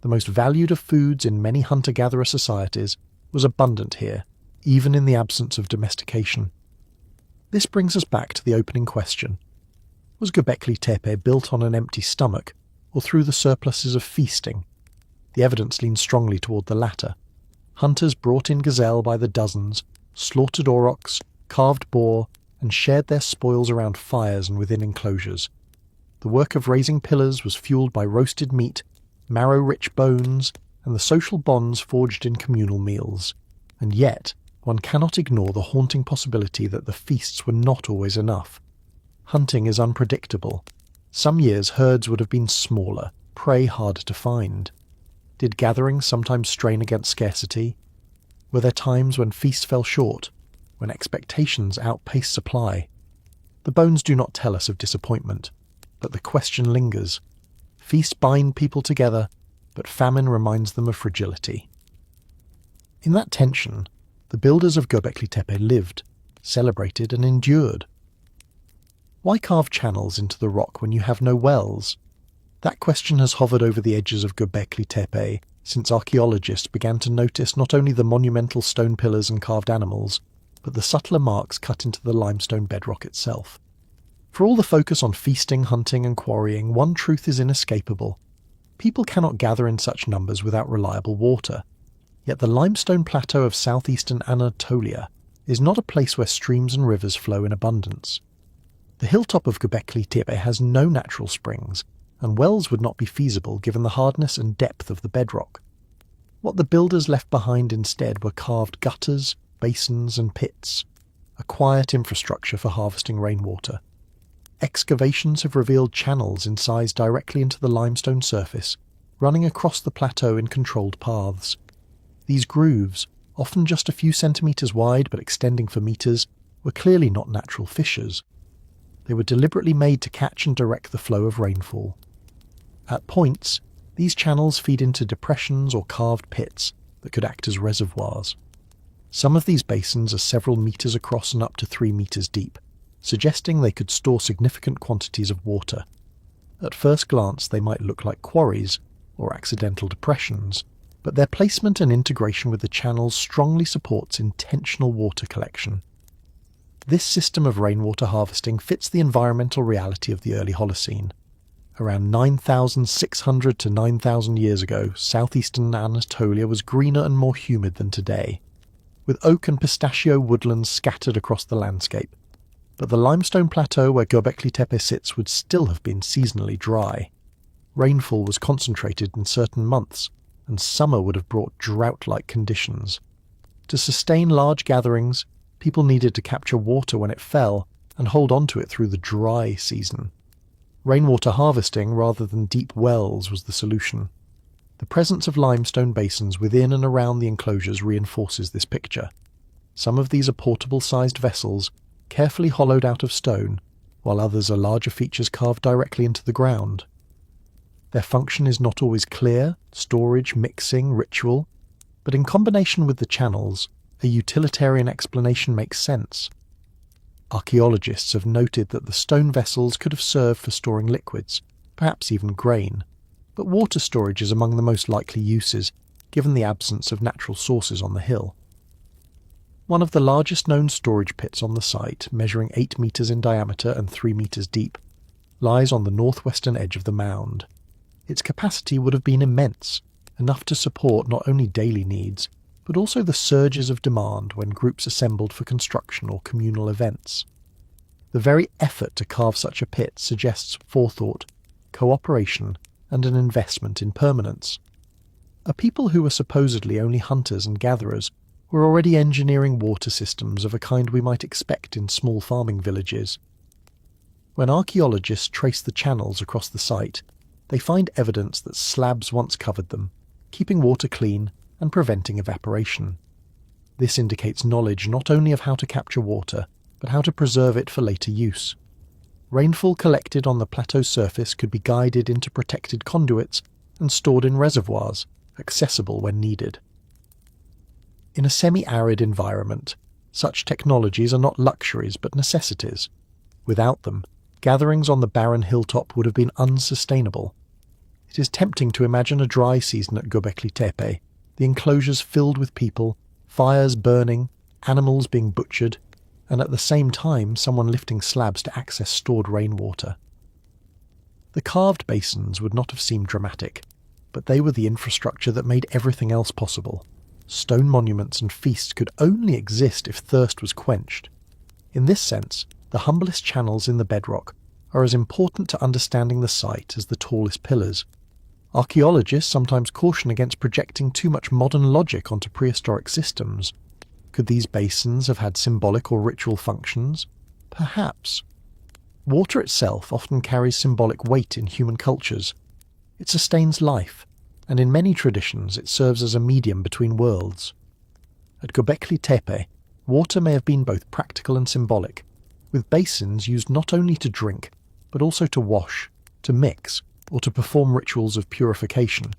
the most valued of foods in many hunter-gatherer societies, was abundant here, even in the absence of domestication. This brings us back to the opening question. Was Göbekli Tepe built on an empty stomach, or through the surpluses of feasting? The evidence leans strongly toward the latter. Hunters brought in gazelle by the dozens, slaughtered aurochs, carved boar, and shared their spoils around fires and within enclosures. The work of raising pillars was fueled by roasted meat, marrow-rich bones, and the social bonds forged in communal meals. And yet, one cannot ignore the haunting possibility that the feasts were not always enough. Hunting is unpredictable. Some years herds would have been smaller, prey harder to find. Did gatherings sometimes strain against scarcity? Were there times when feasts fell short, when expectations outpaced supply? The bones do not tell us of disappointment, but the question lingers. Feasts bind people together, but famine reminds them of fragility. In that tension, the builders of Göbekli Tepe lived, celebrated and endured. Why carve channels into the rock when you have no wells? That question has hovered over the edges of Göbekli Tepe since archaeologists began to notice not only the monumental stone pillars and carved animals, but the subtler marks cut into the limestone bedrock itself. For all the focus on feasting, hunting and quarrying, one truth is inescapable. People cannot gather in such numbers without reliable water. Yet the limestone plateau of southeastern Anatolia is not a place where streams and rivers flow in abundance. The hilltop of Göbekli Tepe has no natural springs, and wells would not be feasible given the hardness and depth of the bedrock. What the builders left behind instead were carved gutters, basins and pits, a quiet infrastructure for harvesting rainwater. Excavations have revealed channels incised directly into the limestone surface, running across the plateau in controlled paths. These grooves, often just a few centimetres wide but extending for metres, were clearly not natural fissures. They were deliberately made to catch and direct the flow of rainfall. At points, these channels feed into depressions or carved pits that could act as reservoirs. Some of these basins are several metres across and up to 3 metres deep, suggesting they could store significant quantities of water. At first glance they might look like quarries or accidental depressions, but their placement and integration with the channels strongly supports intentional water collection. This system of rainwater harvesting fits the environmental reality of the early Holocene. Around 9,600 to 9,000 years ago, southeastern Anatolia was greener and more humid than today, with oak and pistachio woodlands scattered across the landscape. But the limestone plateau where Göbekli Tepe sits would still have been seasonally dry. Rainfall was concentrated in certain months, and summer would have brought drought-like conditions. To sustain large gatherings, people needed to capture water when it fell and hold on to it through the dry season. Rainwater harvesting rather than deep wells was the solution. The presence of limestone basins within and around the enclosures reinforces this picture. Some of these are portable-sized vessels, carefully hollowed out of stone, while others are larger features carved directly into the ground. Their function is not always clear, storage, mixing, ritual, but in combination with the channels, a utilitarian explanation makes sense. Archaeologists have noted that the stone vessels could have served for storing liquids, perhaps even grain, but water storage is among the most likely uses, given the absence of natural sources on the hill. One of the largest known storage pits on the site, measuring 8 metres in diameter and 3 metres deep, lies on the northwestern edge of the mound. Its capacity would have been immense, enough to support not only daily needs, but also the surges of demand when groups assembled for construction or communal events. The very effort to carve such a pit suggests forethought, cooperation, and an investment in permanence. A people who were supposedly only hunters and gatherers were already engineering water systems of a kind we might expect in small farming villages. When archaeologists trace the channels across the site, they find evidence that slabs once covered them, keeping water clean and preventing evaporation. This indicates knowledge not only of how to capture water, but how to preserve it for later use. Rainfall collected on the plateau's surface could be guided into protected conduits and stored in reservoirs, accessible when needed. In a semi-arid environment, such technologies are not luxuries but necessities. Without them, gatherings on the barren hilltop would have been unsustainable. It is tempting to imagine a dry season at Göbekli Tepe, the enclosures filled with people, fires burning, animals being butchered, and at the same time someone lifting slabs to access stored rainwater. The carved basins would not have seemed dramatic, but they were the infrastructure that made everything else possible. Stone monuments and feasts could only exist if thirst was quenched. In this sense, the humblest channels in the bedrock are as important to understanding the site as the tallest pillars. Archaeologists sometimes caution against projecting too much modern logic onto prehistoric systems. Could these basins have had symbolic or ritual functions? Perhaps. Water itself often carries symbolic weight in human cultures. It sustains life, and in many traditions it serves as a medium between worlds. At Göbekli Tepe, water may have been both practical and symbolic, with basins used not only to drink, but also to wash, to mix, or to perform rituals of purification.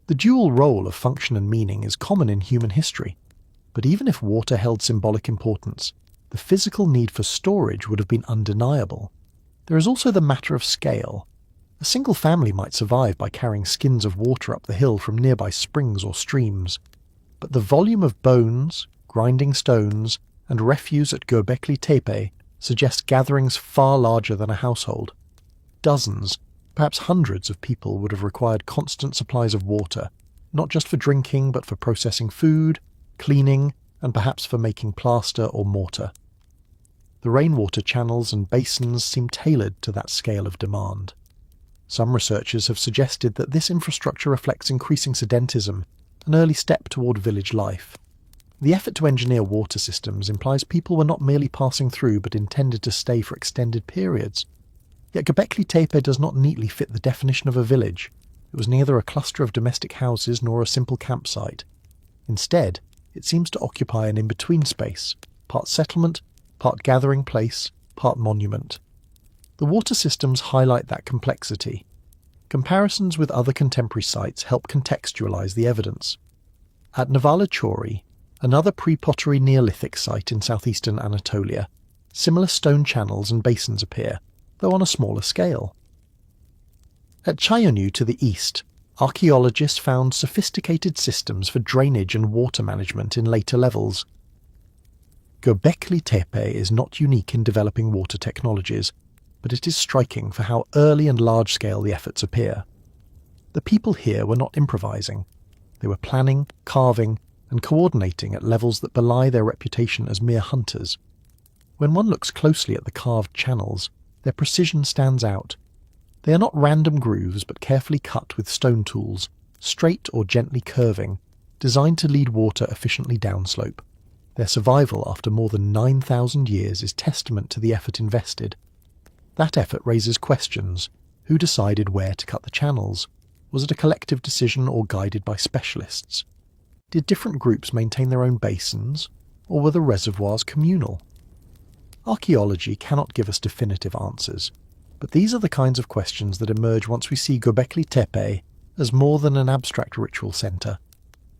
The dual role of function and meaning is common in human history, but even if water held symbolic importance, the physical need for storage would have been undeniable. There is also the matter of scale. A single family might survive by carrying skins of water up the hill from nearby springs or streams, but the volume of bones, grinding stones, and refuse at Göbekli Tepe suggests gatherings far larger than a household. Dozens, perhaps hundreds of people would have required constant supplies of water, not just for drinking but for processing food, cleaning, and perhaps for making plaster or mortar. The rainwater channels and basins seem tailored to that scale of demand. Some researchers have suggested that this infrastructure reflects increasing sedentism, an early step toward village life. The effort to engineer water systems implies people were not merely passing through but intended to stay for extended periods. Yet Göbekli Tepe does not neatly fit the definition of a village. It was neither a cluster of domestic houses nor a simple campsite. Instead, it seems to occupy an in-between space, part settlement, part gathering place, part monument. The water systems highlight that complexity. Comparisons with other contemporary sites help contextualize the evidence. At Novala Chori, another pre-pottery Neolithic site in southeastern Anatolia, similar stone channels and basins appear, though on a smaller scale. At Chayonu to the east, archaeologists found sophisticated systems for drainage and water management in later levels. Göbekli Tepe is not unique in developing water technologies, but it is striking for how early and large-scale the efforts appear. The people here were not improvising. They were planning, carving, and coordinating at levels that belie their reputation as mere hunters. When one looks closely at the carved channels, their precision stands out. They are not random grooves but carefully cut with stone tools, straight or gently curving, designed to lead water efficiently downslope. Their survival after more than 9,000 years is testament to the effort invested. That effort raises questions. Who decided where to cut the channels? Was it a collective decision or guided by specialists? Did different groups maintain their own basins, or were the reservoirs communal? Archaeology cannot give us definitive answers, but these are the kinds of questions that emerge once we see Göbekli Tepe as more than an abstract ritual centre.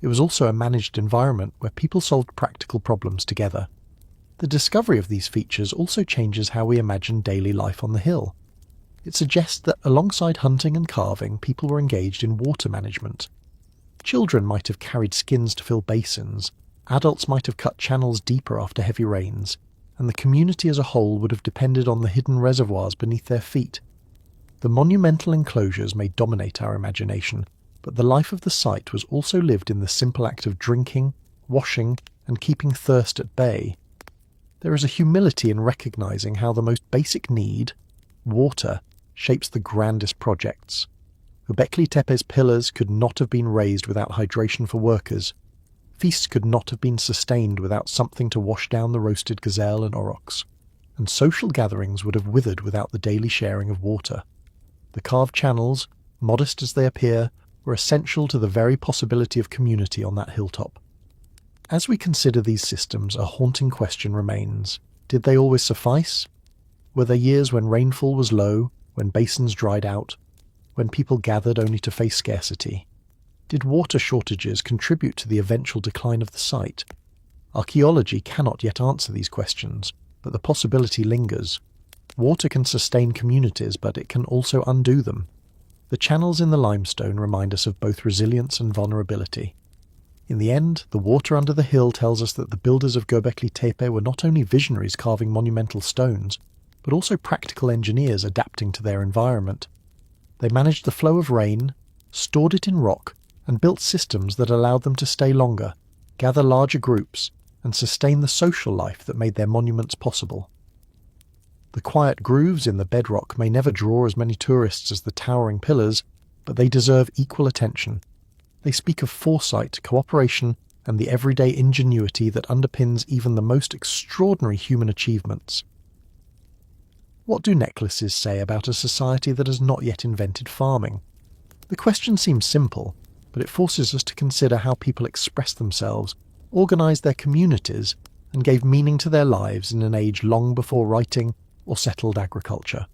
It was also a managed environment where people solved practical problems together. The discovery of these features also changes how we imagine daily life on the hill. It suggests that alongside hunting and carving, people were engaged in water management. Children might have carried skins to fill basins, adults might have cut channels deeper after heavy rains, and the community as a whole would have depended on the hidden reservoirs beneath their feet. The monumental enclosures may dominate our imagination, but the life of the site was also lived in the simple act of drinking, washing, and keeping thirst at bay. There is a humility in recognizing how the most basic need, water, shapes the grandest projects. Göbekli Tepe's pillars could not have been raised without hydration for workers. Feasts could not have been sustained without something to wash down the roasted gazelle and aurochs, and social gatherings would have withered without the daily sharing of water. The carved channels, modest as they appear, were essential to the very possibility of community on that hilltop. As we consider these systems, a haunting question remains. Did they always suffice? Were there years when rainfall was low, when basins dried out, when people gathered only to face scarcity? Did water shortages contribute to the eventual decline of the site? Archaeology cannot yet answer these questions, but the possibility lingers. Water can sustain communities, but it can also undo them. The channels in the limestone remind us of both resilience and vulnerability. In the end, the water under the hill tells us that the builders of Göbekli Tepe were not only visionaries carving monumental stones, but also practical engineers adapting to their environment. They managed the flow of rain, stored it in rock, and built systems that allowed them to stay longer, gather larger groups, and sustain the social life that made their monuments possible. The quiet grooves in the bedrock may never draw as many tourists as the towering pillars, but they deserve equal attention. They speak of foresight, cooperation, and the everyday ingenuity that underpins even the most extraordinary human achievements. What do necklaces say about a society that has not yet invented farming? The question seems simple, but it forces us to consider how people expressed themselves, organised their communities, and gave meaning to their lives in an age long before writing or settled agriculture.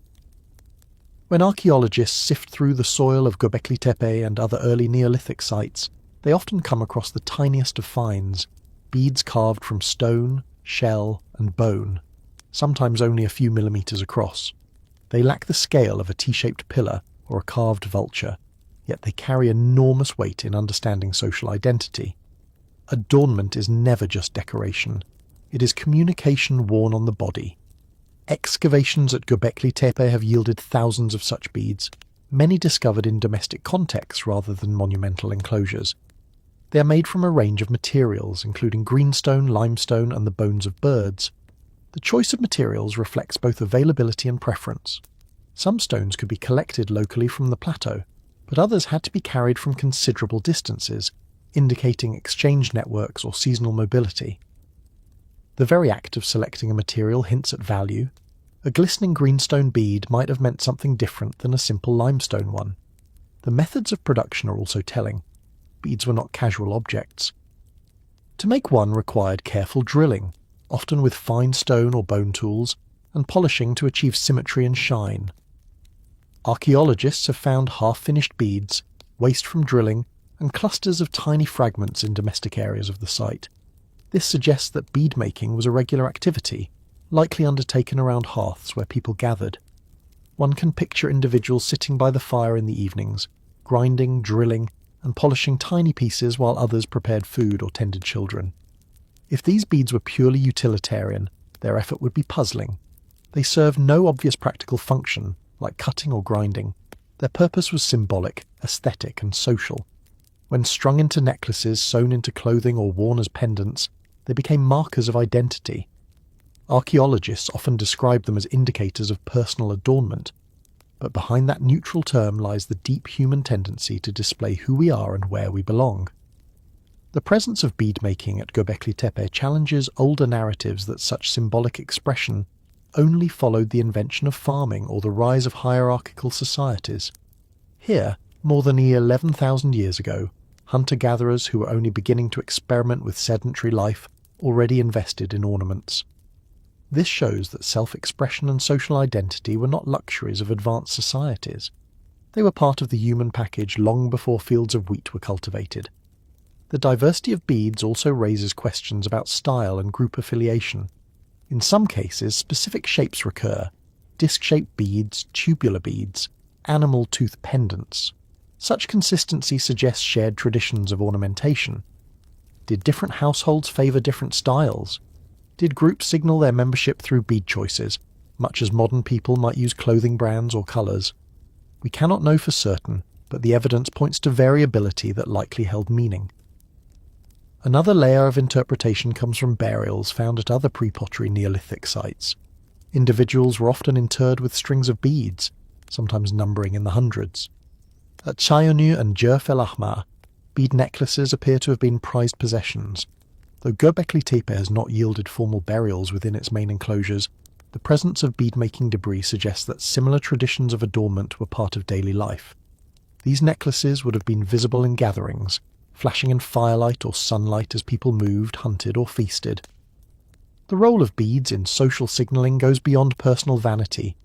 When archaeologists sift through the soil of Göbekli Tepe and other early Neolithic sites, they often come across the tiniest of finds, beads carved from stone, shell, and bone, sometimes only a few millimetres across. They lack the scale of a T-shaped pillar or a carved vulture, yet they carry enormous weight in understanding social identity. Adornment is never just decoration. It is communication worn on the body. Excavations at Göbekli Tepe have yielded thousands of such beads, many discovered in domestic contexts rather than monumental enclosures. They are made from a range of materials, including greenstone, limestone, and the bones of birds. The choice of materials reflects both availability and preference. Some stones could be collected locally from the plateau, but others had to be carried from considerable distances, indicating exchange networks or seasonal mobility. The very act of selecting a material hints at value. A glistening greenstone bead might have meant something different than a simple limestone one. The methods of production are also telling. Beads were not casual objects. To make one required careful drilling, often with fine stone or bone tools, and polishing to achieve symmetry and shine. Archaeologists have found half-finished beads, waste from drilling, and clusters of tiny fragments in domestic areas of the site. This suggests that bead-making was a regular activity, likely undertaken around hearths where people gathered. One can picture individuals sitting by the fire in the evenings, grinding, drilling, and polishing tiny pieces while others prepared food or tended children. If these beads were purely utilitarian, their effort would be puzzling. They served no obvious practical function, like cutting or grinding. Their purpose was symbolic, aesthetic, and social. When strung into necklaces, sewn into clothing, or worn as pendants, they became markers of identity. Archaeologists often describe them as indicators of personal adornment, but behind that neutral term lies the deep human tendency to display who we are and where we belong. The presence of bead-making at Göbekli Tepe challenges older narratives that such symbolic expression only followed the invention of farming or the rise of hierarchical societies. Here, more than 11,000 years ago, hunter-gatherers who were only beginning to experiment with sedentary life already invested in ornaments. This shows that self-expression and social identity were not luxuries of advanced societies. They were part of the human package long before fields of wheat were cultivated. The diversity of beads also raises questions about style and group affiliation. In some cases, specific shapes recur: disc-shaped beads, tubular beads, animal tooth pendants. Such consistency suggests shared traditions of ornamentation. Did different households favour different styles? Did groups signal their membership through bead choices, much as modern people might use clothing brands or colours? We cannot know for certain, but the evidence points to variability that likely held meaning. Another layer of interpretation comes from burials found at other pre-pottery Neolithic sites. Individuals were often interred with strings of beads, sometimes numbering in the hundreds. At Chayonu and Djerf el Ahmar, bead necklaces appear to have been prized possessions. Though Göbekli Tepe has not yielded formal burials within its main enclosures, the presence of bead-making debris suggests that similar traditions of adornment were part of daily life. These necklaces would have been visible in gatherings, flashing in firelight or sunlight as people moved, hunted, or feasted. The role of beads in social signalling goes beyond personal vanity.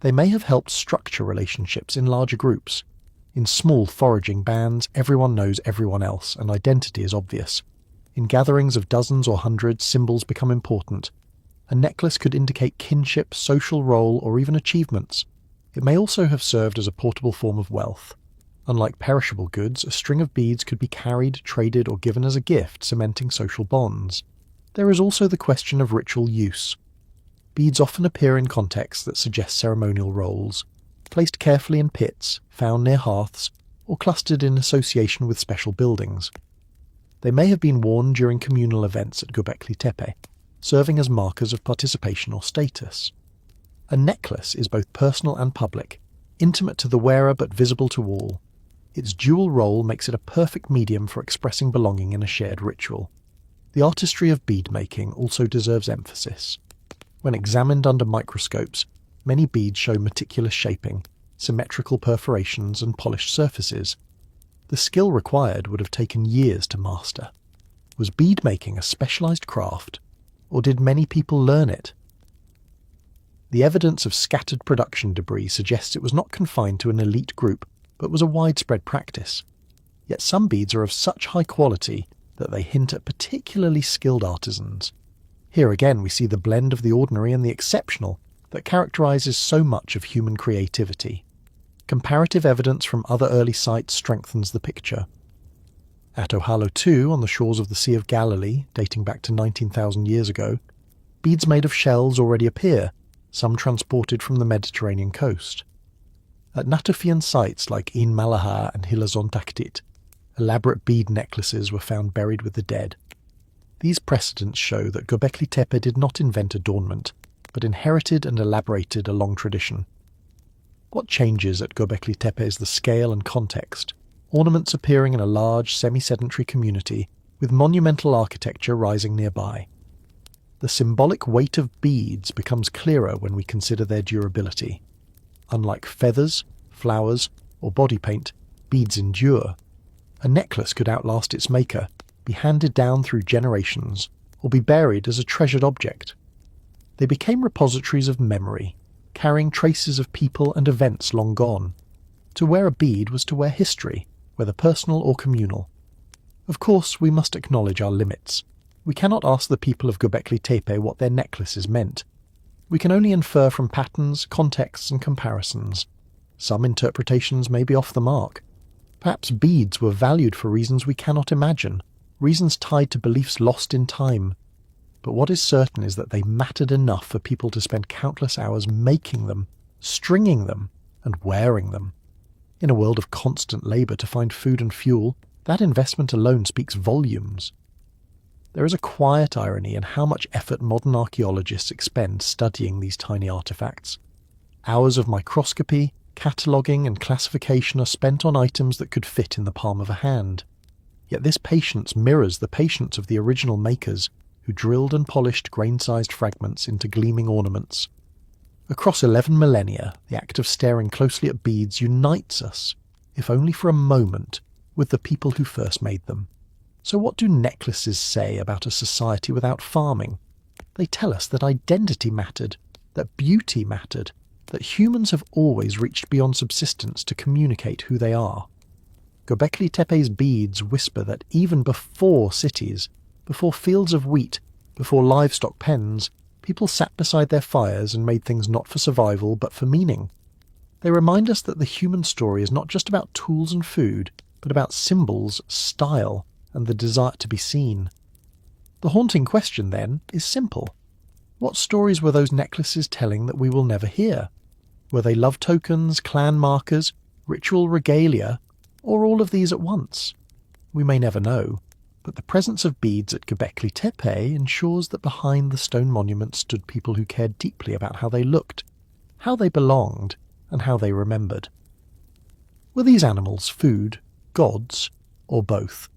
They may have helped structure relationships in larger groups. In small foraging bands, everyone knows everyone else, and identity is obvious. In gatherings of dozens or hundreds, symbols become important. A necklace could indicate kinship, social role, or even achievements. It may also have served as a portable form of wealth. Unlike perishable goods, a string of beads could be carried, traded, or given as a gift, cementing social bonds. There is also the question of ritual use. Beads often appear in contexts that suggest ceremonial roles, placed carefully in pits, found near hearths, or clustered in association with special buildings. They may have been worn during communal events at Göbekli Tepe, serving as markers of participation or status. A necklace is both personal and public, intimate to the wearer but visible to all. Its dual role makes it a perfect medium for expressing belonging in a shared ritual. The artistry of bead making also deserves emphasis. When examined under microscopes, many beads show meticulous shaping, symmetrical perforations, and polished surfaces. The skill required would have taken years to master. Was bead making a specialized craft, or did many people learn it? The evidence of scattered production debris suggests it was not confined to an elite group, but was a widespread practice. Yet some beads are of such high quality that they hint at particularly skilled artisans. Here again we see the blend of the ordinary and the exceptional that characterizes so much of human creativity. Comparative evidence from other early sites strengthens the picture. At Ohalo too, on the shores of the Sea of Galilee, dating back to 19,000 years ago, beads made of shells already appear, some transported from the Mediterranean coast. At Natufian sites like Ain Malahar and Hilazontaktit, elaborate bead necklaces were found buried with the dead. These precedents show that Göbekli Tepe did not invent adornment, but inherited and elaborated a long tradition. What changes at Göbekli Tepe is the scale and context, ornaments appearing in a large semi-sedentary community with monumental architecture rising nearby. The symbolic weight of beads becomes clearer when we consider their durability. Unlike feathers, flowers, or body paint, beads endure. A necklace could outlast its maker, be handed down through generations, or be buried as a treasured object. They became repositories of memory, carrying traces of people and events long gone. To wear a bead was to wear history, whether personal or communal. Of course, we must acknowledge our limits. We cannot ask the people of Göbekli Tepe what their necklaces meant. We can only infer from patterns, contexts, and comparisons. Some interpretations may be off the mark. Perhaps beads were valued for reasons we cannot imagine, reasons tied to beliefs lost in time. But what is certain is that they mattered enough for people to spend countless hours making them, stringing them, and wearing them. In a world of constant labour to find food and fuel, that investment alone speaks volumes. There is a quiet irony in how much effort modern archaeologists expend studying these tiny artefacts. Hours of microscopy, cataloguing, and classification are spent on items that could fit in the palm of a hand. Yet this patience mirrors the patience of the original makers, who drilled and polished grain-sized fragments into gleaming ornaments. Across 11 millennia, the act of staring closely at beads unites us, if only for a moment, with the people who first made them. So what do necklaces say about a society without farming? They tell us that identity mattered, that beauty mattered, that humans have always reached beyond subsistence to communicate who they are. Göbekli Tepe's beads whisper that even before cities, before fields of wheat, before livestock pens, people sat beside their fires and made things not for survival but for meaning. They remind us that the human story is not just about tools and food, but about symbols, style, and the desire to be seen. The haunting question, then, is simple. What stories were those necklaces telling that we will never hear? Were they love tokens, clan markers, ritual regalia, or all of these at once? We may never know, but the presence of beads at Göbekli Tepe ensures that behind the stone monument stood people who cared deeply about how they looked, how they belonged, and how they remembered. Were these animals food, gods, or both?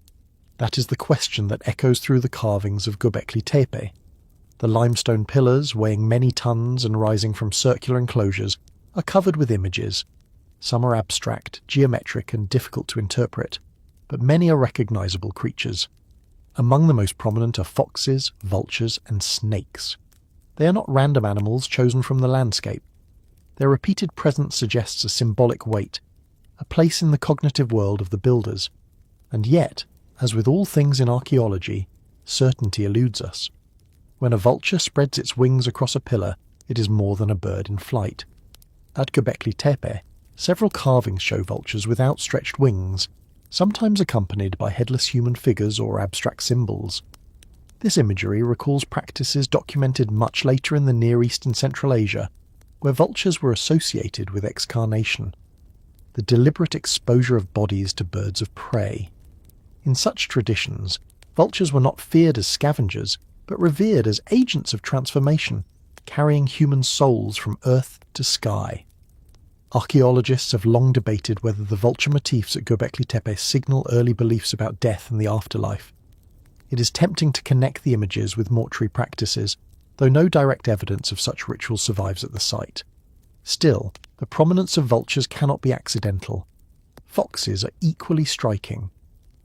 That is the question that echoes through the carvings of Göbekli Tepe. The limestone pillars, weighing many tons and rising from circular enclosures, are covered with images. Some are abstract, geometric, and difficult to interpret, but many are recognizable creatures. Among the most prominent are foxes, vultures, and snakes. They are not random animals chosen from the landscape. Their repeated presence suggests a symbolic weight, a place in the cognitive world of the builders. And yet, as with all things in archaeology, certainty eludes us. When a vulture spreads its wings across a pillar, it is more than a bird in flight. At Göbekli Tepe, several carvings show vultures with outstretched wings, sometimes accompanied by headless human figures or abstract symbols. This imagery recalls practices documented much later in the Near East and Central Asia, where vultures were associated with excarnation, the deliberate exposure of bodies to birds of prey. In such traditions, vultures were not feared as scavengers, but revered as agents of transformation, carrying human souls from earth to sky. Archaeologists have long debated whether the vulture motifs at Göbekli Tepe signal early beliefs about death and the afterlife. It is tempting to connect the images with mortuary practices, though no direct evidence of such rituals survives at the site. Still, the prominence of vultures cannot be accidental. Foxes are equally striking.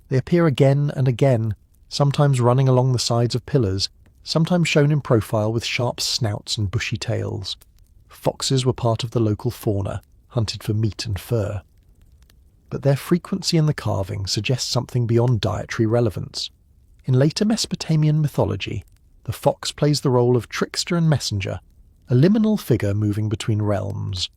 They appear again and again, sometimes running along the sides of pillars, sometimes shown in profile with sharp snouts and bushy tails. Foxes were part of the local fauna, hunted for meat and fur. But their frequency in the carving suggests something beyond dietary relevance. In later Mesopotamian mythology, the fox plays the role of trickster and messenger, a liminal figure moving between realms.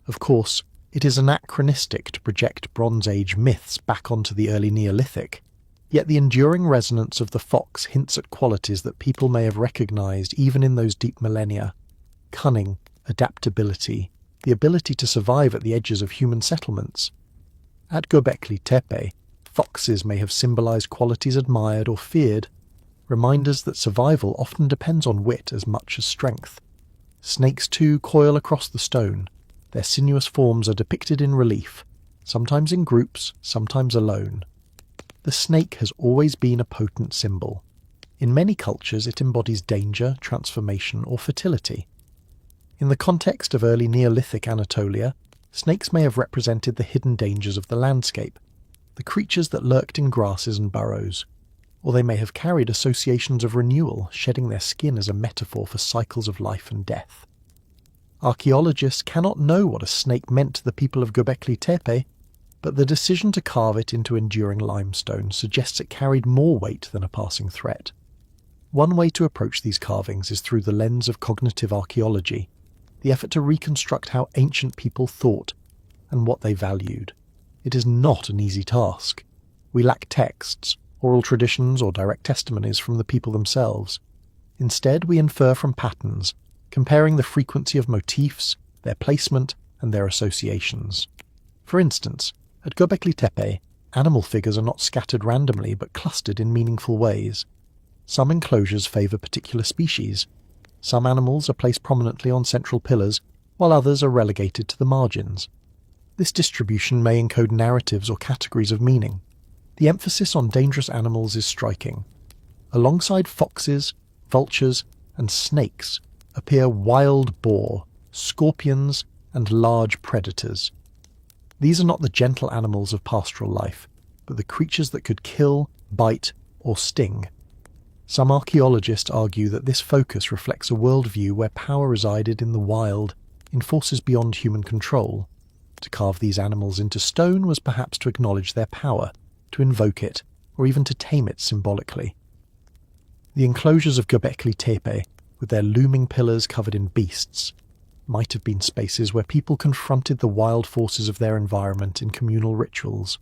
Of course, it is anachronistic to project Bronze Age myths back onto the early Neolithic, yet the enduring resonance of the fox hints at qualities that people may have recognized even in those deep millennia: cunning, adaptability, the ability to survive at the edges of human settlements. At Göbekli Tepe, foxes may have symbolized qualities admired or feared, reminders that survival often depends on wit as much as strength. Snakes too coil across the stone. Their sinuous forms are depicted in relief, sometimes in groups, sometimes alone. The snake has always been a potent symbol. In many cultures it embodies danger, transformation, or fertility. In the context of early Neolithic Anatolia, snakes may have represented the hidden dangers of the landscape, the creatures that lurked in grasses and burrows. Or they may have carried associations of renewal, shedding their skin as a metaphor for cycles of life and death. Archaeologists cannot know what a snake meant to the people of Göbekli Tepe, but the decision to carve it into enduring limestone suggests it carried more weight than a passing threat. One way to approach these carvings is through the lens of cognitive archaeology, the effort to reconstruct how ancient people thought and what they valued. It is not an easy task. We lack texts, oral traditions, or direct testimonies from the people themselves. Instead, we infer from patterns, comparing the frequency of motifs, their placement, and their associations. For instance, at Göbekli Tepe, animal figures are not scattered randomly but clustered in meaningful ways. Some enclosures favour particular species. Some animals are placed prominently on central pillars, while others are relegated to the margins. This distribution may encode narratives or categories of meaning. The emphasis on dangerous animals is striking. Alongside foxes, vultures, and snakes appear wild boar, scorpions, and large predators. These are not the gentle animals of pastoral life, but the creatures that could kill, bite, or sting. Some archaeologists argue that this focus reflects a worldview where power resided in the wild, in forces beyond human control. To carve these animals into stone was perhaps to acknowledge their power, to invoke it, or even to tame it symbolically. The enclosures of Göbekli Tepe, with their looming pillars covered in beasts, might have been spaces where people confronted the wild forces of their environment in communal rituals.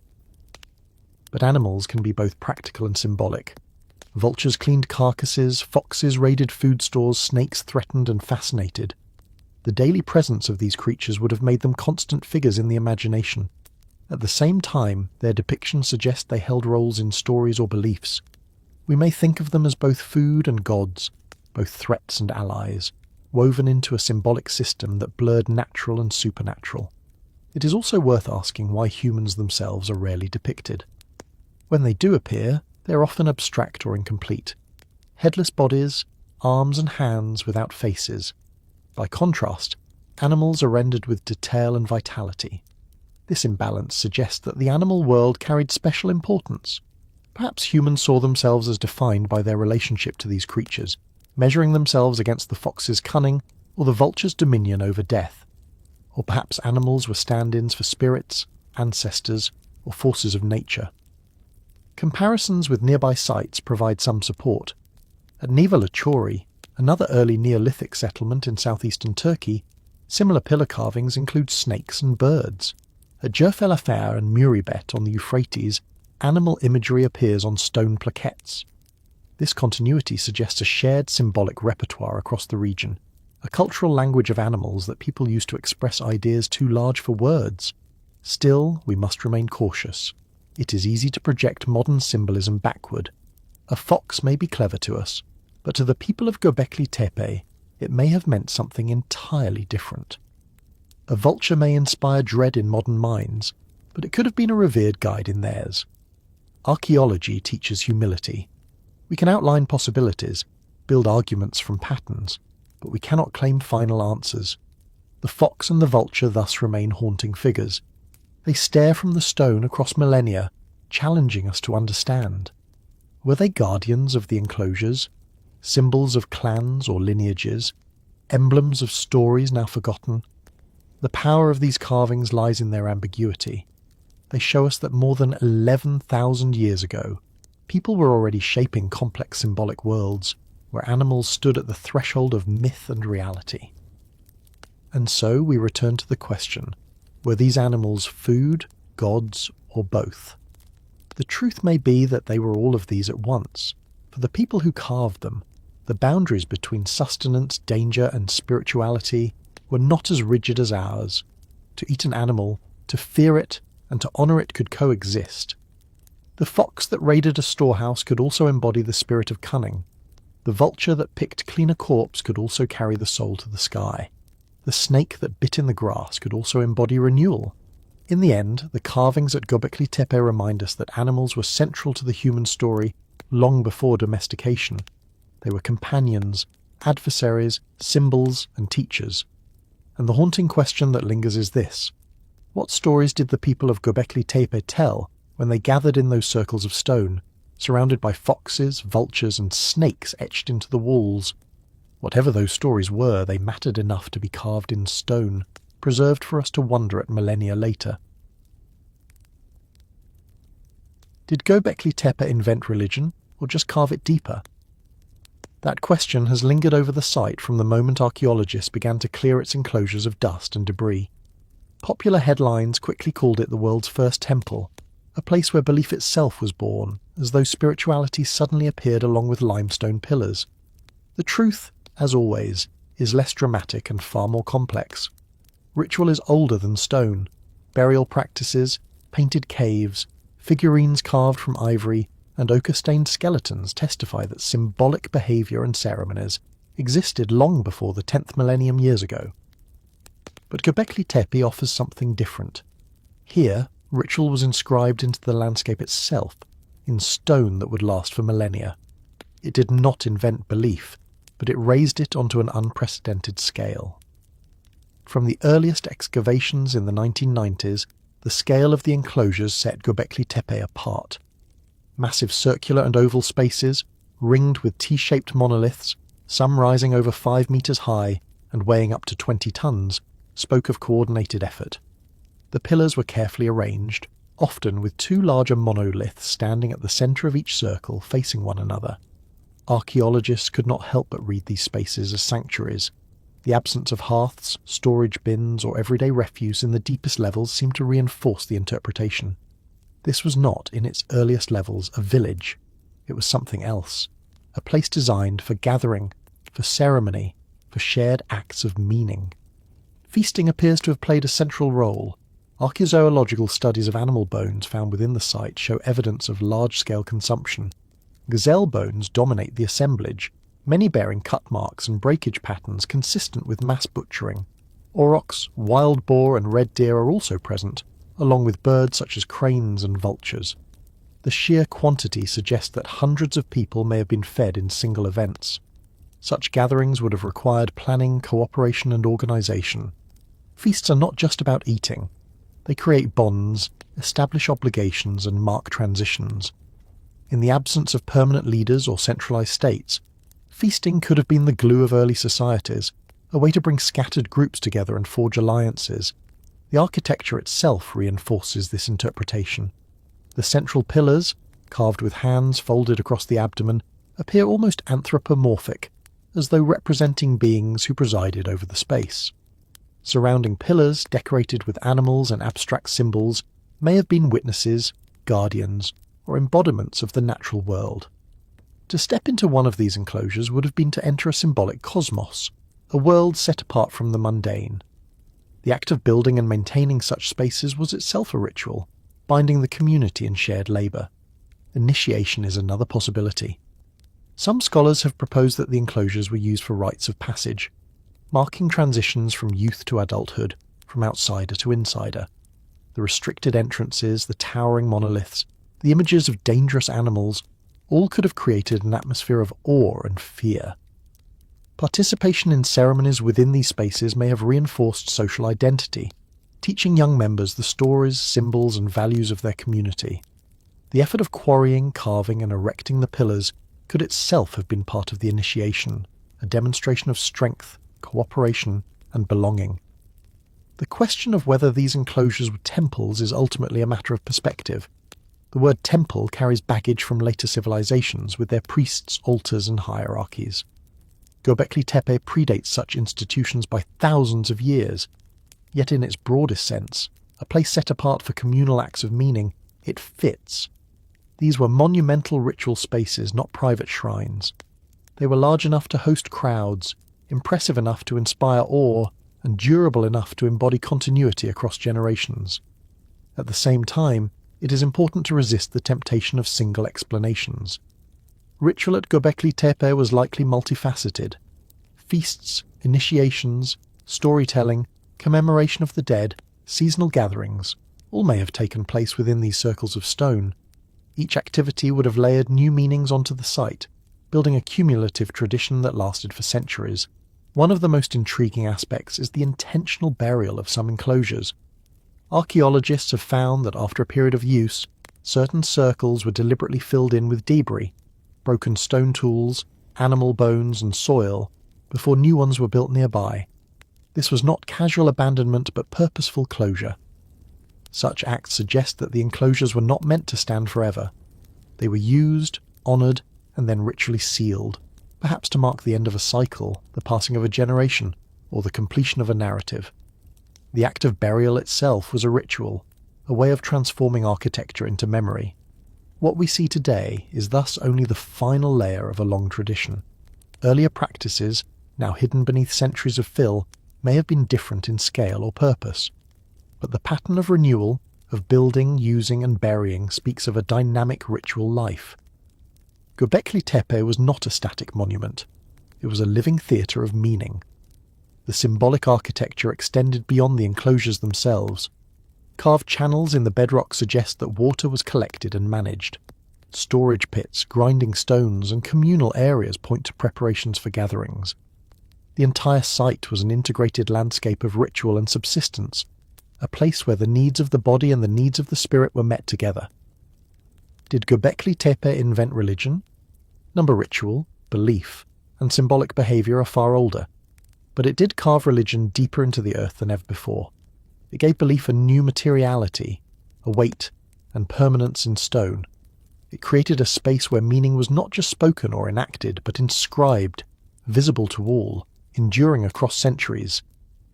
But animals can be both practical and symbolic. Vultures cleaned carcasses, foxes raided food stores, snakes threatened and fascinated. The daily presence of these creatures would have made them constant figures in the imagination. At the same time, their depictions suggest they held roles in stories or beliefs. We may think of them as both food and gods, both threats and allies, woven into a symbolic system that blurred natural and supernatural. It is also worth asking why humans themselves are rarely depicted. When they do appear, they are often abstract or incomplete. Headless bodies, arms and hands without faces. By contrast, animals are rendered with detail and vitality. This imbalance suggests that the animal world carried special importance. Perhaps humans saw themselves as defined by their relationship to these creatures, measuring themselves against the fox's cunning or the vulture's dominion over death. Or perhaps animals were stand-ins for spirits, ancestors, or forces of nature. Comparisons with nearby sites provide some support. At Nivalachori, another early Neolithic settlement in southeastern Turkey, Similar pillar carvings include snakes and birds. At Djerf-el-Afer and Muribet on the Euphrates, animal imagery appears on stone plaquettes. This continuity suggests a shared symbolic repertoire across the region, a cultural language of animals that people use to express ideas too large for words. Still, we must remain cautious. It is easy to project modern symbolism backward. A fox may be clever to us, but to the people of Göbekli Tepe, it may have meant something entirely different. A vulture may inspire dread in modern minds, but it could have been a revered guide in theirs. Archaeology teaches humility. We can outline possibilities, build arguments from patterns, but we cannot claim final answers. The fox and the vulture thus remain haunting figures. They stare from the stone across millennia, challenging us to understand. Were they guardians of the enclosures, symbols of clans or lineages, emblems of stories now forgotten? The power of these carvings lies in their ambiguity. They show us that more than 11,000 years ago, people were already shaping complex symbolic worlds, where animals stood at the threshold of myth and reality. And so we return to the question, were these animals food, gods, or both? The truth may be that they were all of these at once. For the people who carved them, the boundaries between sustenance, danger, and spirituality were not as rigid as ours. To eat an animal, to fear it, and to honour it could coexist. The fox that raided a storehouse could also embody the spirit of cunning. The vulture that picked clean a corpse could also carry the soul to the sky. The snake that bit in the grass could also embody renewal. In the end, the carvings at Göbekli Tepe remind us that animals were central to the human story long before domestication. They were companions, adversaries, symbols, and teachers. And the haunting question that lingers is this: what stories did the people of Göbekli Tepe tell when they gathered in those circles of stone, surrounded by foxes, vultures, and snakes etched into the walls? Whatever those stories were, they mattered enough to be carved in stone, preserved for us to wonder at millennia later. Did Göbekli Tepe invent religion, or just carve it deeper? That question has lingered over the site from the moment archaeologists began to clear its enclosures of dust and debris. Popular headlines quickly called it the world's first temple, a place where belief itself was born, as though spirituality suddenly appeared along with limestone pillars. The truth, as always, is less dramatic and far more complex. Ritual is older than stone. Burial practices, painted caves, figurines carved from ivory, and ochre-stained skeletons testify that symbolic behaviour and ceremonies existed long before the 10th millennium years ago. But Göbekli Tepe offers something different. Here, ritual was inscribed into the landscape itself, in stone that would last for millennia. It did not invent belief, but it raised it onto an unprecedented scale. From the earliest excavations in the 1990s, the scale of the enclosures set Göbekli Tepe apart. Massive circular and oval spaces, ringed with T-shaped monoliths, some rising over 5 metres high and weighing up to 20 tons, spoke of coordinated effort. The pillars were carefully arranged, often with 2 larger monoliths standing at the centre of each circle facing one another. Archaeologists could not help but read these spaces as sanctuaries. The absence of hearths, storage bins, or everyday refuse in the deepest levels seemed to reinforce the interpretation. This was not, in its earliest levels, a village. It was something else. A place designed for gathering, for ceremony, for shared acts of meaning. Feasting appears to have played a central role. Archaeozoological studies of animal bones found within the site show evidence of large-scale consumption. Gazelle bones dominate the assemblage, many bearing cut marks and breakage patterns consistent with mass butchering. Aurochs, wild boar and red deer are also present, along with birds such as cranes and vultures. The sheer quantity suggests that hundreds of people may have been fed in single events. Such gatherings would have required planning, cooperation and organisation. Feasts are not just about eating. They create bonds, establish obligations and mark transitions. In the absence of permanent leaders or centralised states, feasting could have been the glue of early societies, a way to bring scattered groups together and forge alliances. The architecture itself reinforces this interpretation. The central pillars, carved with hands folded across the abdomen, appear almost anthropomorphic, as though representing beings who presided over the space. Surrounding pillars decorated with animals and abstract symbols may have been witnesses, guardians, or embodiments of the natural world. To step into one of these enclosures would have been to enter a symbolic cosmos, a world set apart from the mundane. The act of building and maintaining such spaces was itself a ritual, binding the community in shared labour. Initiation is another possibility. Some scholars have proposed that the enclosures were used for rites of passage, marking transitions from youth to adulthood, from outsider to insider. The restricted entrances, the towering monoliths, the images of dangerous animals, all could have created an atmosphere of awe and fear. Participation in ceremonies within these spaces may have reinforced social identity, teaching young members the stories, symbols, and values of their community. The effort of quarrying, carving, and erecting the pillars could itself have been part of the initiation, a demonstration of strength, cooperation, and belonging. The question of whether these enclosures were temples is ultimately a matter of perspective. The word temple carries baggage from later civilizations with their priests, altars, and hierarchies. Göbekli Tepe predates such institutions by thousands of years, yet in its broadest sense, a place set apart for communal acts of meaning, it fits. These were monumental ritual spaces, not private shrines. They were large enough to host crowds, impressive enough to inspire awe, and durable enough to embody continuity across generations. At the same time, it is important to resist the temptation of single explanations. Ritual at Göbekli Tepe was likely multifaceted. Feasts, initiations, storytelling, commemoration of the dead, seasonal gatherings, all may have taken place within these circles of stone. Each activity would have layered new meanings onto the site, building a cumulative tradition that lasted for centuries. One of the most intriguing aspects is the intentional burial of some enclosures. Archaeologists have found that after a period of use, certain circles were deliberately filled in with debris, broken stone tools, animal bones, and soil, before new ones were built nearby. This was not casual abandonment but purposeful closure. Such acts suggest that the enclosures were not meant to stand forever. They were used, honoured, and then ritually sealed, perhaps to mark the end of a cycle, the passing of a generation, or the completion of a narrative. The act of burial itself was a ritual, a way of transforming architecture into memory. What we see today is thus only the final layer of a long tradition. Earlier practices, now hidden beneath centuries of fill, may have been different in scale or purpose. But the pattern of renewal, of building, using, and burying speaks of a dynamic ritual life. Göbekli Tepe was not a static monument. It was a living theatre of meaning. The symbolic architecture extended beyond the enclosures themselves. Carved channels in the bedrock suggest that water was collected and managed. Storage pits, grinding stones, and communal areas point to preparations for gatherings. The entire site was an integrated landscape of ritual and subsistence, a place where the needs of the body and the needs of the spirit were met together. Did Göbekli Tepe invent religion? Number ritual, belief, and symbolic behaviour are far older, but it did carve religion deeper into the earth than ever before. It gave belief a new materiality, a weight, and permanence in stone. It created a space where meaning was not just spoken or enacted, but inscribed, visible to all, enduring across centuries.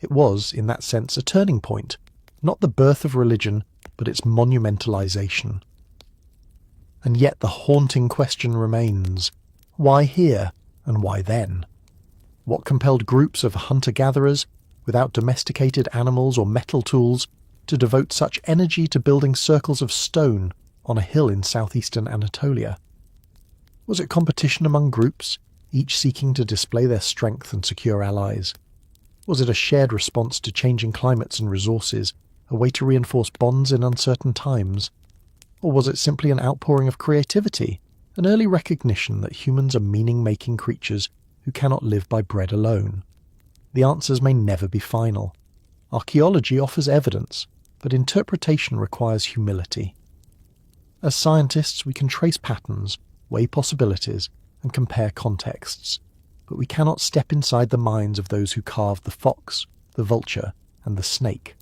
It was, in that sense, a turning point, not the birth of religion, but its monumentalization. And yet the haunting question remains, why here, and why then? What compelled groups of hunter-gatherers, without domesticated animals or metal tools, to devote such energy to building circles of stone on a hill in southeastern Anatolia? Was it competition among groups, each seeking to display their strength and secure allies? Was it a shared response to changing climates and resources, a way to reinforce bonds in uncertain times? Or was it simply an outpouring of creativity, an early recognition that humans are meaning-making creatures who cannot live by bread alone? The answers may never be final. Archaeology offers evidence, but interpretation requires humility. As scientists, we can trace patterns, weigh possibilities, and compare contexts, but we cannot step inside the minds of those who carved the fox, the vulture, and the snake.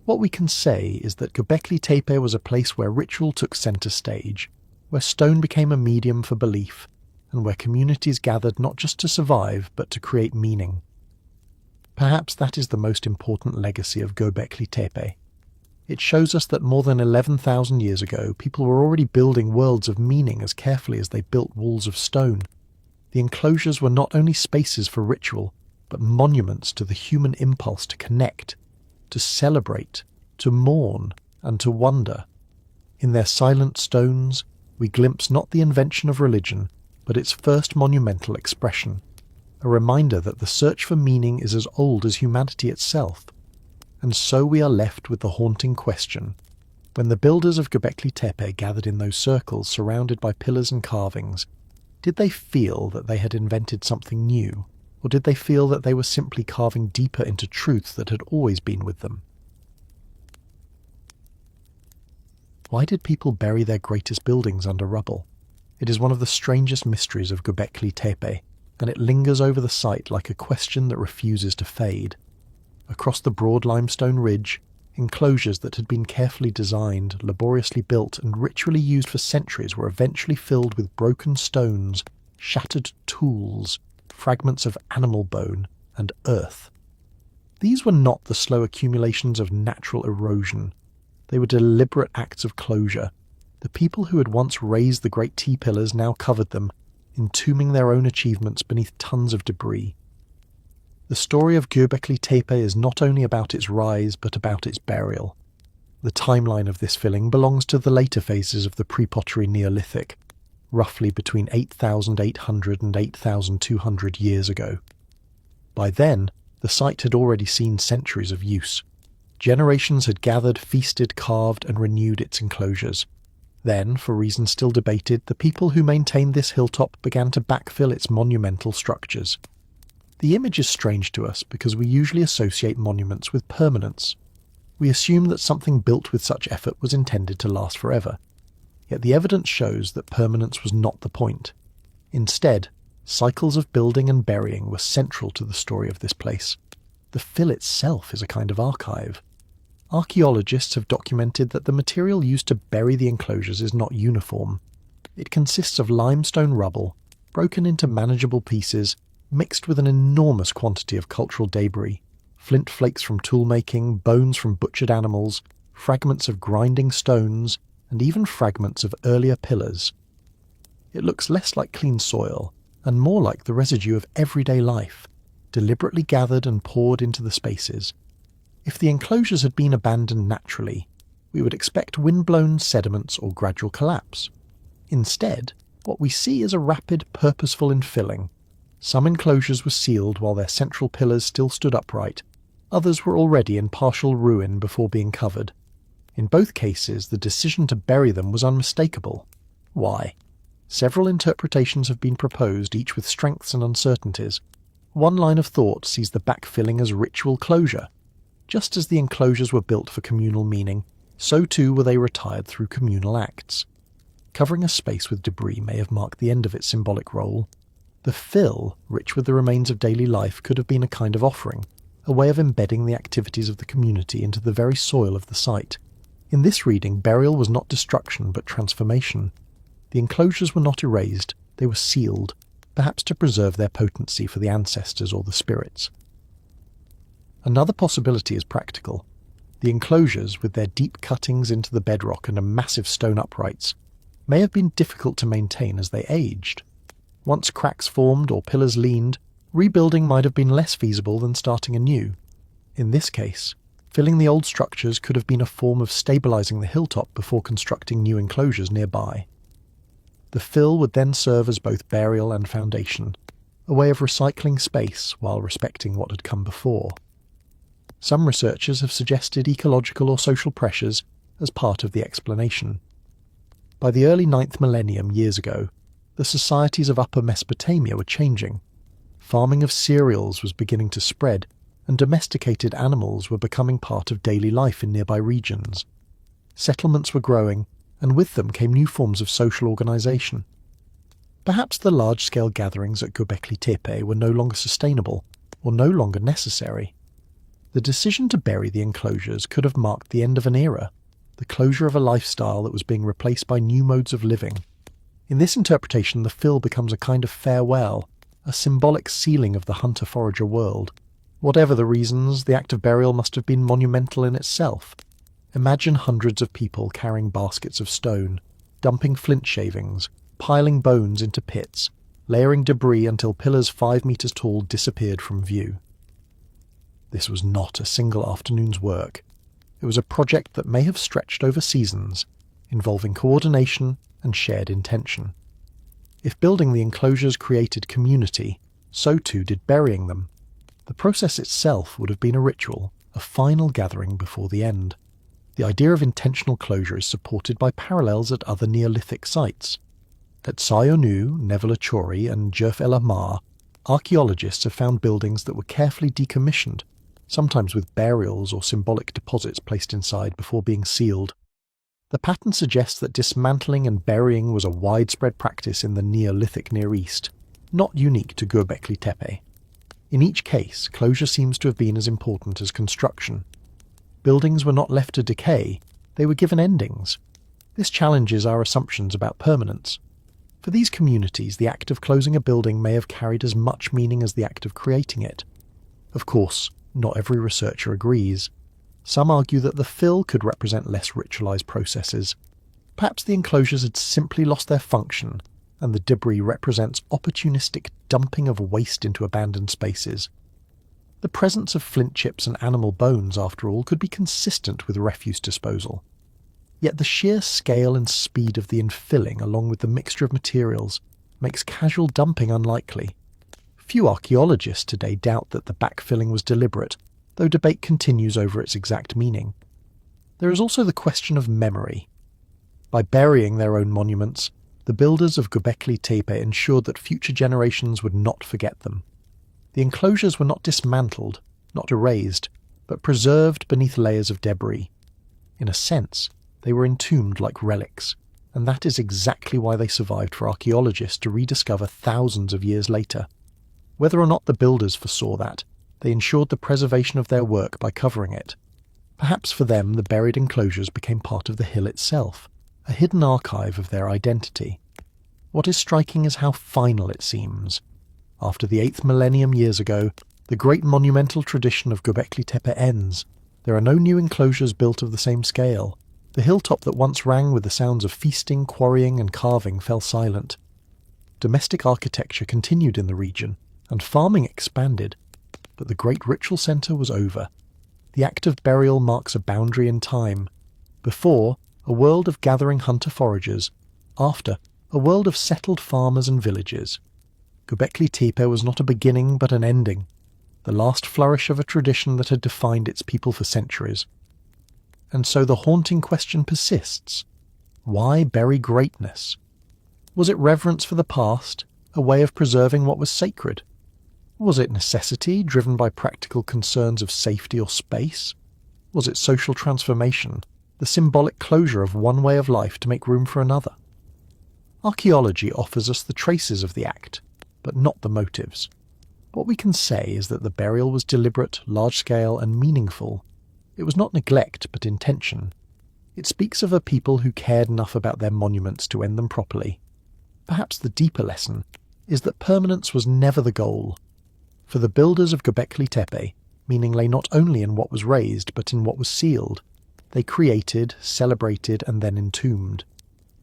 What we can say is that Göbekli Tepe was a place where ritual took centre stage, where stone became a medium for belief, and where communities gathered not just to survive, but to create meaning. Perhaps that is the most important legacy of Göbekli Tepe. It shows us that more than 11,000 years ago, people were already building worlds of meaning as carefully as they built walls of stone. The enclosures were not only spaces for ritual, but monuments to the human impulse to connect, to celebrate, to mourn, and to wonder. In their silent stones, we glimpse not the invention of religion, but its first monumental expression, a reminder that the search for meaning is as old as humanity itself. And so we are left with the haunting question: when the builders of Göbekli Tepe gathered in those circles surrounded by pillars and carvings, did they feel that they had invented something new, or did they feel that they were simply carving deeper into truths that had always been with them? Why did people bury their greatest buildings under rubble? It is one of the strangest mysteries of Göbekli Tepe, and it lingers over the site like a question that refuses to fade. Across the broad limestone ridge, enclosures that had been carefully designed, laboriously built, and ritually used for centuries were eventually filled with broken stones, shattered tools, fragments of animal bone, and earth. These were not the slow accumulations of natural erosion. They were deliberate acts of closure. The people who had once raised the great T-pillars now covered them, entombing their own achievements beneath tons of debris. The story of Göbekli Tepe is not only about its rise, but about its burial. The timeline of this filling belongs to the later phases of the pre-pottery Neolithic, roughly between 8,800 and 8,200 years ago. By then, the site had already seen centuries of use. Generations had gathered, feasted, carved, and renewed its enclosures. Then, for reasons still debated, the people who maintained this hilltop began to backfill its monumental structures. The image is strange to us because we usually associate monuments with permanence. We assume that something built with such effort was intended to last forever. Yet the evidence shows that permanence was not the point. Instead, cycles of building and burying were central to the story of this place. The fill itself is a kind of archive. Archaeologists have documented that the material used to bury the enclosures is not uniform. It consists of limestone rubble, broken into manageable pieces, mixed with an enormous quantity of cultural debris, flint flakes from tool-making, bones from butchered animals, fragments of grinding stones, and even fragments of earlier pillars. It looks less like clean soil, and more like the residue of everyday life, deliberately gathered and poured into the spaces. If the enclosures had been abandoned naturally, we would expect wind-blown sediments or gradual collapse. Instead, what we see is a rapid, purposeful infilling. Some enclosures were sealed while their central pillars still stood upright. Others were already in partial ruin before being covered. In both cases, the decision to bury them was unmistakable. Why? Several interpretations have been proposed, each with strengths and uncertainties. One line of thought sees the backfilling as ritual closure. Just as the enclosures were built for communal meaning, so too were they retired through communal acts. Covering a space with debris may have marked the end of its symbolic role. The fill, rich with the remains of daily life, could have been a kind of offering, a way of embedding the activities of the community into the very soil of the site. In this reading, burial was not destruction but transformation. The enclosures were not erased, they were sealed, perhaps to preserve their potency for the ancestors or the spirits. Another possibility is practical. The enclosures, with their deep cuttings into the bedrock and massive stone uprights, may have been difficult to maintain as they aged. Once cracks formed or pillars leaned, rebuilding might have been less feasible than starting anew. In this case, filling the old structures could have been a form of stabilizing the hilltop before constructing new enclosures nearby. The fill would then serve as both burial and foundation, a way of recycling space while respecting what had come before. Some researchers have suggested ecological or social pressures as part of the explanation. By the early 9th millennium years ago, the societies of Upper Mesopotamia were changing. Farming of cereals was beginning to spread, and domesticated animals were becoming part of daily life in nearby regions. Settlements were growing, and with them came new forms of social organisation. Perhaps the large-scale gatherings at Göbekli Tepe were no longer sustainable, or no longer necessary. The decision to bury the enclosures could have marked the end of an era, the closure of a lifestyle that was being replaced by new modes of living. In this interpretation, the fill becomes a kind of farewell, a symbolic sealing of the hunter-forager world. Whatever the reasons, the act of burial must have been monumental in itself. Imagine hundreds of people carrying baskets of stone, dumping flint shavings, piling bones into pits, layering debris until pillars 5 meters tall disappeared from view. This was not a single afternoon's work. It was a project that may have stretched over seasons, involving coordination and shared intention. If building the enclosures created community, so too did burying them. The process itself would have been a ritual, a final gathering before the end. The idea of intentional closure is supported by parallels at other Neolithic sites. At Sayonu, Nevelachori and Jerf El Ahmar, archaeologists have found buildings that were carefully decommissioned, sometimes with burials or symbolic deposits placed inside before being sealed. The pattern suggests that dismantling and burying was a widespread practice in the Neolithic Near East, not unique to Göbekli Tepe. In each case, closure seems to have been as important as construction. Buildings were not left to decay, they were given endings. This challenges our assumptions about permanence. For these communities, the act of closing a building may have carried as much meaning as the act of creating it. Of course, not every researcher agrees. Some argue that the fill could represent less ritualized processes. Perhaps the enclosures had simply lost their function, and the debris represents opportunistic dumping of waste into abandoned spaces. The presence of flint chips and animal bones, after all, could be consistent with refuse disposal. Yet the sheer scale and speed of the infilling, along with the mixture of materials, makes casual dumping unlikely. Few archaeologists today doubt that the backfilling was deliberate, though debate continues over its exact meaning. There is also the question of memory. By burying their own monuments, the builders of Göbekli Tepe ensured that future generations would not forget them. The enclosures were not dismantled, not erased, but preserved beneath layers of debris. In a sense, they were entombed like relics, and that is exactly why they survived for archaeologists to rediscover thousands of years later. Whether or not the builders foresaw that, they ensured the preservation of their work by covering it. Perhaps for them the buried enclosures became part of the hill itself, a hidden archive of their identity. What is striking is how final it seems. After the 8th millennium years ago, the great monumental tradition of Göbekli Tepe ends. There are no new enclosures built of the same scale. The hilltop that once rang with the sounds of feasting, quarrying and carving fell silent. Domestic architecture continued in the region, and farming expanded, but the great ritual centre was over. The act of burial marks a boundary in time. Before, a world of gathering hunter-foragers. After, a world of settled farmers and villages. Göbekli Tepe was not a beginning but an ending, the last flourish of a tradition that had defined its people for centuries. And so the haunting question persists. Why bury greatness? Was it reverence for the past, a way of preserving what was sacred? Was it necessity, driven by practical concerns of safety or space? Was it social transformation, the symbolic closure of one way of life to make room for another? Archaeology offers us the traces of the act, but not the motives. What we can say is that the burial was deliberate, large-scale, and meaningful. It was not neglect, but intention. It speaks of a people who cared enough about their monuments to end them properly. Perhaps the deeper lesson is that permanence was never the goal. For the builders of Göbekli Tepe, meaning lay not only in what was raised, but in what was sealed. They created, celebrated, and then entombed.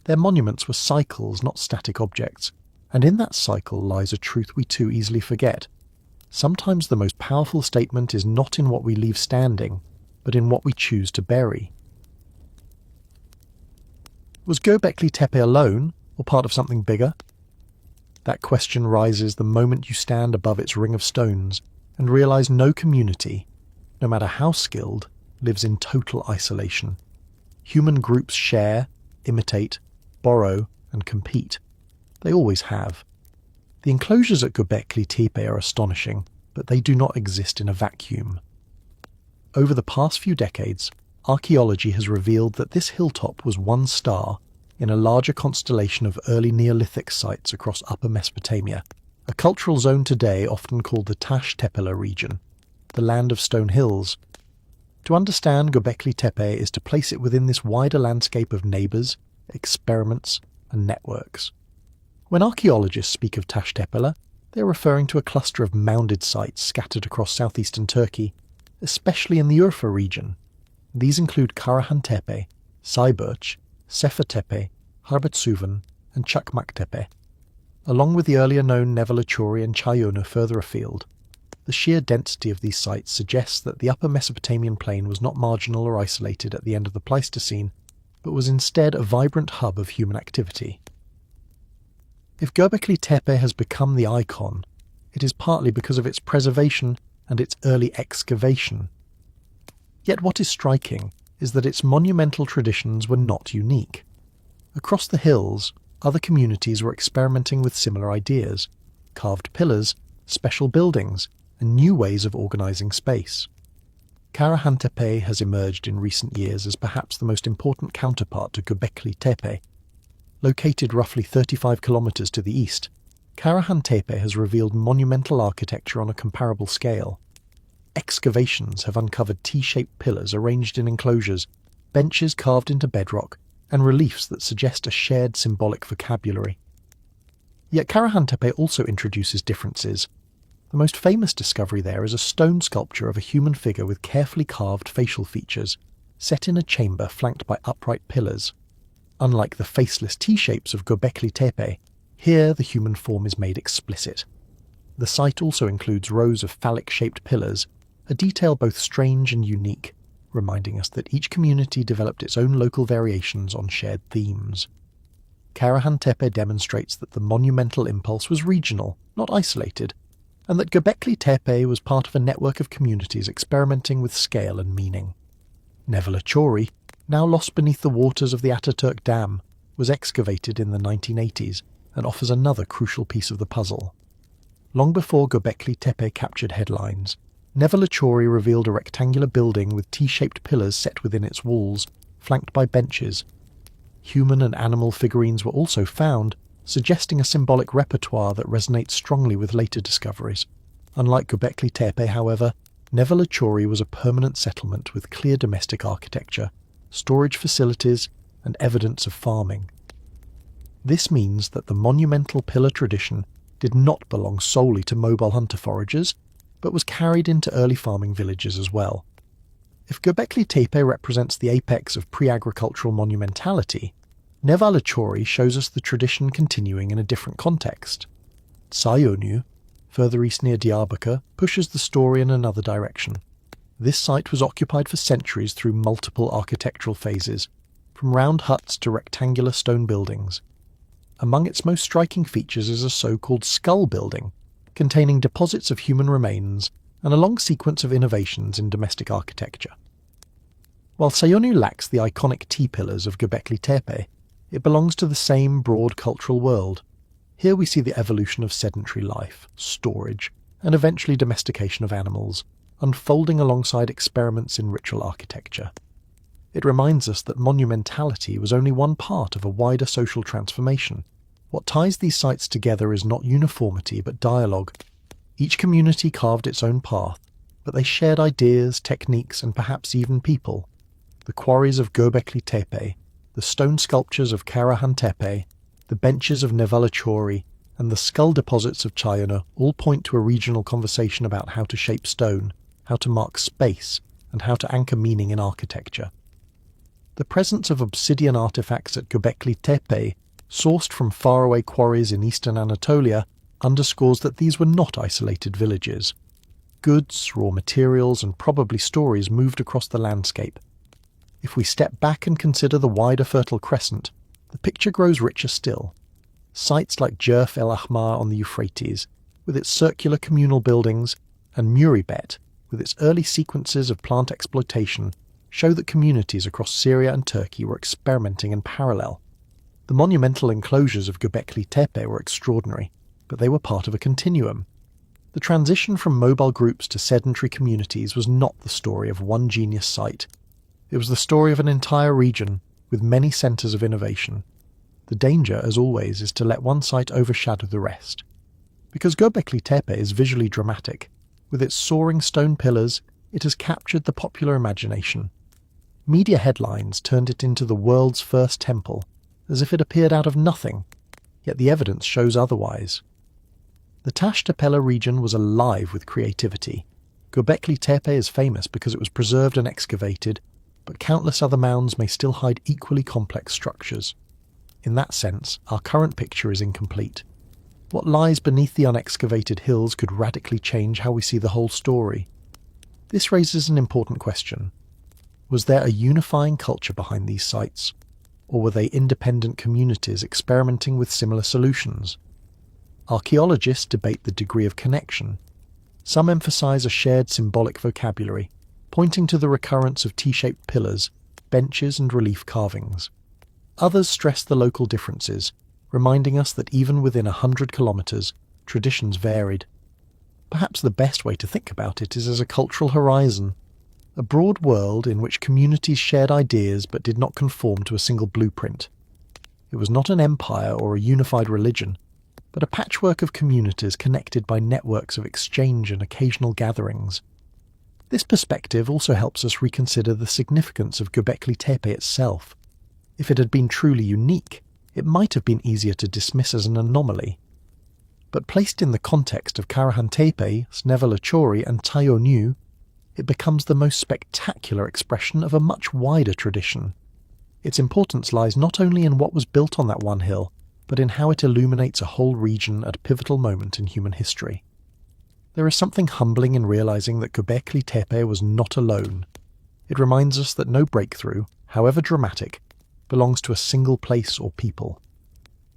Their monuments were cycles, not static objects, and in that cycle lies a truth we too easily forget. Sometimes the most powerful statement is not in what we leave standing, but in what we choose to bury. Was Göbekli Tepe alone, or part of something bigger? That question rises the moment you stand above its ring of stones and realize no community, no matter how skilled, lives in total isolation. Human groups share, imitate, borrow, and compete. They always have. The enclosures at Göbekli Tepe are astonishing, but they do not exist in a vacuum. Over the past few decades, archaeology has revealed that this hilltop was one star in a larger constellation of early Neolithic sites across Upper Mesopotamia, a cultural zone today often called the Tash Tepela region, the land of stone hills. To understand Göbekli Tepe is to place it within this wider landscape of neighbours, experiments, and networks. When archaeologists speak of Tash Tepela, They are referring to a cluster of mounded sites scattered across southeastern Turkey, especially in the Urfa region. These include Karahan Tepe, Sayburç, Sefer Tepe, Harbetsuvan, and Çakmak Tepe. Along with the earlier known Nevalachori and Çayönü further afield, the sheer density of these sites suggests that the upper Mesopotamian plain was not marginal or isolated at the end of the Pleistocene, but was instead a vibrant hub of human activity. If Göbekli Tepe has become the icon, it is partly because of its preservation and its early excavation. Yet what is striking is that its monumental traditions were not unique. Across the hills, other communities were experimenting with similar ideas: carved pillars, special buildings, and new ways of organising space. Karahan Tepe has emerged in recent years as perhaps the most important counterpart to Göbekli Tepe. Located roughly 35 kilometres to the east, Karahan Tepe has revealed monumental architecture on a comparable scale. Excavations have uncovered T-shaped pillars arranged in enclosures, benches carved into bedrock, and reliefs that suggest a shared symbolic vocabulary. Yet Karahan Tepe also introduces differences. The most famous discovery there is a stone sculpture of a human figure with carefully carved facial features, set in a chamber flanked by upright pillars. Unlike the faceless T-shapes of Göbekli Tepe, here the human form is made explicit. The site also includes rows of phallic-shaped pillars, a detail both strange and unique, reminding us that each community developed its own local variations on shared themes. Karahan Tepe demonstrates that the monumental impulse was regional, not isolated, and that Göbekli Tepe was part of a network of communities experimenting with scale and meaning. Nevalachori, now lost beneath the waters of the Ataturk Dam, was excavated in the 1980s and offers another crucial piece of the puzzle. Long before Göbekli Tepe captured headlines, Nevalachori revealed a rectangular building with T-shaped pillars set within its walls, flanked by benches. Human and animal figurines were also found, suggesting a symbolic repertoire that resonates strongly with later discoveries. Unlike Göbekli Tepe, however, Nevalachori was a permanent settlement with clear domestic architecture, storage facilities, and evidence of farming. This means that the monumental pillar tradition did not belong solely to mobile hunter-foragers, but was carried into early farming villages as well. If Göbekli Tepe represents the apex of pre-agricultural monumentality, Nevalachori shows us the tradition continuing in a different context. Çayönü, further east near Diyarbakır, pushes the story in another direction. This site was occupied for centuries through multiple architectural phases, from round huts to rectangular stone buildings. Among its most striking features is a so-called skull building, containing deposits of human remains and a long sequence of innovations in domestic architecture. While Çayönü lacks the iconic T-pillars of Göbekli Tepe, it belongs to the same broad cultural world. Here we see the evolution of sedentary life, storage, and eventually domestication of animals, unfolding alongside experiments in ritual architecture. It reminds us that monumentality was only one part of a wider social transformation. What ties these sites together is not uniformity but dialogue. Each community carved its own path, but they shared ideas, techniques, and perhaps even people. The quarries of Göbekli Tepe, the stone sculptures of Karahan Tepe, the benches of Nevalachori, and the skull deposits of Çayönü all point to a regional conversation about how to shape stone, how to mark space, and how to anchor meaning in architecture. The presence of obsidian artifacts at Göbekli Tepe, sourced from faraway quarries in eastern Anatolia, underscores that these were not isolated villages. Goods, raw materials, and probably stories moved across the landscape. If we step back and consider the wider Fertile Crescent, the picture grows richer still. Sites like Jerf el Ahmar on the Euphrates, with its circular communal buildings, and Muribet, with its early sequences of plant exploitation, show that communities across Syria and Turkey were experimenting in parallel. The monumental enclosures of Göbekli Tepe were extraordinary, but they were part of a continuum. The transition from mobile groups to sedentary communities was not the story of one genius site. It was the story of an entire region, with many centres of innovation. The danger, as always, is to let one site overshadow the rest. Because Göbekli Tepe is visually dramatic, with its soaring stone pillars, it has captured the popular imagination. Media headlines turned it into the world's first temple, as if it appeared out of nothing, yet the evidence shows otherwise. The Tashtapela region was alive with creativity. Göbekli Tepe is famous because it was preserved and excavated, but countless other mounds may still hide equally complex structures. In that sense, our current picture is incomplete. What lies beneath the unexcavated hills could radically change how we see the whole story. This raises an important question. Was there a unifying culture behind these sites, or were they independent communities experimenting with similar solutions? Archaeologists debate the degree of connection. Some emphasize a shared symbolic vocabulary, pointing to the recurrence of T-shaped pillars, benches and relief carvings. Others stress the local differences, reminding us that even within 100 kilometers, traditions varied. Perhaps the best way to think about it is as a cultural horizon, a broad world in which communities shared ideas but did not conform to a single blueprint. It was not an empire or a unified religion, but a patchwork of communities connected by networks of exchange and occasional gatherings. This perspective also helps us reconsider the significance of Göbekli Tepe itself. If it had been truly unique, it might have been easier to dismiss as an anomaly. But placed in the context of Karahan Tepe, Snevelachori and Tayonu, it becomes the most spectacular expression of a much wider tradition. Its importance lies not only in what was built on that one hill, but in how it illuminates a whole region at a pivotal moment in human history. There is something humbling in realizing that Göbekli Tepe was not alone. It reminds us that no breakthrough, however dramatic, belongs to a single place or people.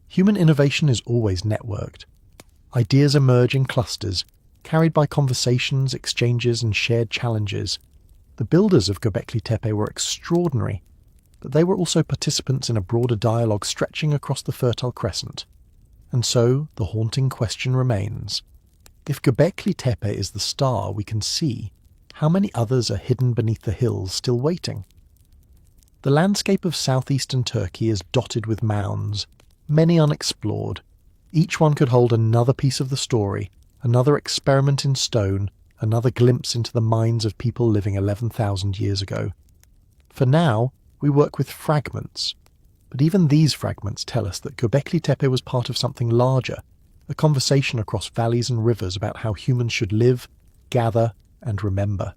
Human innovation is always networked. Ideas emerge in clusters, carried by conversations, exchanges, and shared challenges. The builders of Göbekli Tepe were extraordinary, but they were also participants in a broader dialogue stretching across the Fertile Crescent. And so, the haunting question remains. If Göbekli Tepe is the star we can see, how many others are hidden beneath the hills still waiting? The landscape of southeastern Turkey is dotted with mounds, many unexplored. Each one could hold another piece of the story, another experiment in stone, another glimpse into the minds of people living 11,000 years ago. For now, we work with fragments, but even these fragments tell us that Göbekli Tepe was part of something larger, a conversation across valleys and rivers about how humans should live, gather, and remember.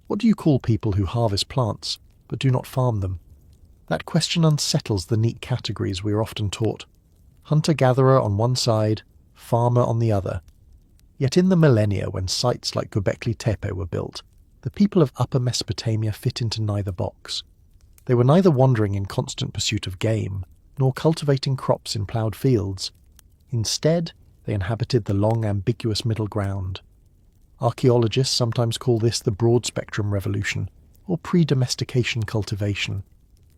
What do you call people who harvest plants, but do not farm them? That question unsettles the neat categories we are often taught. Hunter-gatherer on one side, farmer on the other. Yet in the millennia when sites like Göbekli Tepe were built, the people of Upper Mesopotamia fit into neither box. They were neither wandering in constant pursuit of game, nor cultivating crops in ploughed fields. Instead, they inhabited the long, ambiguous middle ground. Archaeologists sometimes call this the broad-spectrum revolution, or pre-domestication cultivation.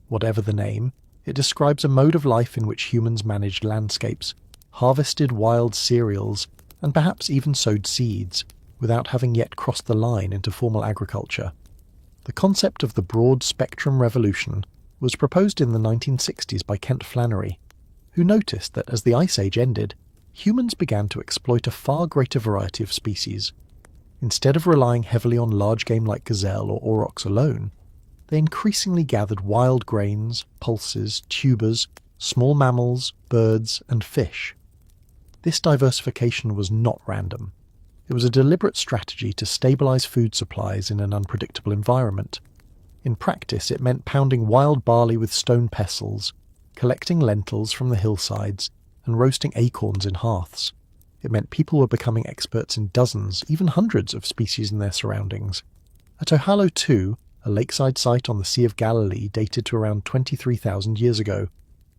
Whatever the name, it describes a mode of life in which humans managed landscapes, harvested wild cereals, and perhaps even sowed seeds, without having yet crossed the line into formal agriculture. The concept of the broad-spectrum revolution was proposed in the 1960s by Kent Flannery, who noticed that as the Ice Age ended, humans began to exploit a far greater variety of species. Instead of relying heavily on large game like gazelle or aurochs alone, they increasingly gathered wild grains, pulses, tubers, small mammals, birds, and fish. This diversification was not random. It was a deliberate strategy to stabilize food supplies in an unpredictable environment. In practice, it meant pounding wild barley with stone pestles, collecting lentils from the hillsides, and roasting acorns in hearths. It meant people were becoming experts in dozens, even hundreds of species in their surroundings. At Ohalo too, a lakeside site on the Sea of Galilee dated to around 23,000 years ago,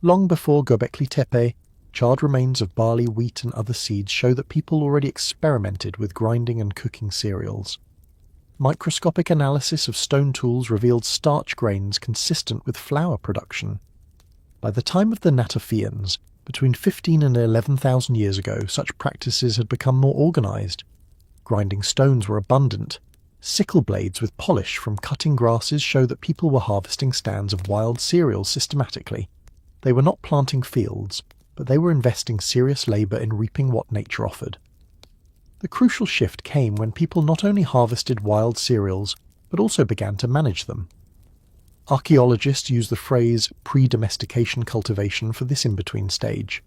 long before Göbekli Tepe, charred remains of barley, wheat and other seeds show that people already experimented with grinding and cooking cereals. Microscopic analysis of stone tools revealed starch grains consistent with flour production. By the time of the Natufians, between 15 and 11,000 years ago, such practices had become more organized. Grinding stones were abundant. Sickle blades with polish from cutting grasses show that people were harvesting stands of wild cereals systematically. They were not planting fields, but they were investing serious labour in reaping what nature offered. The crucial shift came when people not only harvested wild cereals, but also began to manage them. Archaeologists use the phrase pre-domestication cultivation for this in-between stage.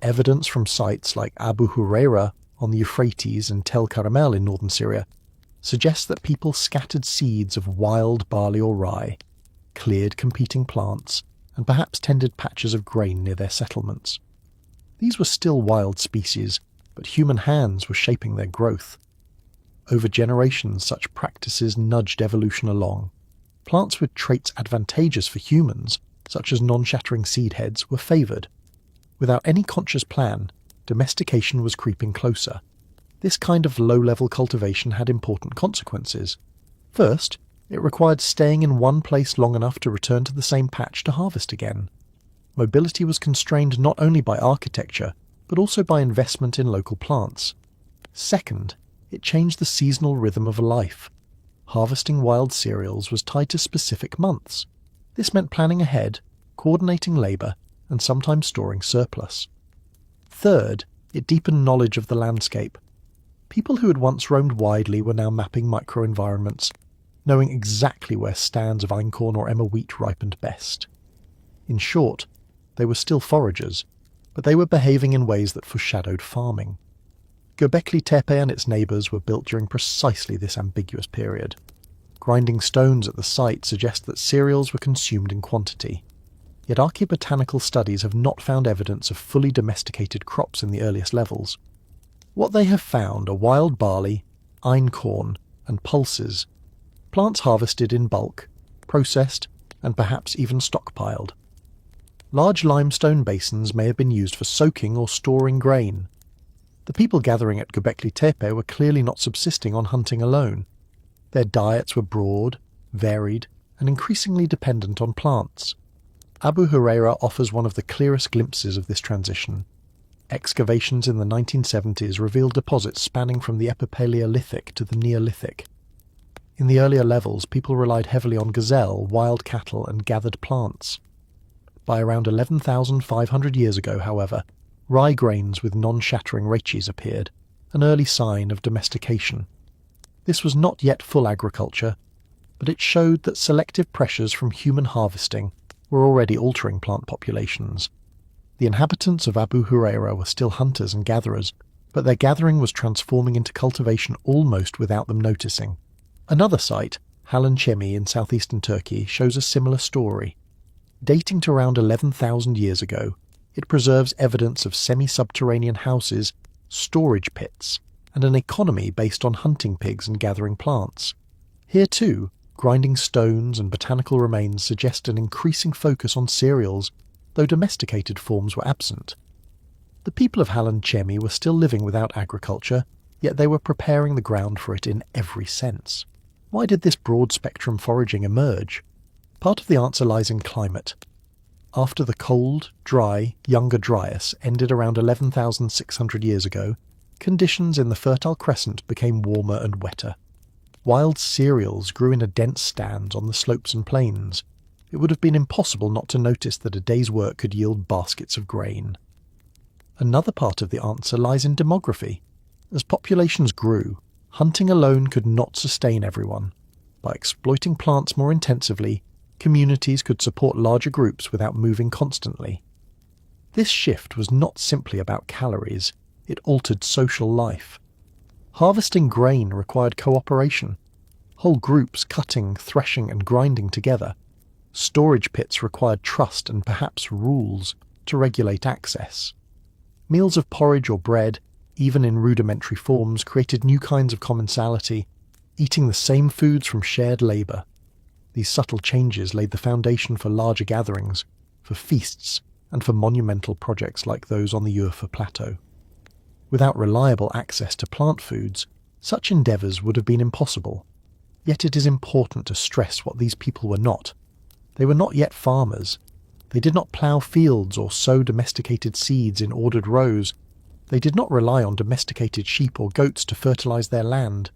evidence from sites like Abu Huraira on the Euphrates and Tel Karamel in northern Syria suggests that people scattered seeds of wild barley or rye, cleared competing plants, and perhaps tended patches of grain near their settlements. These were still wild species, but human hands were shaping their growth. Over generations, such practices nudged evolution along. Plants with traits advantageous for humans, such as non-shattering seed heads, were favoured. Without any conscious plan, domestication was creeping closer. This kind of low-level cultivation had important consequences. First, it required staying in one place long enough to return to the same patch to harvest again. Mobility was constrained not only by architecture, but also by investment in local plants. Second, it changed the seasonal rhythm of life. Harvesting wild cereals was tied to specific months. This meant planning ahead, coordinating labour, and sometimes storing surplus. Third, it deepened knowledge of the landscape. People who had once roamed widely were now mapping microenvironments, knowing exactly where stands of einkorn or emmer wheat ripened best. In short, they were still foragers, but they were behaving in ways that foreshadowed farming. Göbekli Tepe and its neighbours were built during precisely this ambiguous period. Grinding stones at the site suggest that cereals were consumed in quantity. Yet archaeobotanical studies have not found evidence of fully domesticated crops in the earliest levels. What they have found are wild barley, einkorn, and pulses, plants harvested in bulk, processed, and perhaps even stockpiled. Large limestone basins may have been used for soaking or storing grain. The people gathering at Göbekli Tepe were clearly not subsisting on hunting alone. Their diets were broad, varied, and increasingly dependent on plants. Abu Huraira offers one of the clearest glimpses of this transition. Excavations in the 1970s revealed deposits spanning from the Epipaleolithic to the Neolithic. In the earlier levels, people relied heavily on gazelle, wild cattle, and gathered plants. By around 11,500 years ago, however, rye grains with non-shattering rachis appeared, an early sign of domestication. This was not yet full agriculture, but it showed that selective pressures from human harvesting were already altering plant populations. The inhabitants of Abu Huraira were still hunters and gatherers, but their gathering was transforming into cultivation almost without them noticing. Another site, Halan Chemi in southeastern Turkey, shows a similar story. Dating to around 11,000 years ago, it preserves evidence of semi-subterranean houses, storage pits, and an economy based on hunting pigs and gathering plants. Here too, grinding stones and botanical remains suggest an increasing focus on cereals, though domesticated forms were absent. The people of Halan Chemi were still living without agriculture, yet they were preparing the ground for it in every sense. Why did this broad-spectrum foraging emerge? Part of the answer lies in climate. After the cold, dry, younger Dryas ended around 11,600 years ago, conditions in the Fertile Crescent became warmer and wetter. Wild cereals grew in a dense stand on the slopes and plains. It would have been impossible not to notice that a day's work could yield baskets of grain. Another part of the answer lies in demography. As populations grew, hunting alone could not sustain everyone. By exploiting plants more intensively, communities could support larger groups without moving constantly. This shift was not simply about calories, it altered social life. Harvesting grain required cooperation. Whole groups cutting, threshing and grinding together. Storage pits required trust and perhaps rules to regulate access. Meals of porridge or bread, even in rudimentary forms, created new kinds of commensality, eating the same foods from shared labour. These subtle changes laid the foundation for larger gatherings, for feasts, and for monumental projects like those on the Urfa Plateau. Without reliable access to plant foods, such endeavours would have been impossible. Yet it is important to stress what these people were not. They were not yet farmers. They did not plough fields or sow domesticated seeds in ordered rows. They did not rely on domesticated sheep or goats to fertilise their land.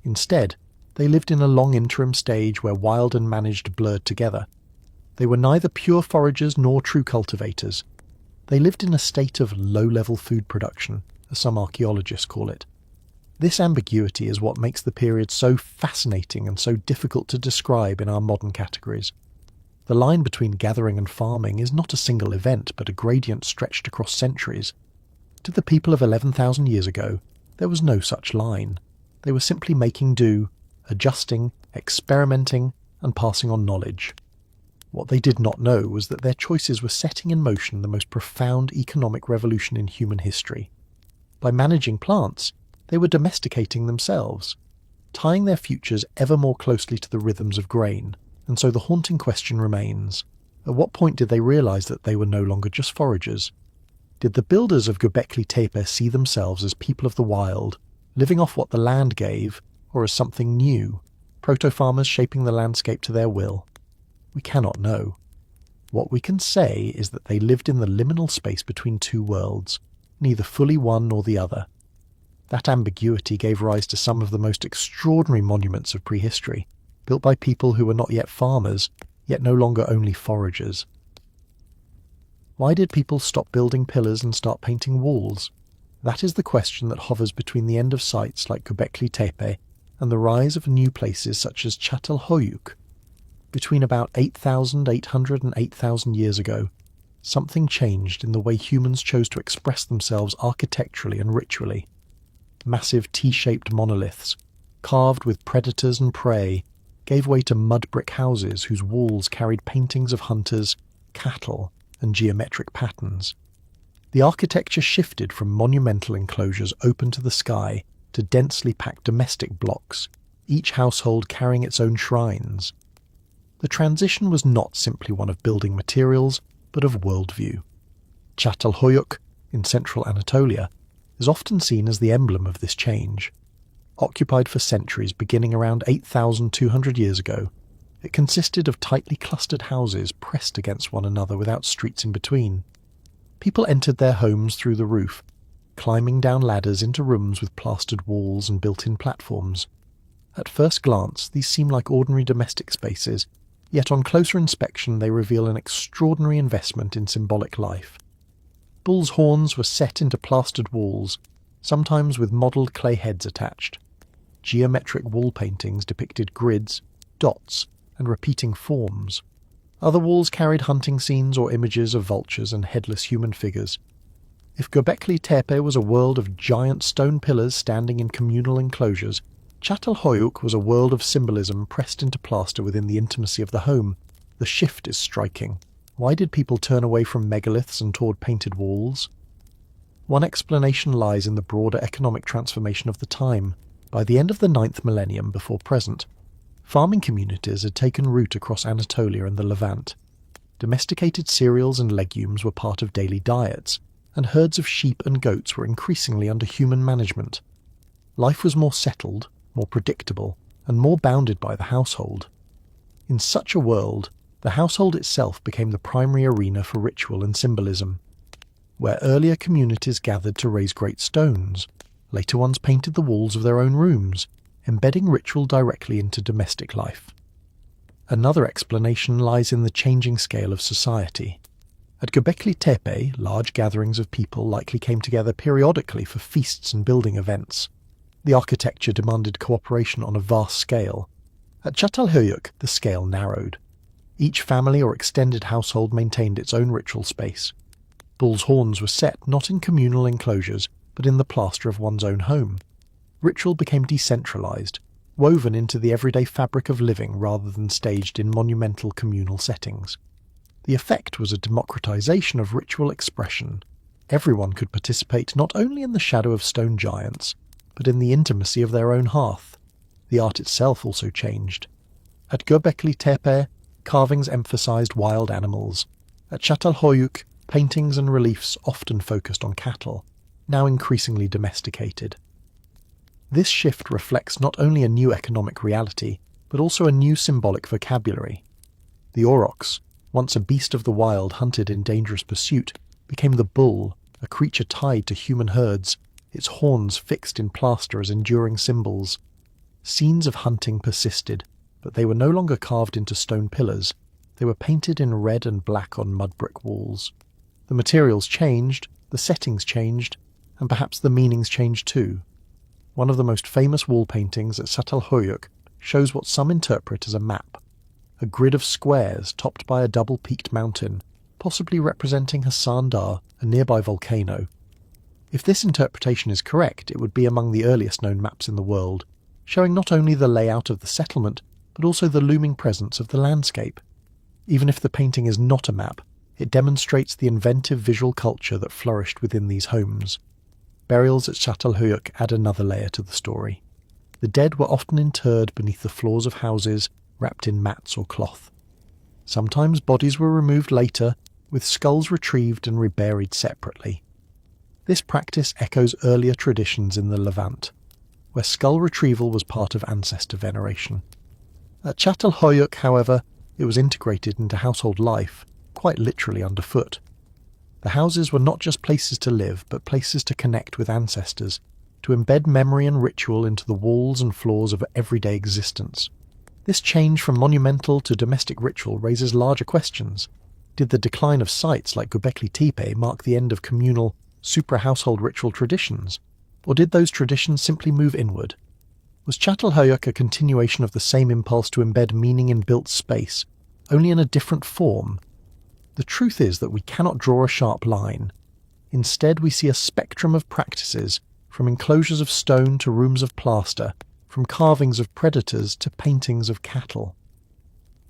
Instead, they lived in a long interim stage where wild and managed blurred together. They were neither pure foragers nor true cultivators. They lived in a state of low-level food production, as some archaeologists call it. This ambiguity is what makes the period so fascinating and so difficult to describe in our modern categories. The line between gathering and farming is not a single event, but a gradient stretched across centuries. To the people of 11,000 years ago, there was no such line. They were simply making do, adjusting, experimenting, and passing on knowledge. What they did not know was that their choices were setting in motion the most profound economic revolution in human history. By managing plants, they were domesticating themselves, tying their futures ever more closely to the rhythms of grain. And so the haunting question remains, at what point did they realize that they were no longer just foragers? Did the builders of Göbekli Tepe see themselves as people of the wild, living off what the land gave, or as something new, proto-farmers shaping the landscape to their will? We cannot know. What we can say is that they lived in the liminal space between two worlds, neither fully one nor the other. That ambiguity gave rise to some of the most extraordinary monuments of prehistory, built by people who were not yet farmers, yet no longer only foragers. Why did people stop building pillars and start painting walls? That is the question that hovers between the end of sites like Göbekli Tepe and the rise of new places such as Çatalhöyük. Between about 8,800 and 8,000 years ago, something changed in the way humans chose to express themselves architecturally and ritually. Massive T-shaped monoliths, carved with predators and prey, gave way to mud brick houses whose walls carried paintings of hunters, cattle, and geometric patterns. The architecture shifted from monumental enclosures open to the sky to densely packed domestic blocks, each household carrying its own shrines. The transition was not simply one of building materials, but of worldview. Çatalhöyük, in central Anatolia, is often seen as the emblem of this change. Occupied for centuries beginning around 8,200 years ago, it consisted of tightly clustered houses pressed against one another without streets in between. People entered their homes through the roof, climbing down ladders into rooms with plastered walls and built-in platforms. At first glance, these seem like ordinary domestic spaces, yet on closer inspection they reveal an extraordinary investment in symbolic life. Bulls' horns were set into plastered walls, sometimes with modelled clay heads attached. Geometric wall paintings depicted grids, dots, and repeating forms. Other walls carried hunting scenes or images of vultures and headless human figures. If Göbekli Tepe was a world of giant stone pillars standing in communal enclosures, Çatalhöyük was a world of symbolism pressed into plaster within the intimacy of the home. The shift is striking. Why did people turn away from megaliths and toward painted walls? One explanation lies in the broader economic transformation of the time. By the end of the 9th millennium before present, farming communities had taken root across Anatolia and the Levant. Domesticated cereals and legumes were part of daily diets, and herds of sheep and goats were increasingly under human management. Life was more settled, more predictable, and more bounded by the household. In such a world, the household itself became the primary arena for ritual and symbolism. Where earlier communities gathered to raise great stones, later ones painted the walls of their own rooms, embedding ritual directly into domestic life. Another explanation lies in the changing scale of society. At Göbekli Tepe, large gatherings of people likely came together periodically for feasts and building events. The architecture demanded cooperation on a vast scale. At Çatalhöyük, the scale narrowed. Each family or extended household maintained its own ritual space. Bulls' horns were set not in communal enclosures, but in the plaster of one's own home. Ritual became decentralized, woven into the everyday fabric of living rather than staged in monumental communal settings. The effect was a democratization of ritual expression. Everyone could participate not only in the shadow of stone giants, but in the intimacy of their own hearth. The art itself also changed. At Göbekli Tepe, carvings emphasized wild animals. At Çatalhöyük, paintings and reliefs often focused on cattle, now increasingly domesticated. This shift reflects not only a new economic reality, but also a new symbolic vocabulary. The aurochs, once a beast of the wild hunted in dangerous pursuit, became the bull, a creature tied to human herds, its horns fixed in plaster as enduring symbols. Scenes of hunting persisted, but they were no longer carved into stone pillars. They were painted in red and black on mud brick walls. The materials changed, the settings changed, and perhaps the meanings changed too. One of the most famous wall paintings at Çatalhöyük shows what some interpret as a map, a grid of squares topped by a double-peaked mountain, possibly representing Hasan Dağ, a nearby volcano. If this interpretation is correct, it would be among the earliest known maps in the world, showing not only the layout of the settlement, but also the looming presence of the landscape. Even if the painting is not a map, it demonstrates the inventive visual culture that flourished within these homes. Burials at Çatalhöyük add another layer to the story. The dead were often interred beneath the floors of houses, wrapped in mats or cloth. Sometimes bodies were removed later, with skulls retrieved and reburied separately. This practice echoes earlier traditions in the Levant, where skull retrieval was part of ancestor veneration. At Çatalhöyük, however, it was integrated into household life, quite literally underfoot. The houses were not just places to live, but places to connect with ancestors, to embed memory and ritual into the walls and floors of everyday existence. This change from monumental to domestic ritual raises larger questions. Did the decline of sites like Göbekli Tepe mark the end of communal, supra-household ritual traditions? Or did those traditions simply move inward? Was Çatalhöyük a continuation of the same impulse to embed meaning in built space, only in a different form? The truth is that we cannot draw a sharp line. Instead, we see a spectrum of practices, from enclosures of stone to rooms of plaster, from carvings of predators to paintings of cattle.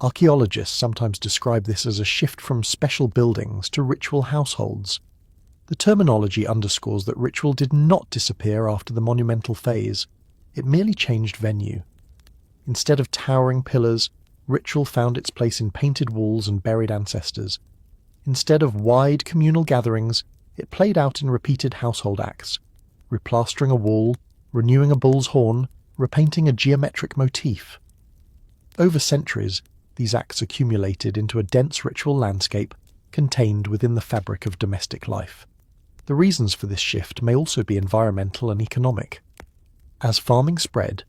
Archaeologists sometimes describe this as a shift from special buildings to ritual households. The terminology underscores that ritual did not disappear after the monumental phase. It merely changed venue. Instead of towering pillars, ritual found its place in painted walls and buried ancestors. Instead of wide communal gatherings, it played out in repeated household acts, replastering a wall, renewing a bull's horn, repainting a geometric motif. Over centuries, these acts accumulated into a dense ritual landscape contained within the fabric of domestic life. The reasons for this shift may also be environmental and economic. As farming spread,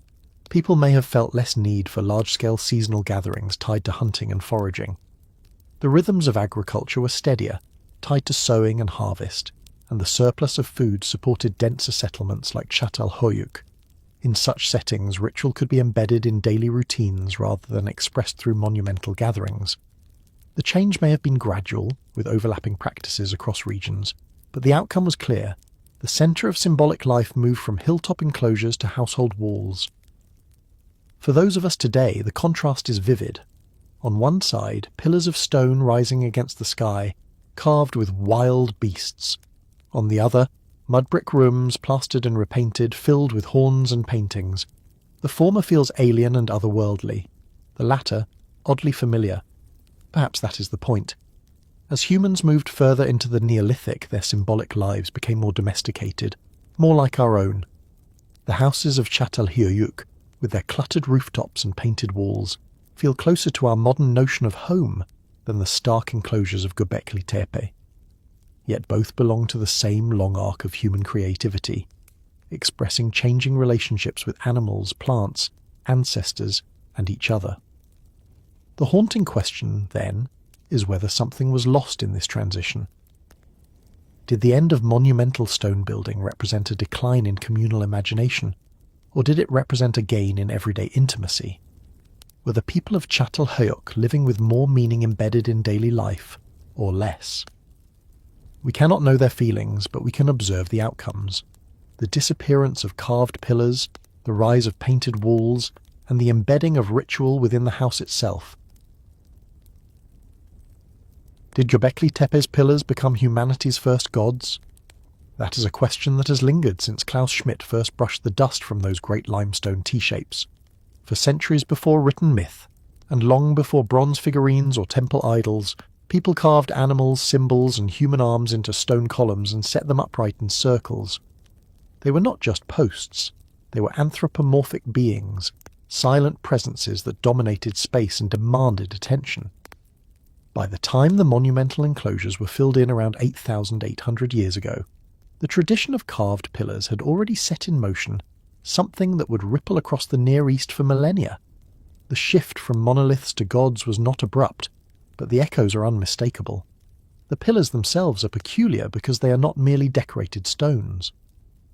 people may have felt less need for large-scale seasonal gatherings tied to hunting and foraging. The rhythms of agriculture were steadier, tied to sowing and harvest, and the surplus of food supported denser settlements like Çatalhöyük. In such settings, ritual could be embedded in daily routines rather than expressed through monumental gatherings. The change may have been gradual, with overlapping practices across regions, but the outcome was clear. The centre of symbolic life moved from hilltop enclosures to household walls. For those of us today, the contrast is vivid. On one side, pillars of stone rising against the sky, carved with wild beasts. On the other, mud brick rooms, plastered and repainted, filled with horns and paintings. The former feels alien and otherworldly. The latter, oddly familiar. Perhaps that is the point. As humans moved further into the Neolithic, their symbolic lives became more domesticated, more like our own. The houses of Çatalhöyük, with their cluttered rooftops and painted walls, feel closer to our modern notion of home than the stark enclosures of Göbekli Tepe. Yet both belong to the same long arc of human creativity, expressing changing relationships with animals, plants, ancestors, and each other. The haunting question, then, is whether something was lost in this transition. Did the end of monumental stone building represent a decline in communal imagination, or did it represent a gain in everyday intimacy? Were the people of Çatalhöyük living with more meaning embedded in daily life, or less? We cannot know their feelings, but we can observe the outcomes. The disappearance of carved pillars, the rise of painted walls, and the embedding of ritual within the house itself. Did Göbekli Tepe's pillars become humanity's first gods? That is a question that has lingered since Klaus Schmidt first brushed the dust from those great limestone T-shapes. For centuries before written myth, and long before bronze figurines or temple idols, people carved animals, symbols, and human arms into stone columns and set them upright in circles. They were not just posts. They were anthropomorphic beings, silent presences that dominated space and demanded attention. By the time the monumental enclosures were filled in around 8,800 years ago, the tradition of carved pillars had already set in motion something that would ripple across the Near East for millennia. The shift from monoliths to gods was not abrupt, but the echoes are unmistakable. The pillars themselves are peculiar because they are not merely decorated stones.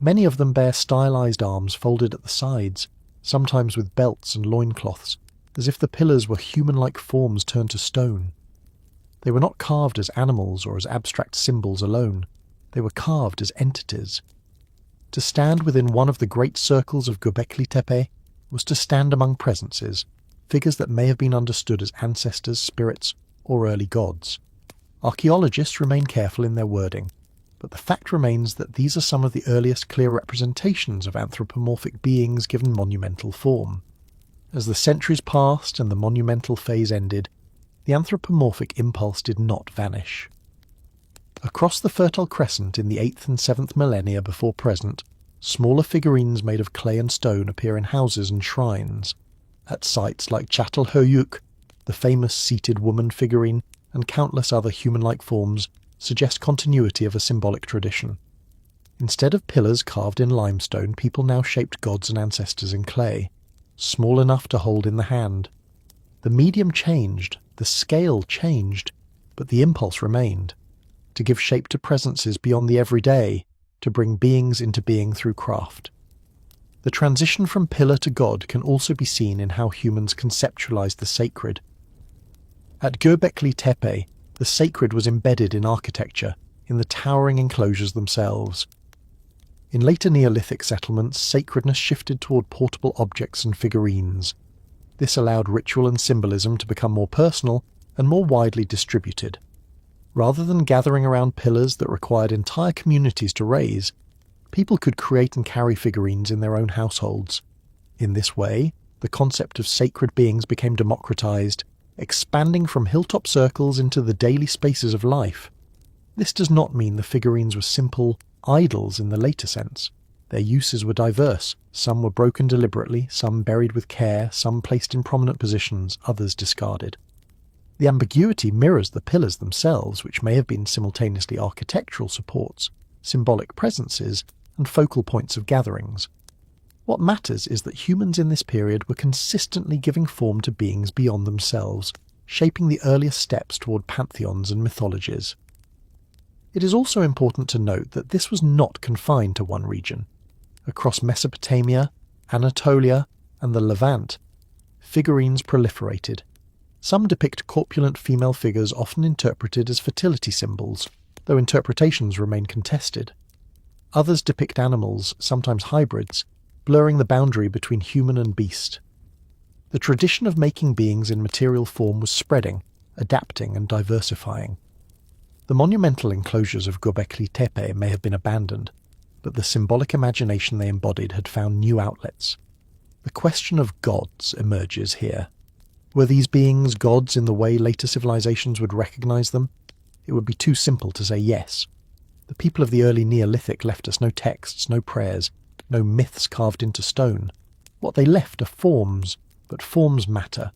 Many of them bear stylized arms folded at the sides, sometimes with belts and loincloths, as if the pillars were human-like forms turned to stone. They were not carved as animals or as abstract symbols alone. They were carved as entities. To stand within one of the great circles of Göbekli Tepe was to stand among presences, figures that may have been understood as ancestors, spirits, or early gods. Archaeologists remain careful in their wording, but the fact remains that these are some of the earliest clear representations of anthropomorphic beings given monumental form. As the centuries passed and the monumental phase ended, the anthropomorphic impulse did not vanish. Across the Fertile Crescent in the 8th and 7th millennia before present, smaller figurines made of clay and stone appear in houses and shrines. At sites like Çatalhöyük, the famous seated woman figurine, and countless other human-like forms suggest continuity of a symbolic tradition. Instead of pillars carved in limestone, people now shaped gods and ancestors in clay, small enough to hold in the hand. The medium changed, the scale changed, but the impulse remained, to give shape to presences beyond the everyday, to bring beings into being through craft. The transition from pillar to god can also be seen in how humans conceptualize the sacred. At Göbekli Tepe, the sacred was embedded in architecture, in the towering enclosures themselves. In later Neolithic settlements, sacredness shifted toward portable objects and figurines. This allowed ritual and symbolism to become more personal and more widely distributed. Rather than gathering around pillars that required entire communities to raise, people could create and carry figurines in their own households. In this way, the concept of sacred beings became democratized, expanding from hilltop circles into the daily spaces of life. This does not mean the figurines were simple idols in the later sense. Their uses were diverse. Some were broken deliberately, some buried with care, some placed in prominent positions, others discarded. The ambiguity mirrors the pillars themselves, which may have been simultaneously architectural supports, symbolic presences, and focal points of gatherings. What matters is that humans in this period were consistently giving form to beings beyond themselves, shaping the earliest steps toward pantheons and mythologies. It is also important to note that this was not confined to one region. Across Mesopotamia, Anatolia, and the Levant, figurines proliferated. Some depict corpulent female figures often interpreted as fertility symbols, though interpretations remain contested. Others depict animals, sometimes hybrids, blurring the boundary between human and beast. The tradition of making beings in material form was spreading, adapting and diversifying. The monumental enclosures of Göbekli Tepe may have been abandoned, but the symbolic imagination they embodied had found new outlets. The question of gods emerges here. Were these beings gods in the way later civilizations would recognize them? It would be too simple to say yes. The people of the early Neolithic left us no texts, no prayers, no myths carved into stone. What they left are forms, but forms matter.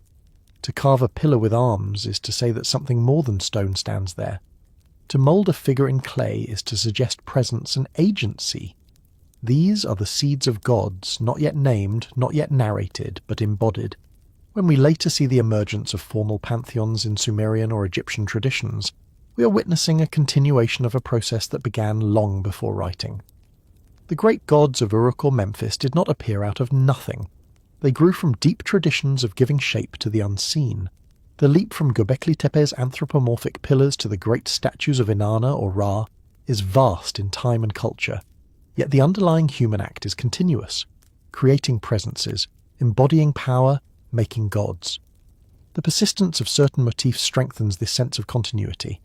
To carve a pillar with arms is to say that something more than stone stands there. To mould a figure in clay is to suggest presence and agency. These are the seeds of gods, not yet named, not yet narrated, but embodied. When we later see the emergence of formal pantheons in Sumerian or Egyptian traditions, we are witnessing a continuation of a process that began long before writing. The great gods of Uruk or Memphis did not appear out of nothing. They grew from deep traditions of giving shape to the unseen. The leap from Göbekli Tepe's anthropomorphic pillars to the great statues of Inanna or Ra is vast in time and culture, yet the underlying human act is continuous, creating presences, embodying power, making gods. The persistence of certain motifs strengthens this sense of continuity.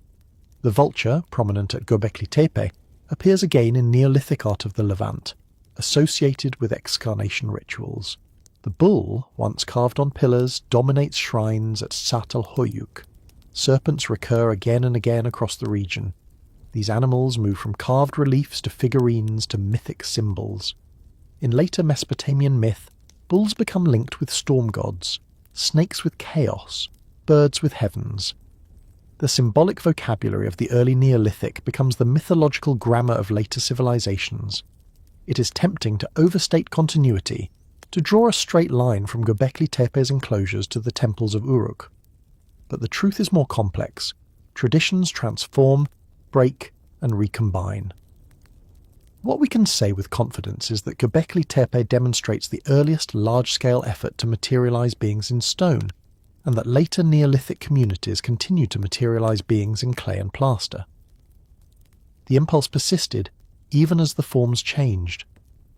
The vulture, prominent at Göbekli Tepe, appears again in Neolithic art of the Levant, associated with excarnation rituals. The bull, once carved on pillars, dominates shrines at Çatalhöyük. Serpents recur again and again across the region. These animals move from carved reliefs to figurines to mythic symbols. In later Mesopotamian myth, bulls become linked with storm gods, snakes with chaos, birds with heavens. The symbolic vocabulary of the early Neolithic becomes the mythological grammar of later civilizations. It is tempting to overstate continuity, to draw a straight line from Göbekli Tepe's enclosures to the temples of Uruk. But the truth is more complex. Traditions transform, break, and recombine. What we can say with confidence is that Göbekli Tepe demonstrates the earliest large-scale effort to materialize beings in stone, and that later Neolithic communities continue to materialize beings in clay and plaster. The impulse persisted, even as the forms changed.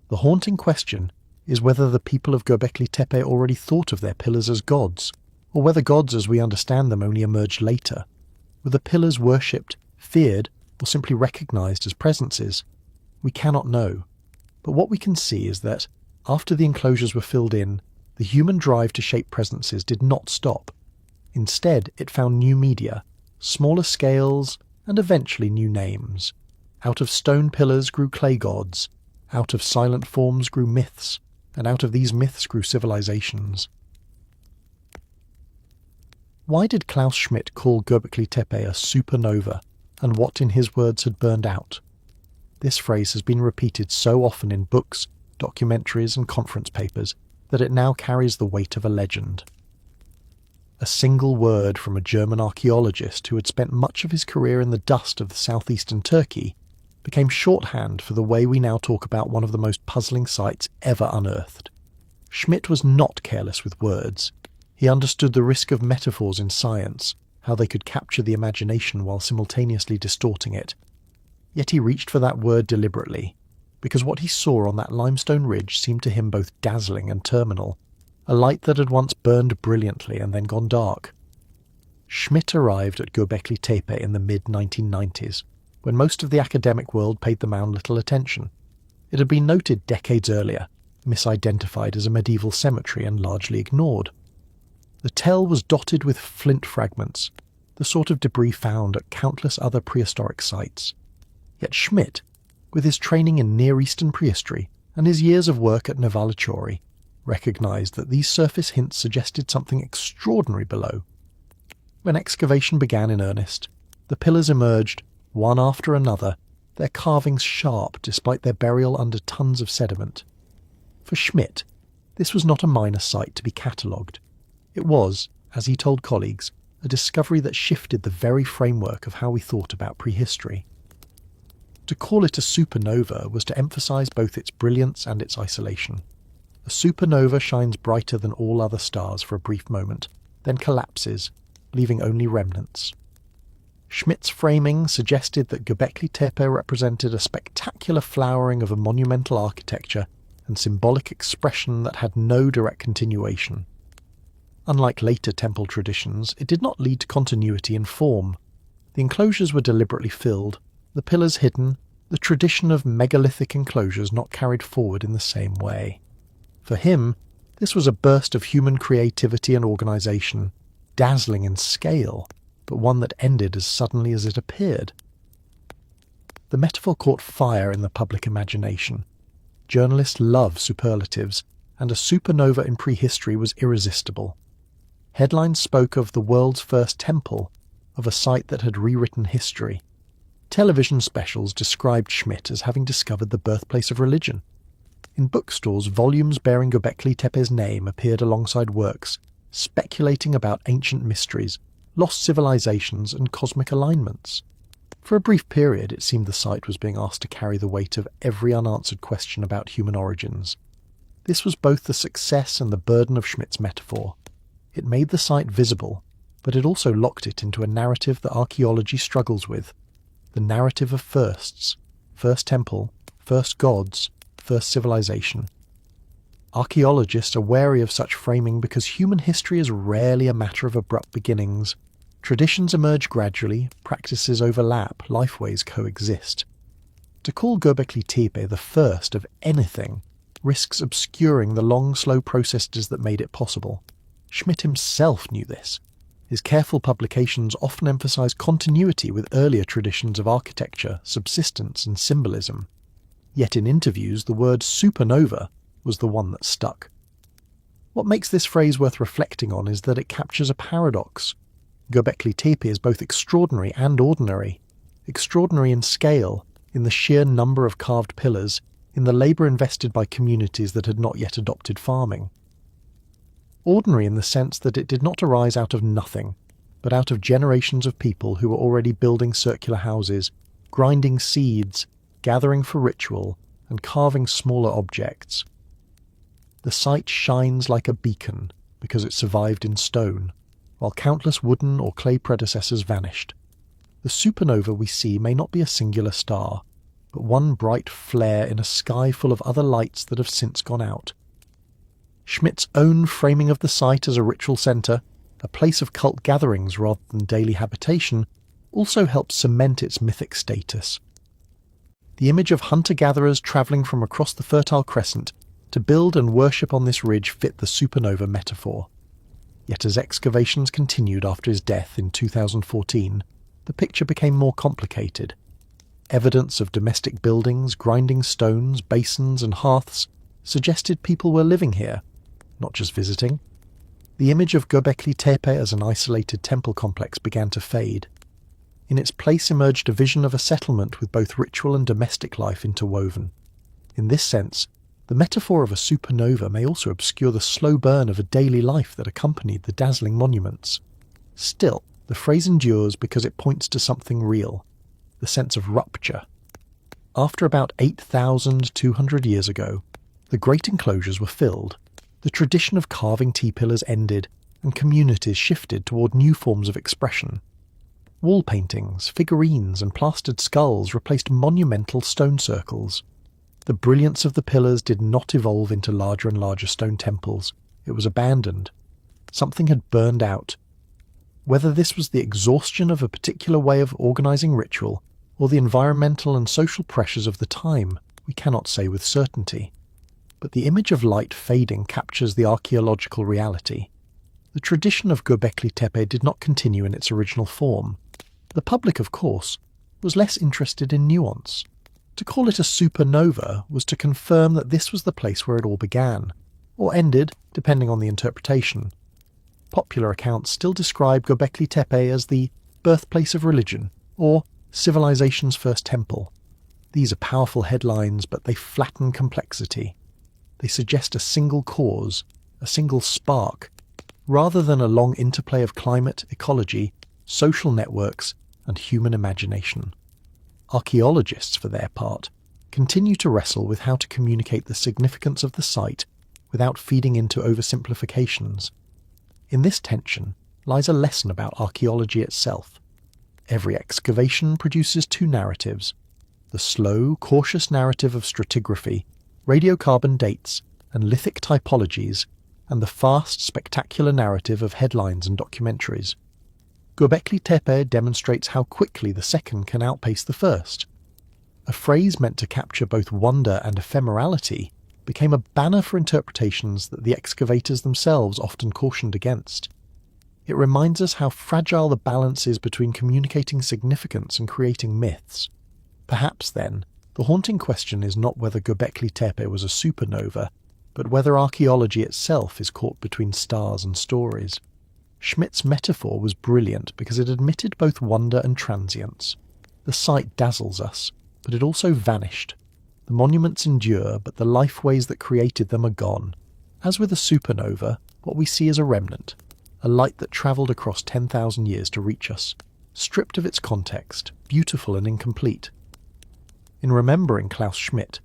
The haunting question is whether the people of Göbekli Tepe already thought of their pillars as gods, or whether gods as we understand them only emerged later. Were the pillars worshipped, feared, or simply recognized as presences? We cannot know. But what we can see is that, after the enclosures were filled in, the human drive to shape presences did not stop. Instead, it found new media, smaller scales, and eventually new names. Out of stone pillars grew clay gods, out of silent forms grew myths, and out of these myths grew civilizations. Why did Klaus Schmidt call Göbekli Tepe a supernova, and what in his words had burned out? This phrase has been repeated so often in books, documentaries and conference papers that it now carries the weight of a legend. A single word from a German archaeologist who had spent much of his career in the dust of the southeastern Turkey became shorthand for the way we now talk about one of the most puzzling sites ever unearthed. Schmidt was not careless with words. He understood the risk of metaphors in science, how they could capture the imagination while simultaneously distorting it. Yet he reached for that word deliberately, because what he saw on that limestone ridge seemed to him both dazzling and terminal, a light that had once burned brilliantly and then gone dark. Schmidt arrived at Göbekli Tepe in the mid-1990s, when most of the academic world paid the mound little attention. It had been noted decades earlier, misidentified as a medieval cemetery and largely ignored. The tell was dotted with flint fragments, the sort of debris found at countless other prehistoric sites. Yet Schmidt, with his training in Near Eastern prehistory and his years of work at Novalachori, recognised that these surface hints suggested something extraordinary below. When excavation began in earnest, the pillars emerged, one after another, their carvings sharp despite their burial under tons of sediment. For Schmidt, this was not a minor site to be catalogued. It was, as he told colleagues, a discovery that shifted the very framework of how we thought about prehistory. To call it a supernova was to emphasise both its brilliance and its isolation. A supernova shines brighter than all other stars for a brief moment, then collapses, leaving only remnants. Schmidt's framing suggested that Göbekli Tepe represented a spectacular flowering of a monumental architecture and symbolic expression that had no direct continuation. Unlike later temple traditions, it did not lead to continuity in form. The enclosures were deliberately filled, the pillars hidden, the tradition of megalithic enclosures not carried forward in the same way. For him, this was a burst of human creativity and organisation, dazzling in scale, but one that ended as suddenly as it appeared. The metaphor caught fire in the public imagination. Journalists love superlatives, and a supernova in prehistory was irresistible. Headlines spoke of the world's first temple, of a site that had rewritten history. Television specials described Schmidt as having discovered the birthplace of religion. In bookstores, volumes bearing Göbekli Tepe's name appeared alongside works speculating about ancient mysteries, lost civilizations and cosmic alignments. For a brief period, it seemed the site was being asked to carry the weight of every unanswered question about human origins. This was both the success and the burden of Schmidt's metaphor. It made the site visible, but it also locked it into a narrative that archaeology struggles with. The narrative of firsts, first temple, first gods, first civilization. Archaeologists are wary of such framing because human history is rarely a matter of abrupt beginnings. Traditions emerge gradually, practices overlap, lifeways coexist. To call Göbekli Tepe the first of anything risks obscuring the long, slow processes that made it possible. Schmidt himself knew this. His careful publications often emphasize continuity with earlier traditions of architecture, subsistence, and symbolism. Yet in interviews, the word supernova was the one that stuck. What makes this phrase worth reflecting on is that it captures a paradox. Göbekli Tepe is both extraordinary and ordinary. Extraordinary in scale, in the sheer number of carved pillars, in the labour invested by communities that had not yet adopted farming. Ordinary in the sense that it did not arise out of nothing, but out of generations of people who were already building circular houses, grinding seeds, gathering for ritual, and carving smaller objects. The site shines like a beacon because it survived in stone, while countless wooden or clay predecessors vanished. the supernova we see may not be a singular star, but one bright flare in a sky full of other lights that have since gone out. Schmidt's own framing of the site as a ritual centre, a place of cult gatherings rather than daily habitation, also helps cement its mythic status. The image of hunter-gatherers travelling from across the Fertile Crescent to build and worship on this ridge fit the supernova metaphor. Yet as excavations continued after his death in 2014, the picture became more complicated. Evidence of domestic buildings, grinding stones, basins and hearths suggested people were living here, not just visiting. The image of Göbekli Tepe as an isolated temple complex began to fade. In its place emerged a vision of a settlement with both ritual and domestic life interwoven. In this sense, the metaphor of a supernova may also obscure the slow burn of a daily life that accompanied the dazzling monuments. Still, the phrase endures because it points to something real, the sense of rupture. After about 8,200 years ago, the great enclosures were filled, the tradition of carving T-pillars ended, and communities shifted toward new forms of expression. Wall paintings, figurines, and plastered skulls replaced monumental stone circles. The brilliance of the pillars did not evolve into larger and larger stone temples. It was abandoned. Something had burned out. Whether this was the exhaustion of a particular way of organising ritual, or the environmental and social pressures of the time, we cannot say with certainty. But the image of light fading captures the archaeological reality. The tradition of Göbekli Tepe did not continue in its original form. The public, of course, was less interested in nuance. To call it a supernova was to confirm that this was the place where it all began, or ended, depending on the interpretation. Popular accounts still describe Göbekli Tepe as the birthplace of religion, or civilization's first temple. These are powerful headlines, but they flatten complexity. They suggest a single cause, a single spark, rather than a long interplay of climate, ecology, social networks, and human imagination. Archaeologists, for their part, continue to wrestle with how to communicate the significance of the site without feeding into oversimplifications. In this tension lies a lesson about archaeology itself. Every excavation produces two narratives: the slow, cautious narrative of stratigraphy, radiocarbon dates, and lithic typologies, and the fast, spectacular narrative of headlines and documentaries. Göbekli Tepe demonstrates how quickly the second can outpace the first. A phrase meant to capture both wonder and ephemerality became a banner for interpretations that the excavators themselves often cautioned against. It reminds us how fragile the balance is between communicating significance and creating myths. Perhaps, then, the haunting question is not whether Göbekli Tepe was a supernova, but whether archaeology itself is caught between stars and stories. Schmidt's metaphor was brilliant because it admitted both wonder and transience. The site dazzles us, but it also vanished. The monuments endure, but the lifeways that created them are gone. As with a supernova, what we see is a remnant, a light that travelled across 10,000 years to reach us, stripped of its context, beautiful and incomplete. In remembering Klaus Schmidt,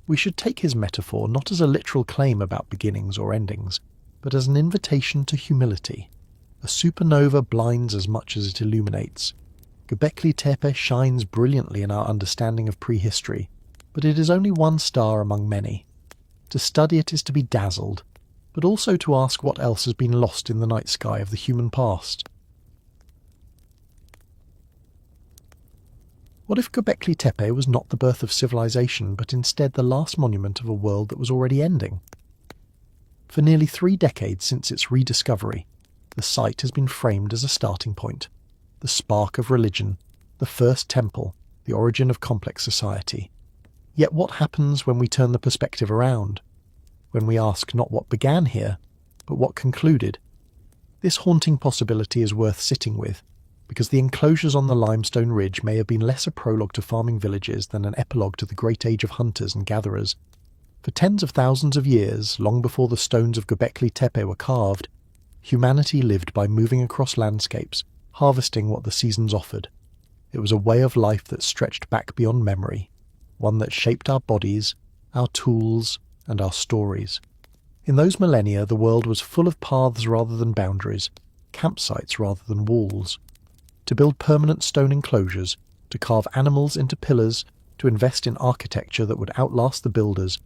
we should take his metaphor not as a literal claim about beginnings or endings, but as an invitation to humility. A supernova blinds as much as it illuminates. Göbekli Tepe shines brilliantly in our understanding of prehistory, but it is only one star among many. To study it is to be dazzled, but also to ask what else has been lost in the night sky of the human past. What if Göbekli Tepe was not the birth of civilization, but instead the last monument of a world that was already ending? For nearly 3 decades since its rediscovery, the site has been framed as a starting point, the spark of religion, the first temple, the origin of complex society. Yet what happens when we turn the perspective around? When we ask not what began here, but what concluded? This haunting possibility is worth sitting with, because the enclosures on the limestone ridge may have been less a prologue to farming villages than an epilogue to the great age of hunters and gatherers. For tens of thousands of years, long before the stones of Göbekli Tepe were carved, humanity lived by moving across landscapes, harvesting what the seasons offered. It was a way of life that stretched back beyond memory, one that shaped our bodies, our tools, and our stories. In those millennia, the world was full of paths rather than boundaries, campsites rather than walls. To build permanent stone enclosures, to carve animals into pillars, to invest in architecture that would outlast the builders,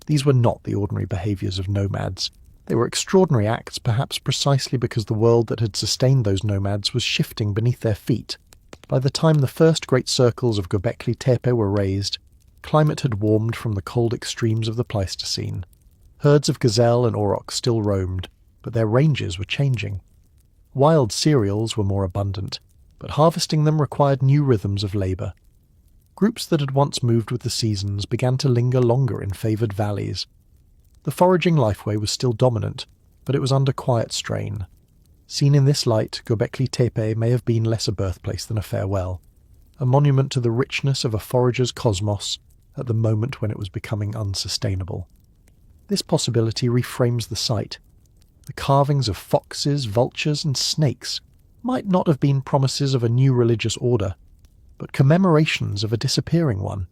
these were not the ordinary behaviours of nomads. They were extraordinary acts, perhaps precisely because the world that had sustained those nomads was shifting beneath their feet. By the time the first great circles of Göbekli Tepe were raised, climate had warmed from the cold extremes of the Pleistocene. Herds of gazelle and aurochs still roamed, but their ranges were changing. Wild cereals were more abundant, but harvesting them required new rhythms of labour. Groups that had once moved with the seasons began to linger longer in favoured valleys. The foraging lifeway was still dominant, but it was under quiet strain. Seen in this light, Göbekli Tepe may have been less a birthplace than a farewell, a monument to the richness of a forager's cosmos at the moment when it was becoming unsustainable. This possibility reframes the site. The carvings of foxes, vultures, and snakes might not have been promises of a new religious order, but commemorations of a disappearing one.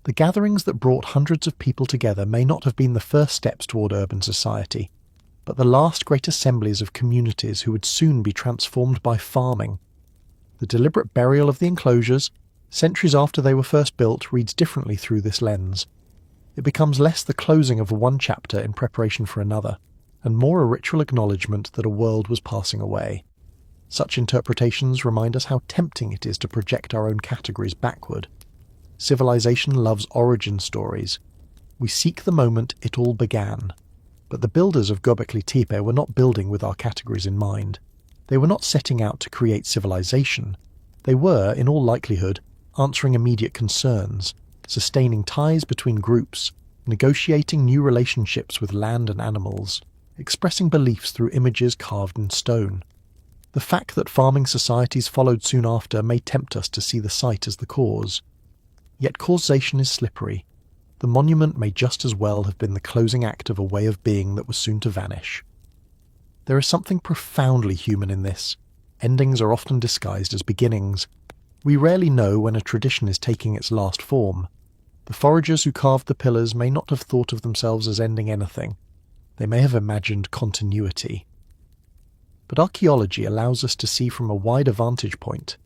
The gatherings that brought hundreds of people together may not have been the first steps toward urban society, but the last great assemblies of communities who would soon be transformed by farming. The deliberate burial of the enclosures, centuries after they were first built, reads differently through this lens. It becomes less the closing of one chapter in preparation for another, and more a ritual acknowledgement that a world was passing away. Such interpretations remind us how tempting it is to project our own categories backward. Civilization loves origin stories. We seek the moment it all began. But the builders of Göbekli Tepe were not building with our categories in mind. They were not setting out to create civilization. They were, in all likelihood, answering immediate concerns, sustaining ties between groups, negotiating new relationships with land and animals, expressing beliefs through images carved in stone. The fact that farming societies followed soon after may tempt us to see the site as the cause. Yet causation is slippery. The monument may just as well have been the closing act of a way of being that was soon to vanish. There is something profoundly human in this. Endings are often disguised as beginnings. We rarely know when a tradition is taking its last form. The foragers who carved the pillars may not have thought of themselves as ending anything. They may have imagined continuity. But archaeology allows us to see from a wider vantage point.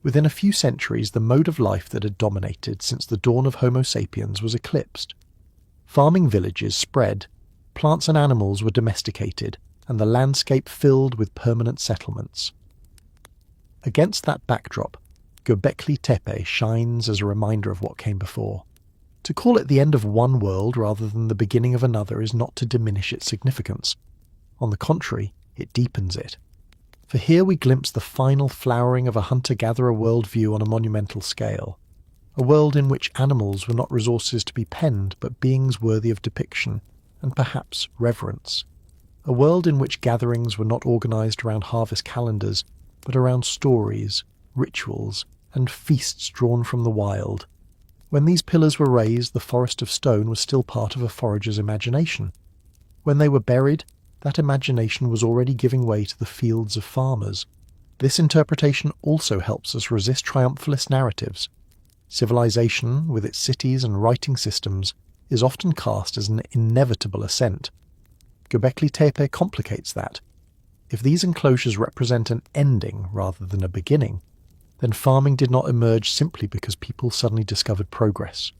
Within a few centuries, the mode of life that had dominated since the dawn of Homo sapiens was eclipsed. Farming villages spread, plants and animals were domesticated, and the landscape filled with permanent settlements. Against that backdrop, Göbekli Tepe shines as a reminder of what came before. To call it the end of one world rather than the beginning of another is not to diminish its significance. On the contrary, it deepens it. For here we glimpse the final flowering of a hunter-gatherer worldview on a monumental scale, a world in which animals were not resources to be penned but beings worthy of depiction, and perhaps reverence, a world in which gatherings were not organised around harvest calendars, but around stories, rituals, and feasts drawn from the wild. When these pillars were raised, the forest of stone was still part of a forager's imagination. When they were buried, that imagination was already giving way to the fields of farmers. This interpretation also helps us resist triumphalist narratives. Civilization, with its cities and writing systems, is often cast as an inevitable ascent. Göbekli Tepe complicates that. If these enclosures represent an ending rather than a beginning, then farming did not emerge simply because people suddenly discovered progress.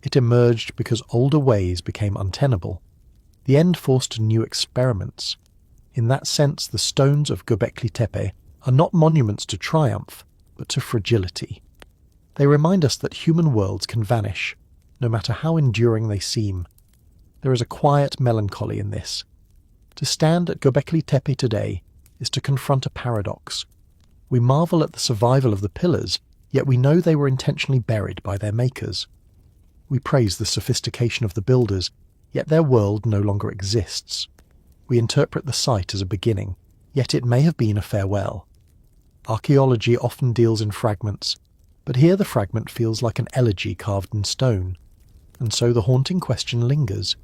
It emerged because older ways became untenable. The end forced new experiments. In that sense, the stones of Göbekli Tepe are not monuments to triumph, but to fragility. They remind us that human worlds can vanish, no matter how enduring they seem. There is a quiet melancholy in this. To stand at Göbekli Tepe today is to confront a paradox. We marvel at the survival of the pillars, yet we know they were intentionally buried by their makers. We praise the sophistication of the builders, yet their world no longer exists. We interpret the site as a beginning, yet it may have been a farewell. Archaeology often deals in fragments, but here the fragment feels like an elegy carved in stone, and so the haunting question lingers.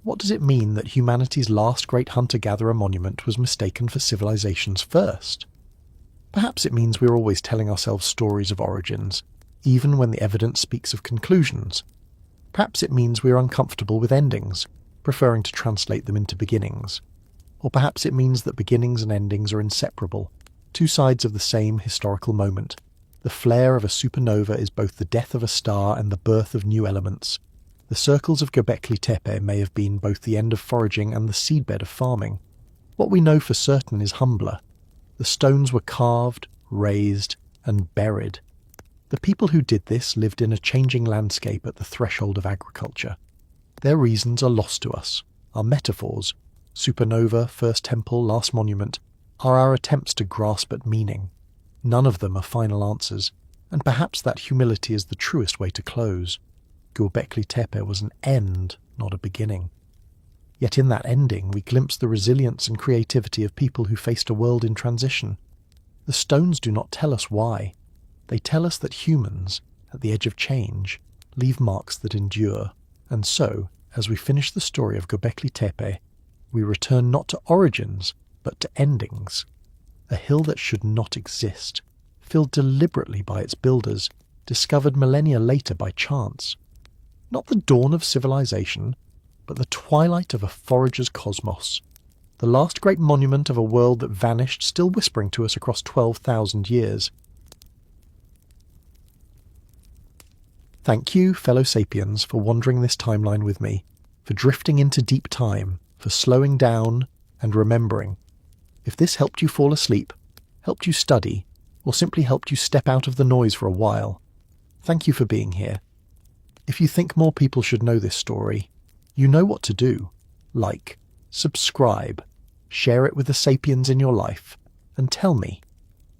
What does it mean that humanity's last great hunter-gatherer monument was mistaken for civilization's first? Perhaps it means we're always telling ourselves stories of origins, even when the evidence speaks of conclusions. Perhaps it means we're uncomfortable with endings, preferring to translate them into beginnings. Or perhaps it means that beginnings and endings are inseparable, Two sides of the same historical moment. The flare of a supernova is both the death of a star and the birth of new elements. The circles of Göbekli Tepe may have been both the end of foraging and the seedbed of farming. What we know for certain is humbler. The stones were carved, raised, and buried. The people who did this lived in a changing landscape at the threshold of agriculture. Their reasons are lost to us. Our metaphors, supernova, first temple, last monument, are our attempts to grasp at meaning. None of them are final answers, and perhaps that humility is the truest way to close. Göbekli Tepe was an end, not a beginning. Yet in that ending we glimpse the resilience and creativity of people who faced a world in transition. The stones do not tell us why. They tell us that humans, at the edge of change, leave marks that endure. And so, as we finish the story of Göbekli Tepe, we return not to origins, but to endings. A hill that should not exist, filled deliberately by its builders, discovered millennia later by chance. Not the dawn of civilization, but the twilight of a forager's cosmos. The last great monument of a world that vanished, still whispering to us across 12,000 years. Thank you, fellow Sapiens, for wandering this timeline with me, for drifting into deep time, for slowing down and remembering. If this helped you fall asleep, helped you study, or simply helped you step out of the noise for a while, thank you for being here. If you think more people should know this story, you know what to do. Like, subscribe, share it with the Sapiens in your life, and tell me,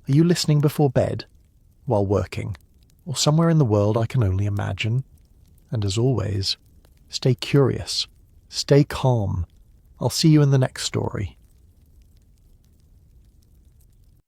are you listening before bed, while working, or somewhere in the world I can only imagine? And as always, stay curious, stay calm. I'll see you in the next story.